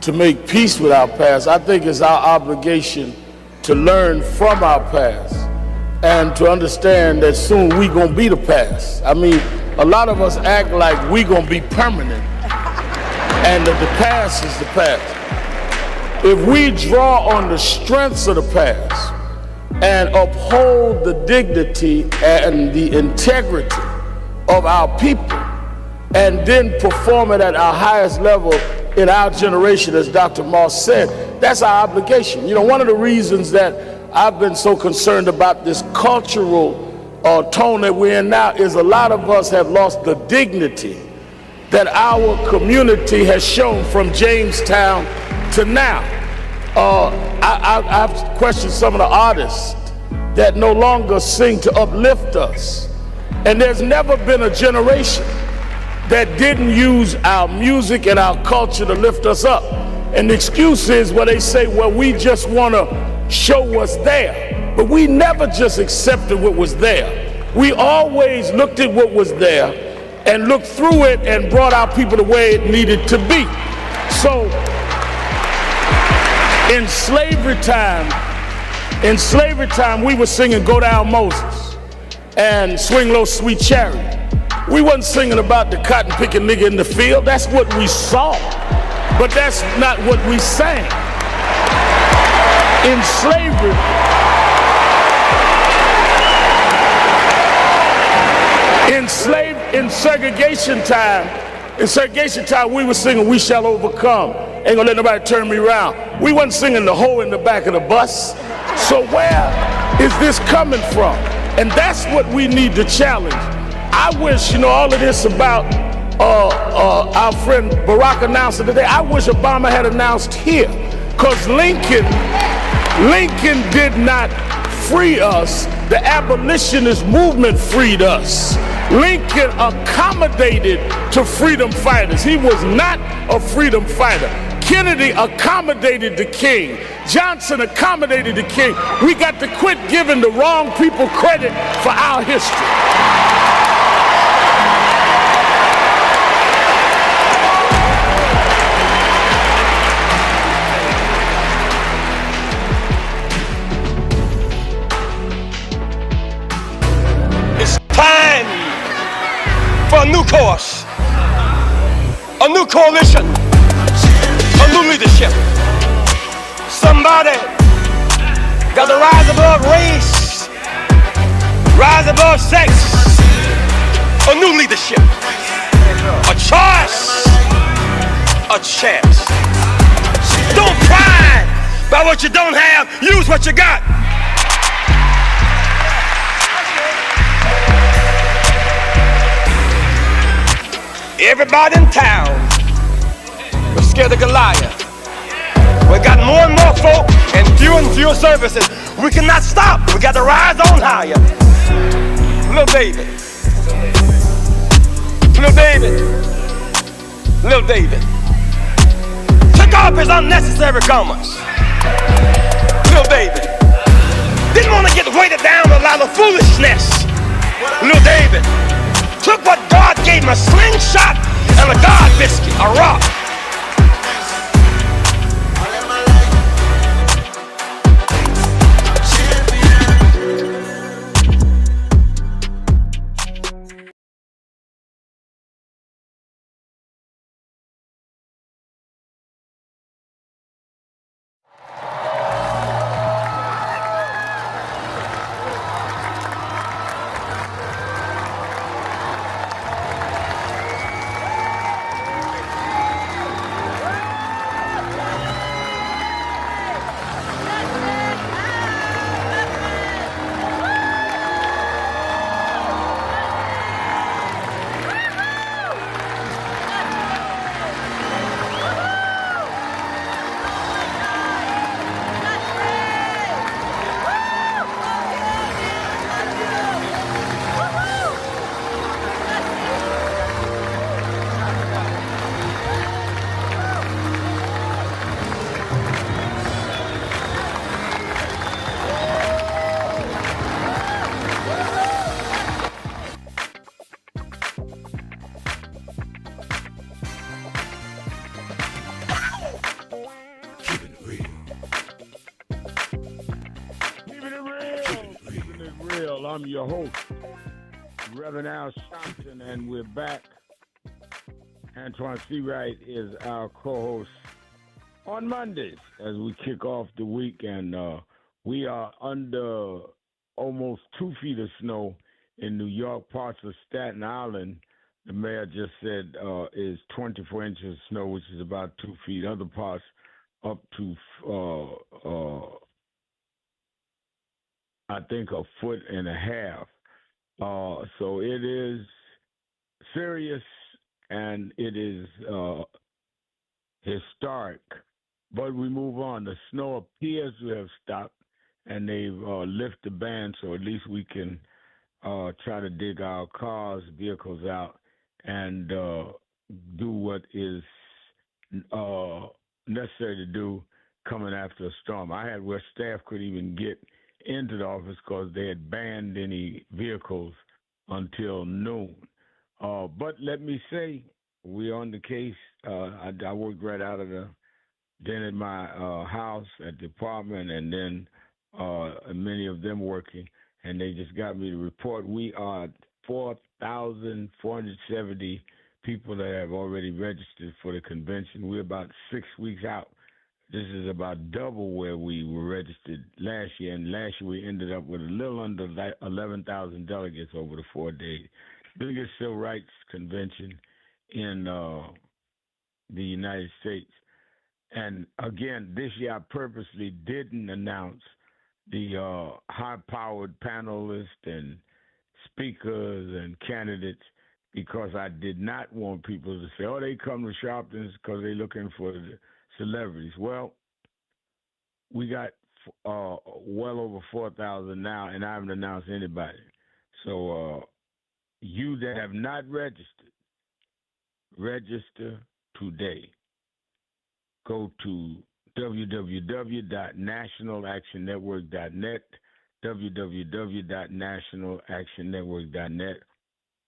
to make peace with our past. I think it's our obligation to learn from our past and to understand that soon we gonna be the past. I mean, a lot of us act like we gonna be permanent and that the past is the past. If we draw on the strengths of the past and uphold the dignity and the integrity of our people and then perform it at our highest level in our generation, as Dr. Moss said, that's our obligation. You know, one of the reasons that I've been so concerned about this cultural tone that we're in now is a lot of us have lost the dignity that our community has shown from Jamestown to now. I've questioned some of the artists that no longer sing to uplift us. And there's never been a generation that didn't use our music and our culture to lift us up. And the excuse is where they say, well, we just want to show what's there. But we never just accepted what was there. We always looked at what was there and looked through it and brought our people the way it needed to be. So in slavery time, we were singing Go Down Moses and Swing Low Sweet Chariot. We wasn't singing about the cotton picking nigga in the field. That's what we saw, but that's not what we sang. In slavery, in segregation time, we were singing We Shall Overcome. Ain't gonna let nobody turn me around. We wasn't singing the hoe in the back of the bus. So where is this coming from? And that's what we need to challenge. I wish, all of this about our friend Barack announcing today, I wish Obama had announced here, because Lincoln did not free us, the abolitionist movement freed us. Lincoln accommodated to freedom fighters. He was not a freedom fighter. Kennedy accommodated the king. Johnson accommodated the king. We got to quit giving the wrong people credit for our history. It's time for a new course, a new coalition, a new leadership. Somebody got to rise above race, rise above sex. A new leadership, a choice, a chance. Don't pride by what you don't have, use what you got. Everybody in town was scared of Goliath. We got more and more folk and fewer services. We cannot stop. We got to rise on higher. Little David. Little David. Little David. Took off his unnecessary garments. Little David. Didn't want to get weighted down with a lot of foolishness. Little David. Took what God gave him, a slingshot and a God biscuit, a rock. I'm your host, Reverend Al Sharpton, and we're back. Antoine Seawright is our co-host on Mondays as we kick off the week, and we are under almost 2 feet of snow in New York, parts of Staten Island. The mayor just said is 24 inches of snow, which is about 2 feet. Other parts up to I think 1.5 feet. So it is serious and it is historic. But we move on. The snow appears to have stopped, and they've lifted the ban, so at least we can try to dig our cars, vehicles out, and do what is necessary to do coming after a storm. I had where staff couldn't even get into the office because they had banned any vehicles until noon. But let me say, we're on the case. I worked right out of then at my house, at the apartment, and then many of them working, and they just got me to report we are 4,470 people that have already registered for the convention. We're about 6 weeks out. This is about double where we were registered last year, and last year we ended up with a little under 11,000 delegates over the 4 days. Biggest civil rights convention in the United States. And again, this year I purposely didn't announce the high-powered panelists and speakers and candidates because I did not want people to say, oh, they come to Sharpton's because they're looking for the celebrities. Well, we got well over 4,000 now, and I haven't announced anybody. So you that have not registered, register today. Go to www.nationalactionnetwork.net, www.nationalactionnetwork.net,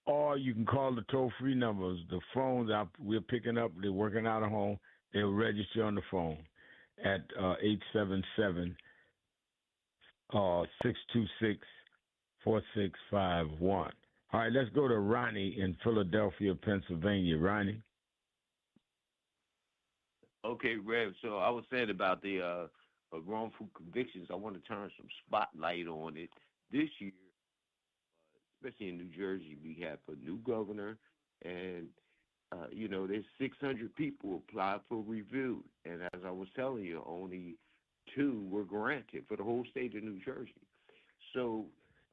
or you can call the toll-free numbers. The phones we're picking up, they're working out of home. They'll register on the phone at 877-626-4651. All right, let's go to Ronnie in Philadelphia, Pennsylvania. Ronnie? Okay, Rev. So I was saying about the wrongful convictions. I want to turn some spotlight on it. This year, especially in New Jersey, we have a new governor, and there's 600 people applied for review. And as I was telling you, only 2 were granted for the whole state of New Jersey. So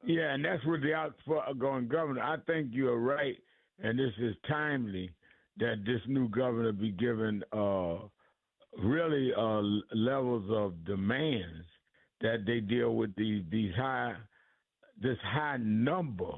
yeah, and that's with the outgoing governor. I think you're right, and this is timely that this new governor be given really levels of demands that they deal with this high number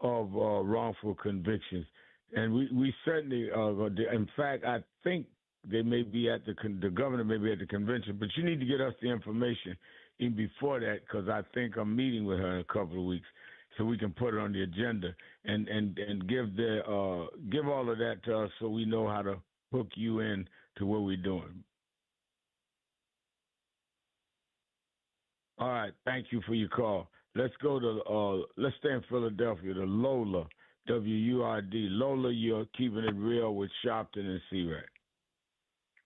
of wrongful convictions. And we certainly in fact, I think they may be at the governor may be at the convention, but you need to get us the information even before that, because I think I'm meeting with her in a couple of weeks, so we can put it on the agenda and give give all of that to us so we know how to hook you in to what we're doing. All right, thank you for your call. Let's go to let's stay in Philadelphia to Lola, WURD. Lola, you're keeping it real with Sharpton and C-Rack.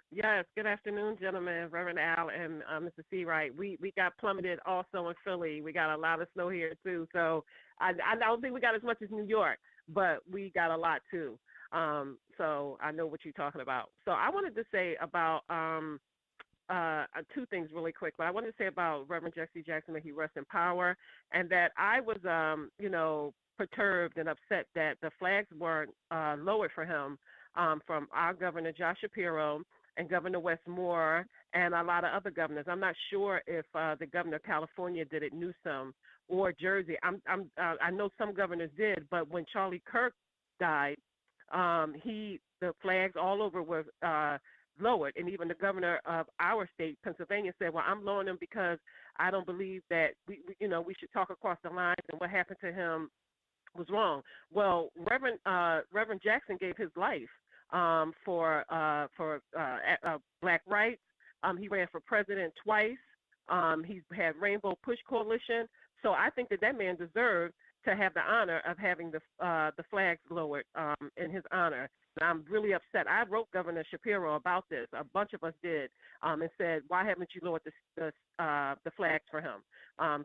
Yes, good afternoon, gentlemen, Reverend Al and Mr. Seawright. We got plummeted also in Philly. We got a lot of snow here too. So I don't think we got as much as New York, but we got a lot too. So I know what you're talking about. So I wanted to say about 2 things really quick. But I wanted to say about Reverend Jesse Jackson, may he rest in power, and that I was perturbed and upset that the flags weren't lowered for him from our governor Josh Shapiro and Governor Wes Moore and a lot of other governors. I'm not sure if the governor of California did it, Newsom, or Jersey. I know some governors did, but when Charlie Kirk died, the flags all over were lowered, and even the governor of our state, Pennsylvania, said, "Well, I'm lowering them because I don't believe that we should talk across the lines, and what happened to him was wrong." Well, Reverend Jackson gave his life for Black rights. He ran for president twice. He's had Rainbow Push Coalition. So I think that man deserved to have the honor of having the flags lowered in his honor. And I'm really upset. I wrote Governor Shapiro about this. A bunch of us did, and said, "Why haven't you lowered the flags for him?"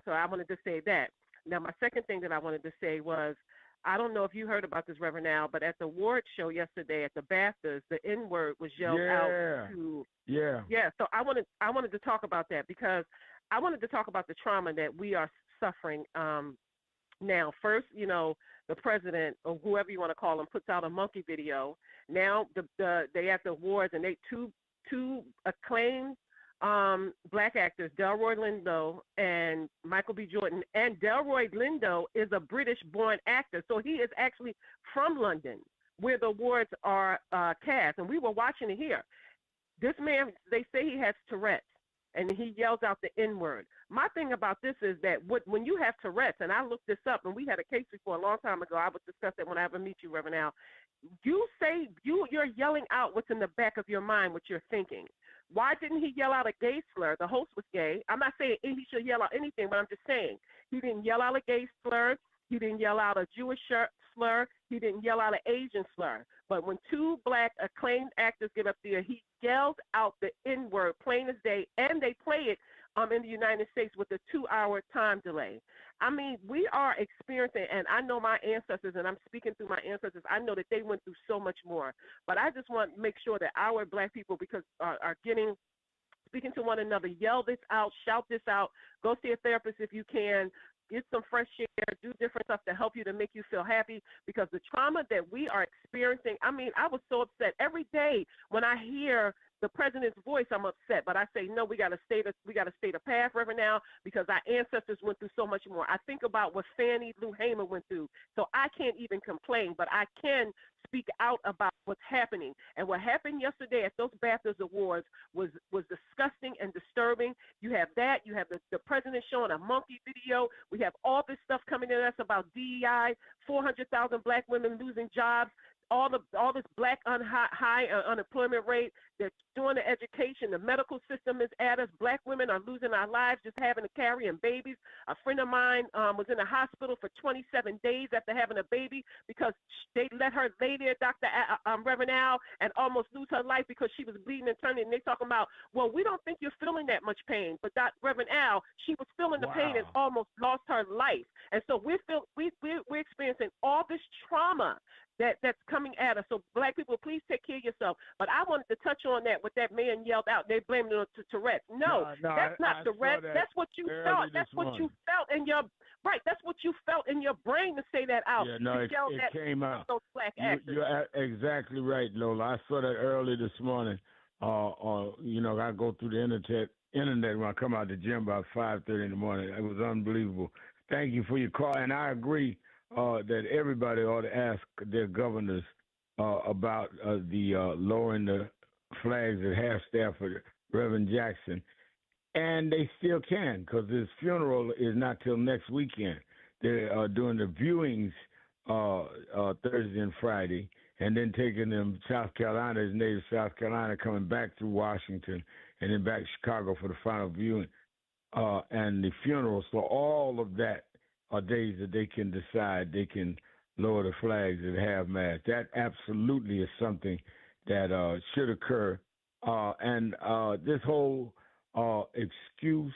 So I wanted to say that. Now, my second thing that I wanted to say was, I don't know if you heard about this, Reverend Al, but at the award show yesterday at the BAFTAs, the N-word was yelled out to. Yeah. So I wanted to talk about that, because I wanted to talk about the trauma that we are suffering now. First, the president, or whoever you want to call him, puts out a monkey video. Now they at the awards, and they two acclaimed Black actors, Delroy Lindo and Michael B. Jordan. And Delroy Lindo is a British-born actor, so he is actually from London, where the awards are cast. And we were watching it here. This man, they say he has Tourette's, and he yells out the N-word. My thing about this is that when you have Tourette's, and I looked this up, and we had a case before a long time ago. I would discuss it when I ever meet you, Reverend Al. You say you're yelling out what's in the back of your mind, what you're thinking. Why didn't he yell out a gay slur? The host was gay. I'm not saying he should yell out anything, but I'm just saying he didn't yell out a gay slur. He didn't yell out a Jewish slur. He didn't yell out an Asian slur. But when 2 Black acclaimed actors get up there, he yells out the N-word, plain as day, and they play it in the United States with a 2-hour time delay. I mean, we are experiencing, and I know my ancestors, and I'm speaking through my ancestors, I know that they went through so much more. But I just want to make sure that our Black people, because are speaking to one another, yell this out, shout this out, go see a therapist if you can, get some fresh air, do different stuff to help you, to make you feel happy, because the trauma that we are experiencing, I mean, I was so upset every day when I hear the president's voice, I'm upset. But I say, no, we got to stay the path, Reverend Al, because our ancestors went through so much more. I think about what Fannie Lou Hamer went through. So I can't even complain, but I can speak out about what's happening. And what happened yesterday at those BAFTA Awards was disgusting and disturbing. You have that. You have the president showing a monkey video. We have all this stuff coming at us about DEI, 400,000 black women losing jobs, all this black high unemployment rate. They're doing the education. The medical system is at us. Black women are losing our lives just having to carrying babies. A friend of mine was in the hospital for 27 days after having a baby because they let her lay there, Reverend Al, and almost lose her life because she was bleeding and turning. And they talking about, well, we don't think you're feeling that much pain. But Reverend Al, she was feeling the pain and almost lost her life. And so we're experiencing all this trauma that's coming at us. So black people, please take care of yourself. But I wanted to touch on that, what that man yelled out. They blamed it on Tourette's. No, that's not Tourette's. That's what you felt. That's what you felt in your That's what you felt in your brain to say that out. Yeah, no, it came out. Those black actors. You're exactly right, Lola. I saw that early this morning. I go through the internet when I come out the gym about 5:30 in the morning. It was unbelievable. Thank you for your call, and I agree that everybody ought to ask their governors about the lowering the flags at half-staff for Reverend Jackson. And they still can, because his funeral is not till next weekend. They're doing the viewings Thursday and Friday, and then taking them South Carolina, his native South Carolina, coming back through Washington, and then back to Chicago for the final viewing and the funeral. So all of that are days that they can decide they can lower the flags at half-mast. That absolutely is something that should occur. And this whole excuse,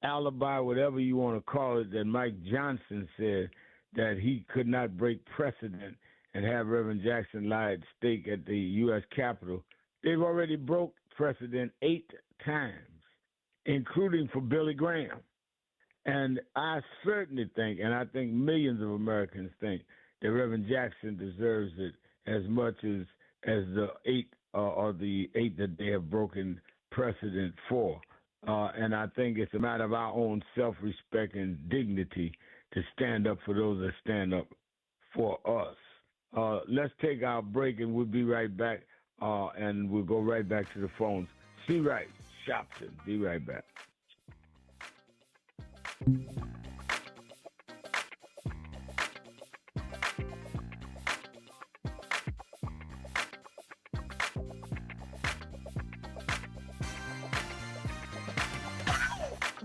alibi, whatever you want to call it, that Mike Johnson said that he could not break precedent and have Reverend Jackson lie at stake at the U.S. Capitol. They've already broke precedent 8 times, including for Billy Graham. And I certainly think, and I think millions of Americans think, that Reverend Jackson deserves it as much as the 8 or the 8 that they have broken precedent for. And I think it's a matter of our own self-respect and dignity to stand up for those that stand up for us. Let's take our break, and we'll be right back, and we'll go right back to the phones. See right, Shopton. Be right back.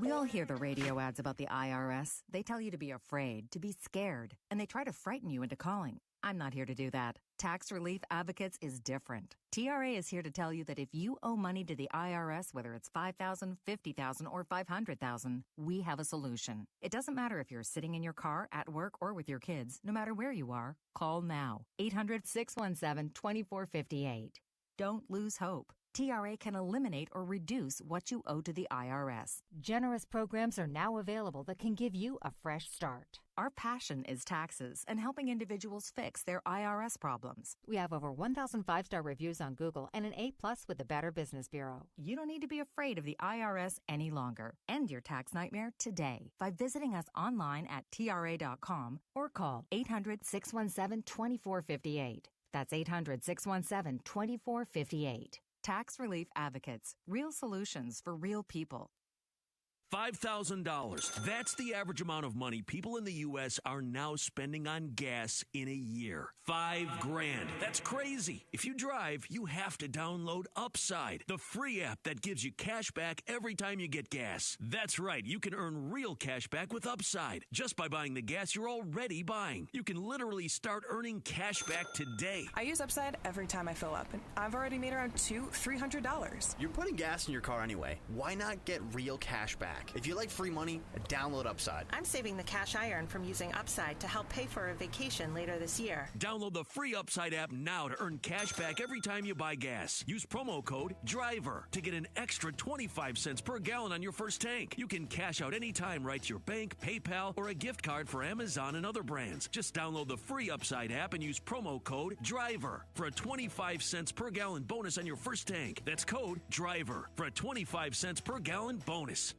We all hear the radio ads about the IRS. They tell you to be afraid, to be scared, and they try to frighten you into calling. I'm not here to do that. Tax Relief Advocates is different. TRA is here to tell you that if you owe money to the IRS, whether it's $5,000, $50,000, or $500,000, we have a solution. It doesn't matter if you're sitting in your car, at work, or with your kids. No matter where you are, call now. 800-617-2458. Don't lose hope. TRA can eliminate or reduce what you owe to the IRS. Generous programs are now available that can give you a fresh start. Our passion is taxes and helping individuals fix their IRS problems. We have over 1,000 5-star reviews on Google and an A+ with the Better Business Bureau. You don't need to be afraid of the IRS any longer. End your tax nightmare today by visiting us online at TRA.com or call 800-617-2458. That's 800-617-2458. Tax Relief Advocates. Real solutions for real people. $5,000. That's the average amount of money people in the U.S. are now spending on gas in a year. $5,000. That's crazy. If you drive, you have to download Upside, the free app that gives you cash back every time you get gas. That's right. You can earn real cash back with Upside just by buying the gas you're already buying. You can literally start earning cash back today. I use Upside every time I fill up, and I've already made around $300. You're putting gas in your car anyway. Why not get real cash back? cashback. If you like free money, download Upside. I'm saving the cash I earn from using Upside to help pay for a vacation later this year. Download the free Upside app now to earn cash back every time you buy gas. Use promo code DRIVER to get an extra 25 cents per gallon on your first tank. You can cash out anytime right to your bank, PayPal, or a gift card for Amazon and other brands. Just download the free Upside app and use promo code DRIVER for a 25 cents per gallon bonus on your first tank. That's code DRIVER for a 25 cents per gallon bonus.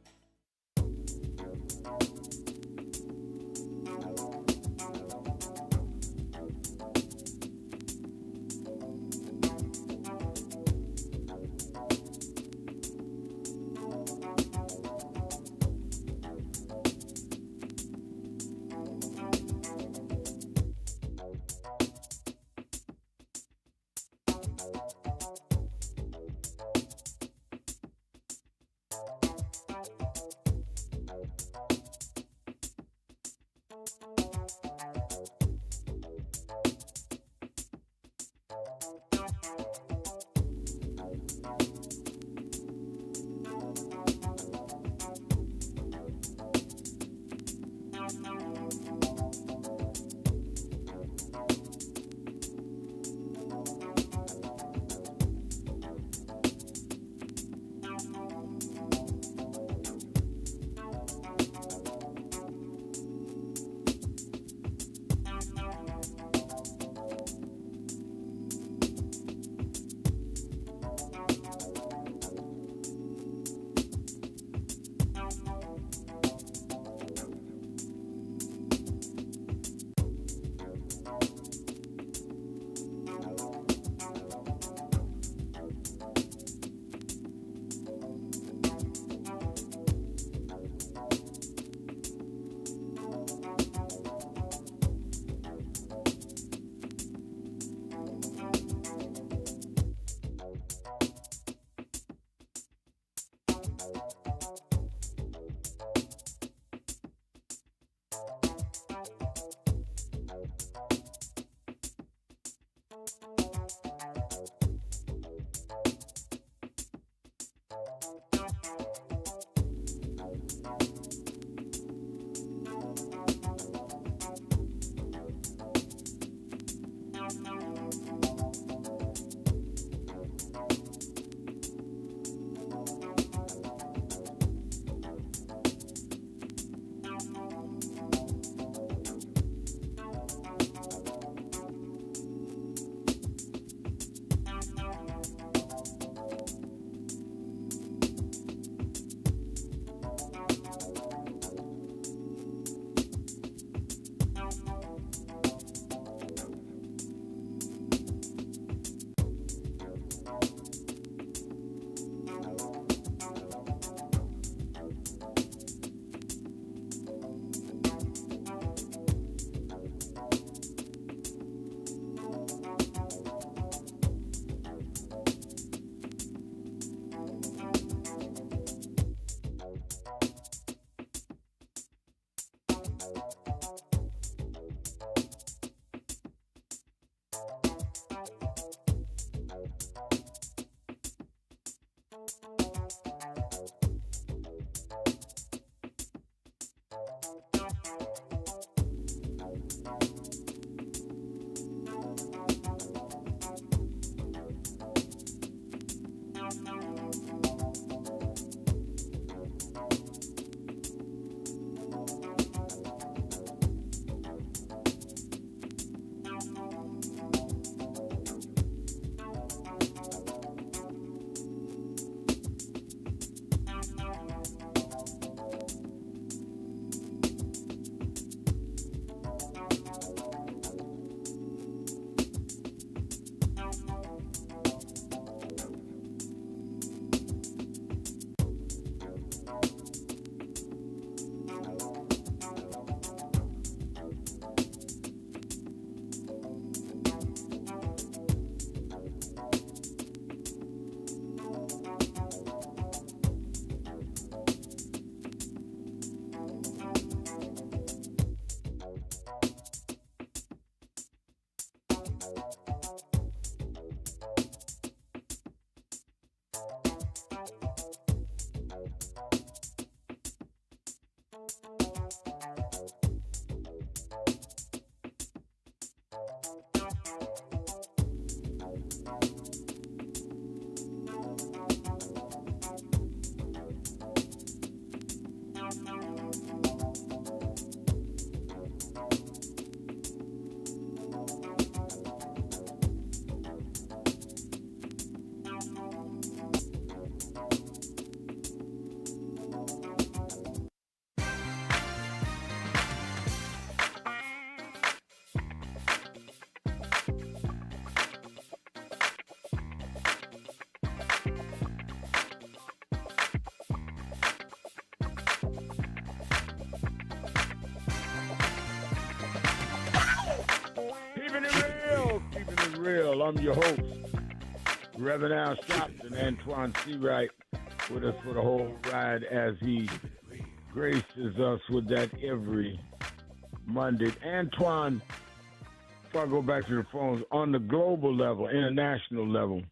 real. I'm your host, Reverend Al Sharpton, Antoine C. Wright, with us for the whole ride as he graces us with that every Monday. Antoine, before I go back to the phones, on the global level, international level,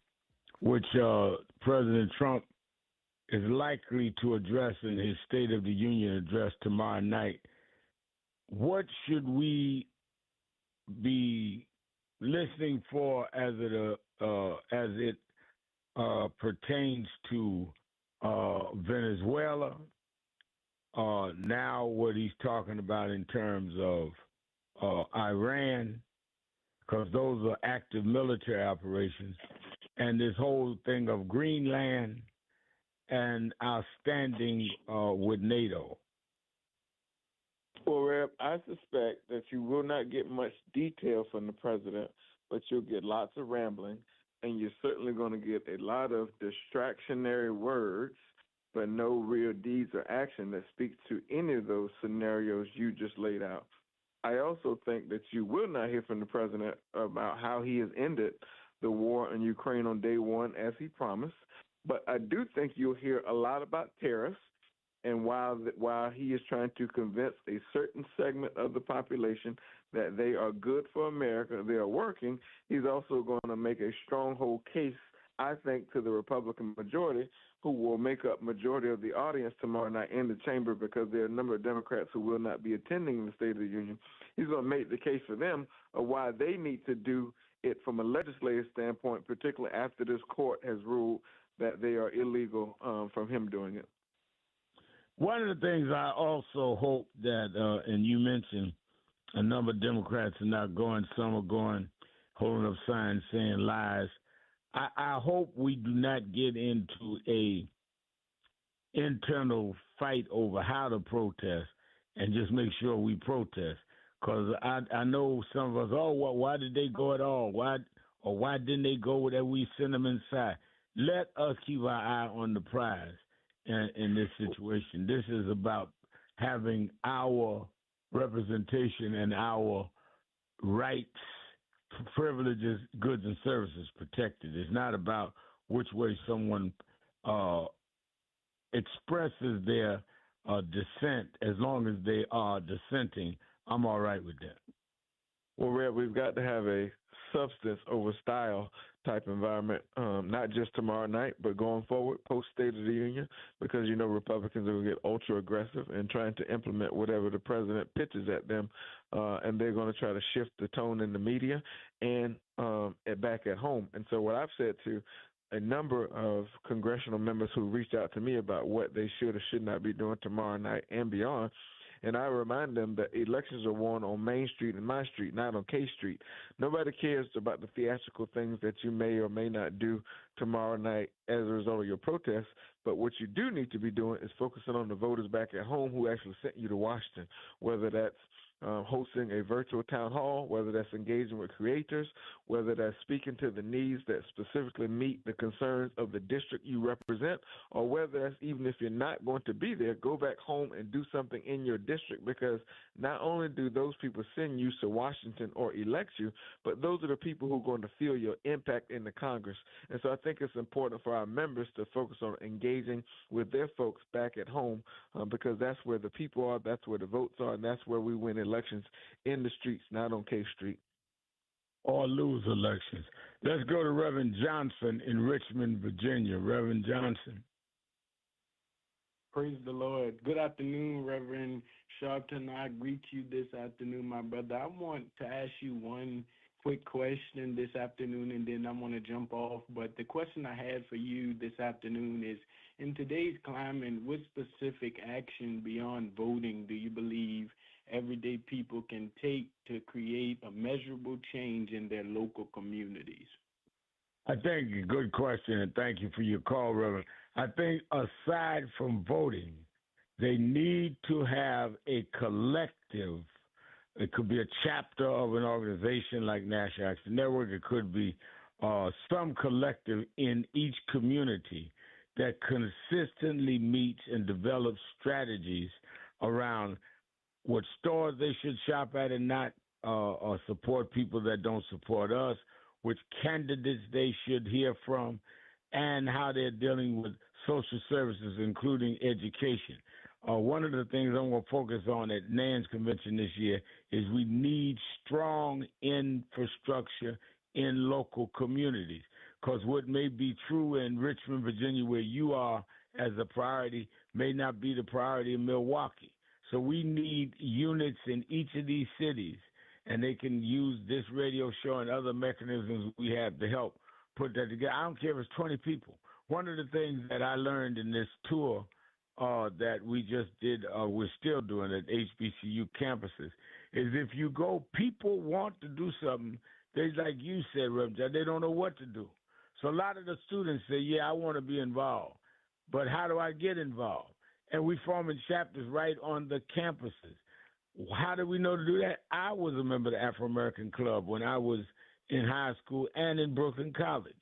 which President Trump is likely to address in his State of the Union address tomorrow night, what should we be listening for as it pertains to Venezuela? Now, what he's talking about in terms of Iran, because those are active military operations, and this whole thing of Greenland and our standing with NATO. Well, Reb, I suspect that you will not get much detail from the president, but you'll get lots of rambling, and you're certainly going to get a lot of distractionary words, but no real deeds or action that speaks to any of those scenarios you just laid out. I also think that you will not hear from the president about how he has ended the war in Ukraine on day one, as he promised. But I do think you'll hear a lot about tariffs, and while he is trying to convince a certain segment of the population that they are good for America, they are working, he's also going to make a stronghold case, I think, to the Republican majority, who will make up majority of the audience tomorrow night in the chamber, because there are a number of Democrats who will not be attending the State of the Union. He's going to make the case for them of why they need to do it from a legislative standpoint, particularly after this court has ruled that they are illegal from him doing it. One of the things I also hope that, and you mentioned a number of Democrats are not going, some are going, holding up signs saying lies. I hope we do not get into a internal fight over how to protest and just make sure we protest. Because I know some of us, why did they go at all? Why didn't they go that we send them inside? Let us keep our eye on the prize in this situation. This is about having our representation and our rights, privileges, goods, and services protected. It's not about which way someone expresses their dissent. As long as they are dissenting, I'm all right with that. Well, Red, we've got to have a substance over style type environment, not just tomorrow night, but going forward, post State of the Union, because you know Republicans are going to get ultra aggressive and trying to implement whatever the president pitches at them, and they're going to try to shift the tone in the media and back at home. And so what I've said to a number of congressional members who reached out to me about what they should or should not be doing tomorrow night and beyond, and I remind them that elections are won on Main Street and my street, not on K Street. Nobody cares about the theatrical things that you may or may not do tomorrow night as a result of your protests. But what you do need to be doing is focusing on the voters back at home who actually sent you to Washington, whether that's hosting a virtual town hall, whether that's engaging with creators, whether that's speaking to the needs that specifically meet the concerns of the district you represent, or whether that's even if you're not going to be there, go back home and do something in your district, because not only do those people send you to Washington or elect you, but those are the people who are going to feel your impact in the Congress. And so I think it's important for our members to focus on engaging with their folks back at home, because that's where the people are, that's where the votes are, and that's where we win elections, in the streets, not on K Street. Or lose elections. Let's go to Reverend Johnson in Richmond, Virginia. Reverend Johnson. Praise the Lord. Good afternoon, Reverend Sharpton. I greet you this afternoon, my brother. I want to ask you one quick question this afternoon, and then I'm going to jump off. But the question I had for you this afternoon is, in today's climate, what specific action beyond voting do you believe everyday people can take to create a measurable change in their local communities? I think a good question, and thank you for your call, Reverend. I think aside from voting, they need to have a collective. It could be a chapter of an organization like National Action Network. It could be some collective in each community that consistently meets and develops strategies around what stores they should shop at and not or support people that don't support us, which candidates they should hear from, and how they're dealing with social services, including education. One of the things I'm going to focus on at NAN's convention this year is we need strong infrastructure in local communities, because what may be true in Richmond, Virginia, where you are as a priority, may not be the priority in Milwaukee. So we need units in each of these cities, and they can use this radio show and other mechanisms we have to help put that together. I don't care if it's 20 people. One of the things that I learned in this tour that we just did, we're still doing at HBCU campuses, is if you go, people want to do something. They, like you said, Rev. John, they don't know what to do. So a lot of the students say, yeah, I want to be involved, but how do I get involved? And we forming chapters right on the campuses. How do we know to do that? I was a member of the Afro-American Club when I was in high school and in Brooklyn College.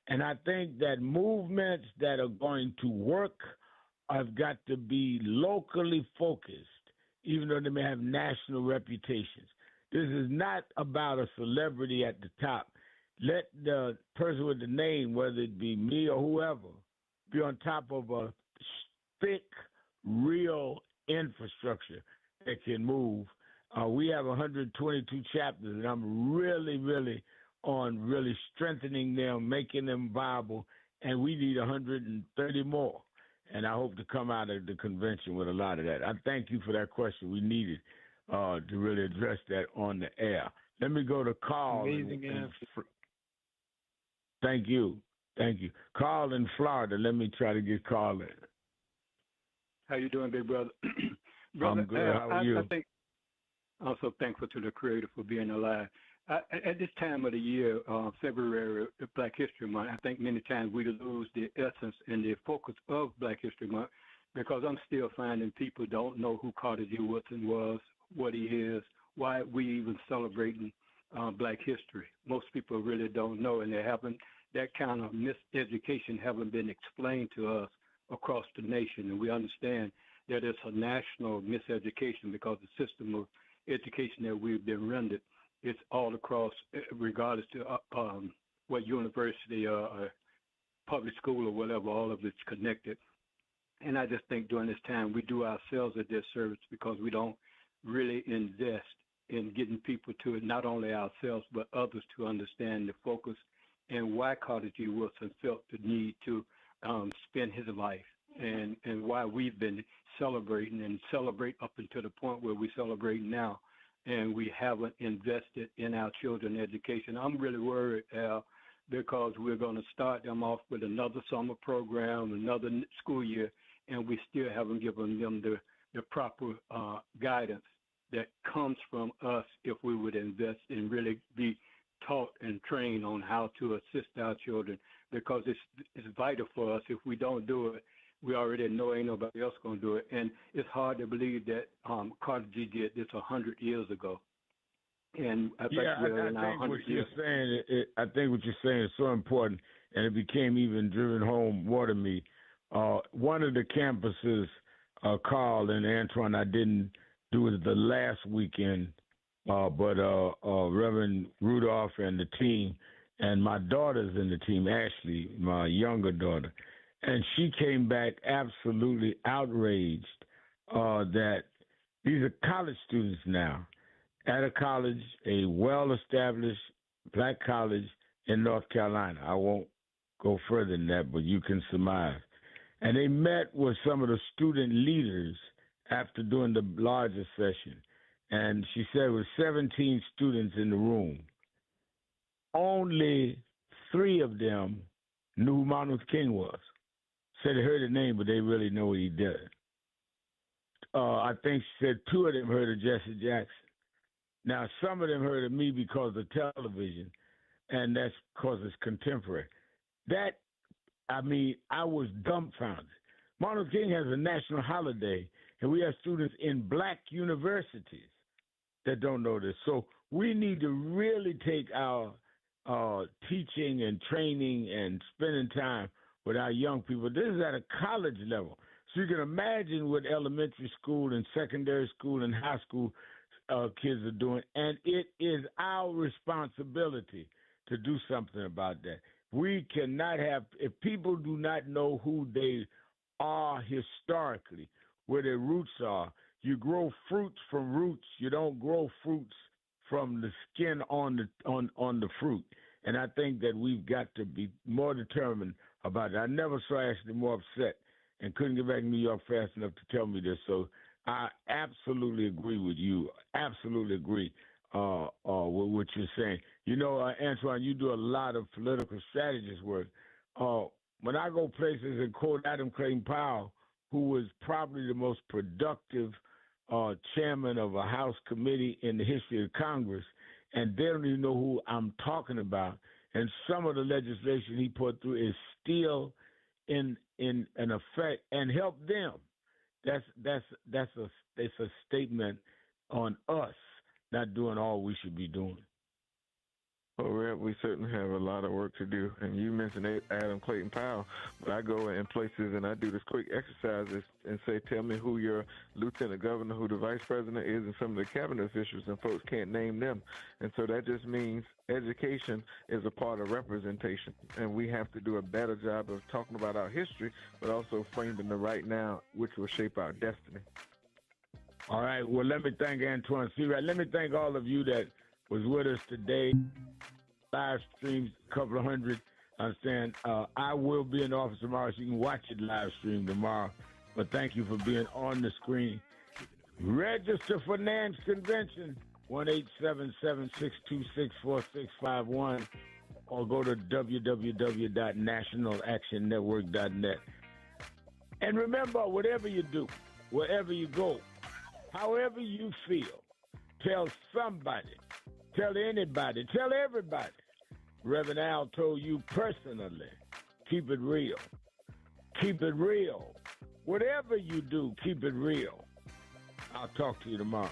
And I think that movements that are going to work have got to be locally focused, even though they may have national reputations. This is not about a celebrity at the top. Let the person with the name, whether it be me or whoever, be on top of a thick, real infrastructure that can move. We have 122 chapters, and I'm really strengthening them, making them viable, and we need 130 more. And I hope to come out of the convention with a lot of that. I thank you for that question. We needed to really address that on the air. Let me go to Carl. Amazing answer. Thank you. Carl in Florida. Let me try to get Carl in. How you doing, big brother? I'm good. How are you? I think I'm so thankful to the Creator for being alive. At this time of the year, February, Black History Month, I think many times we lose the essence and the focus of Black History Month, because I'm still finding people don't know who Carter G. Woodson was, what he is, why we even celebrating Black history. Most people really don't know, and they haven't. That kind of miseducation haven't been explained to us across the nation, and we understand that it's a national miseducation because the system of education that we've been rendered, it's all across, regardless to what university or public school or whatever, all of it's connected. And I just think during this time we do ourselves a disservice because we don't really invest in getting people to it, not only ourselves but others, to understand the focus and why Carter G. Woodson felt the need to spend his life, and why we've been celebrating and celebrate up until the point where we celebrate now, and we haven't invested in our children's education. I'm really worried, Al, because we're going to start them off with another summer program, another school year, and we still haven't given them the proper guidance that comes from us if we would invest and really be taught and trained on how to assist our children, because it's vital for us. If we don't do it, we already know ain't nobody else going to do it. And it's hard to believe that Carter G did this 100 years ago. And I think we're in our 100 years. I think what you're saying is so important, and it became even driven home more to me. One of the campuses, Carl and Antoine, I didn't do it the last weekend, but Reverend Rudolph and the team, and my daughter's in the team, Ashley, my younger daughter, and she came back absolutely outraged that these are college students now at a college, a well-established black college in North Carolina. I won't go further than that, but you can surmise. And they met with some of the student leaders after doing the larger session. And she said with 17 students in the room, only 3 of them knew who Martin Luther King was. Said they heard the name, but they really know what he did. I think she said 2 of them heard of Jesse Jackson. Now, some of them heard of me because of television, and that's because it's contemporary. I was dumbfounded. Martin Luther King has a national holiday, and we have students in black universities that don't know this. So we need to really take our teaching and training and spending time with our young people. This is at a college level. So you can imagine what elementary school and secondary school and high school kids are doing. And it is our responsibility to do something about that. We cannot have, if people do not know who they are historically, where their roots are, you grow fruits from roots. You don't grow fruits from the skin on the fruit. And I think that we've got to be more determined about it. I never saw Ashley more upset and couldn't get back to New York fast enough to tell me this. So I absolutely agree with you. Absolutely agree with what you're saying. You know, Antoine, you do a lot of political strategist work. When I go places and quote Adam Clayton Powell, who was probably the most productive chairman of a House committee in the history of Congress, and they don't even know who I'm talking about. And some of the legislation he put through is still in effect and help them. That's a statement on us not doing all we should be doing. Well, Rep, we certainly have a lot of work to do. And you mentioned Adam Clayton Powell, but I go in places and I do this quick exercise and say, tell me who your lieutenant governor, who the vice president is, and some of the cabinet officials, and folks can't name them. And so that just means education is a part of representation. And we have to do a better job of talking about our history, but also framing the right now, which will shape our destiny. All right. Well, let me thank Antoine Seawright. Let me thank all of you that was with us today. Live streams, a couple of hundred. I understand. I will be in the office tomorrow, so you can watch it live stream tomorrow. But thank you for being on the screen. Register for NAN's convention, 1-877-626-4651, or go to www.nationalactionnetwork.net. And remember, whatever you do, wherever you go, however you feel, tell somebody, tell anybody, tell everybody. Reverend Al told you personally, keep it real. Keep it real. Whatever you do, keep it real. I'll talk to you tomorrow.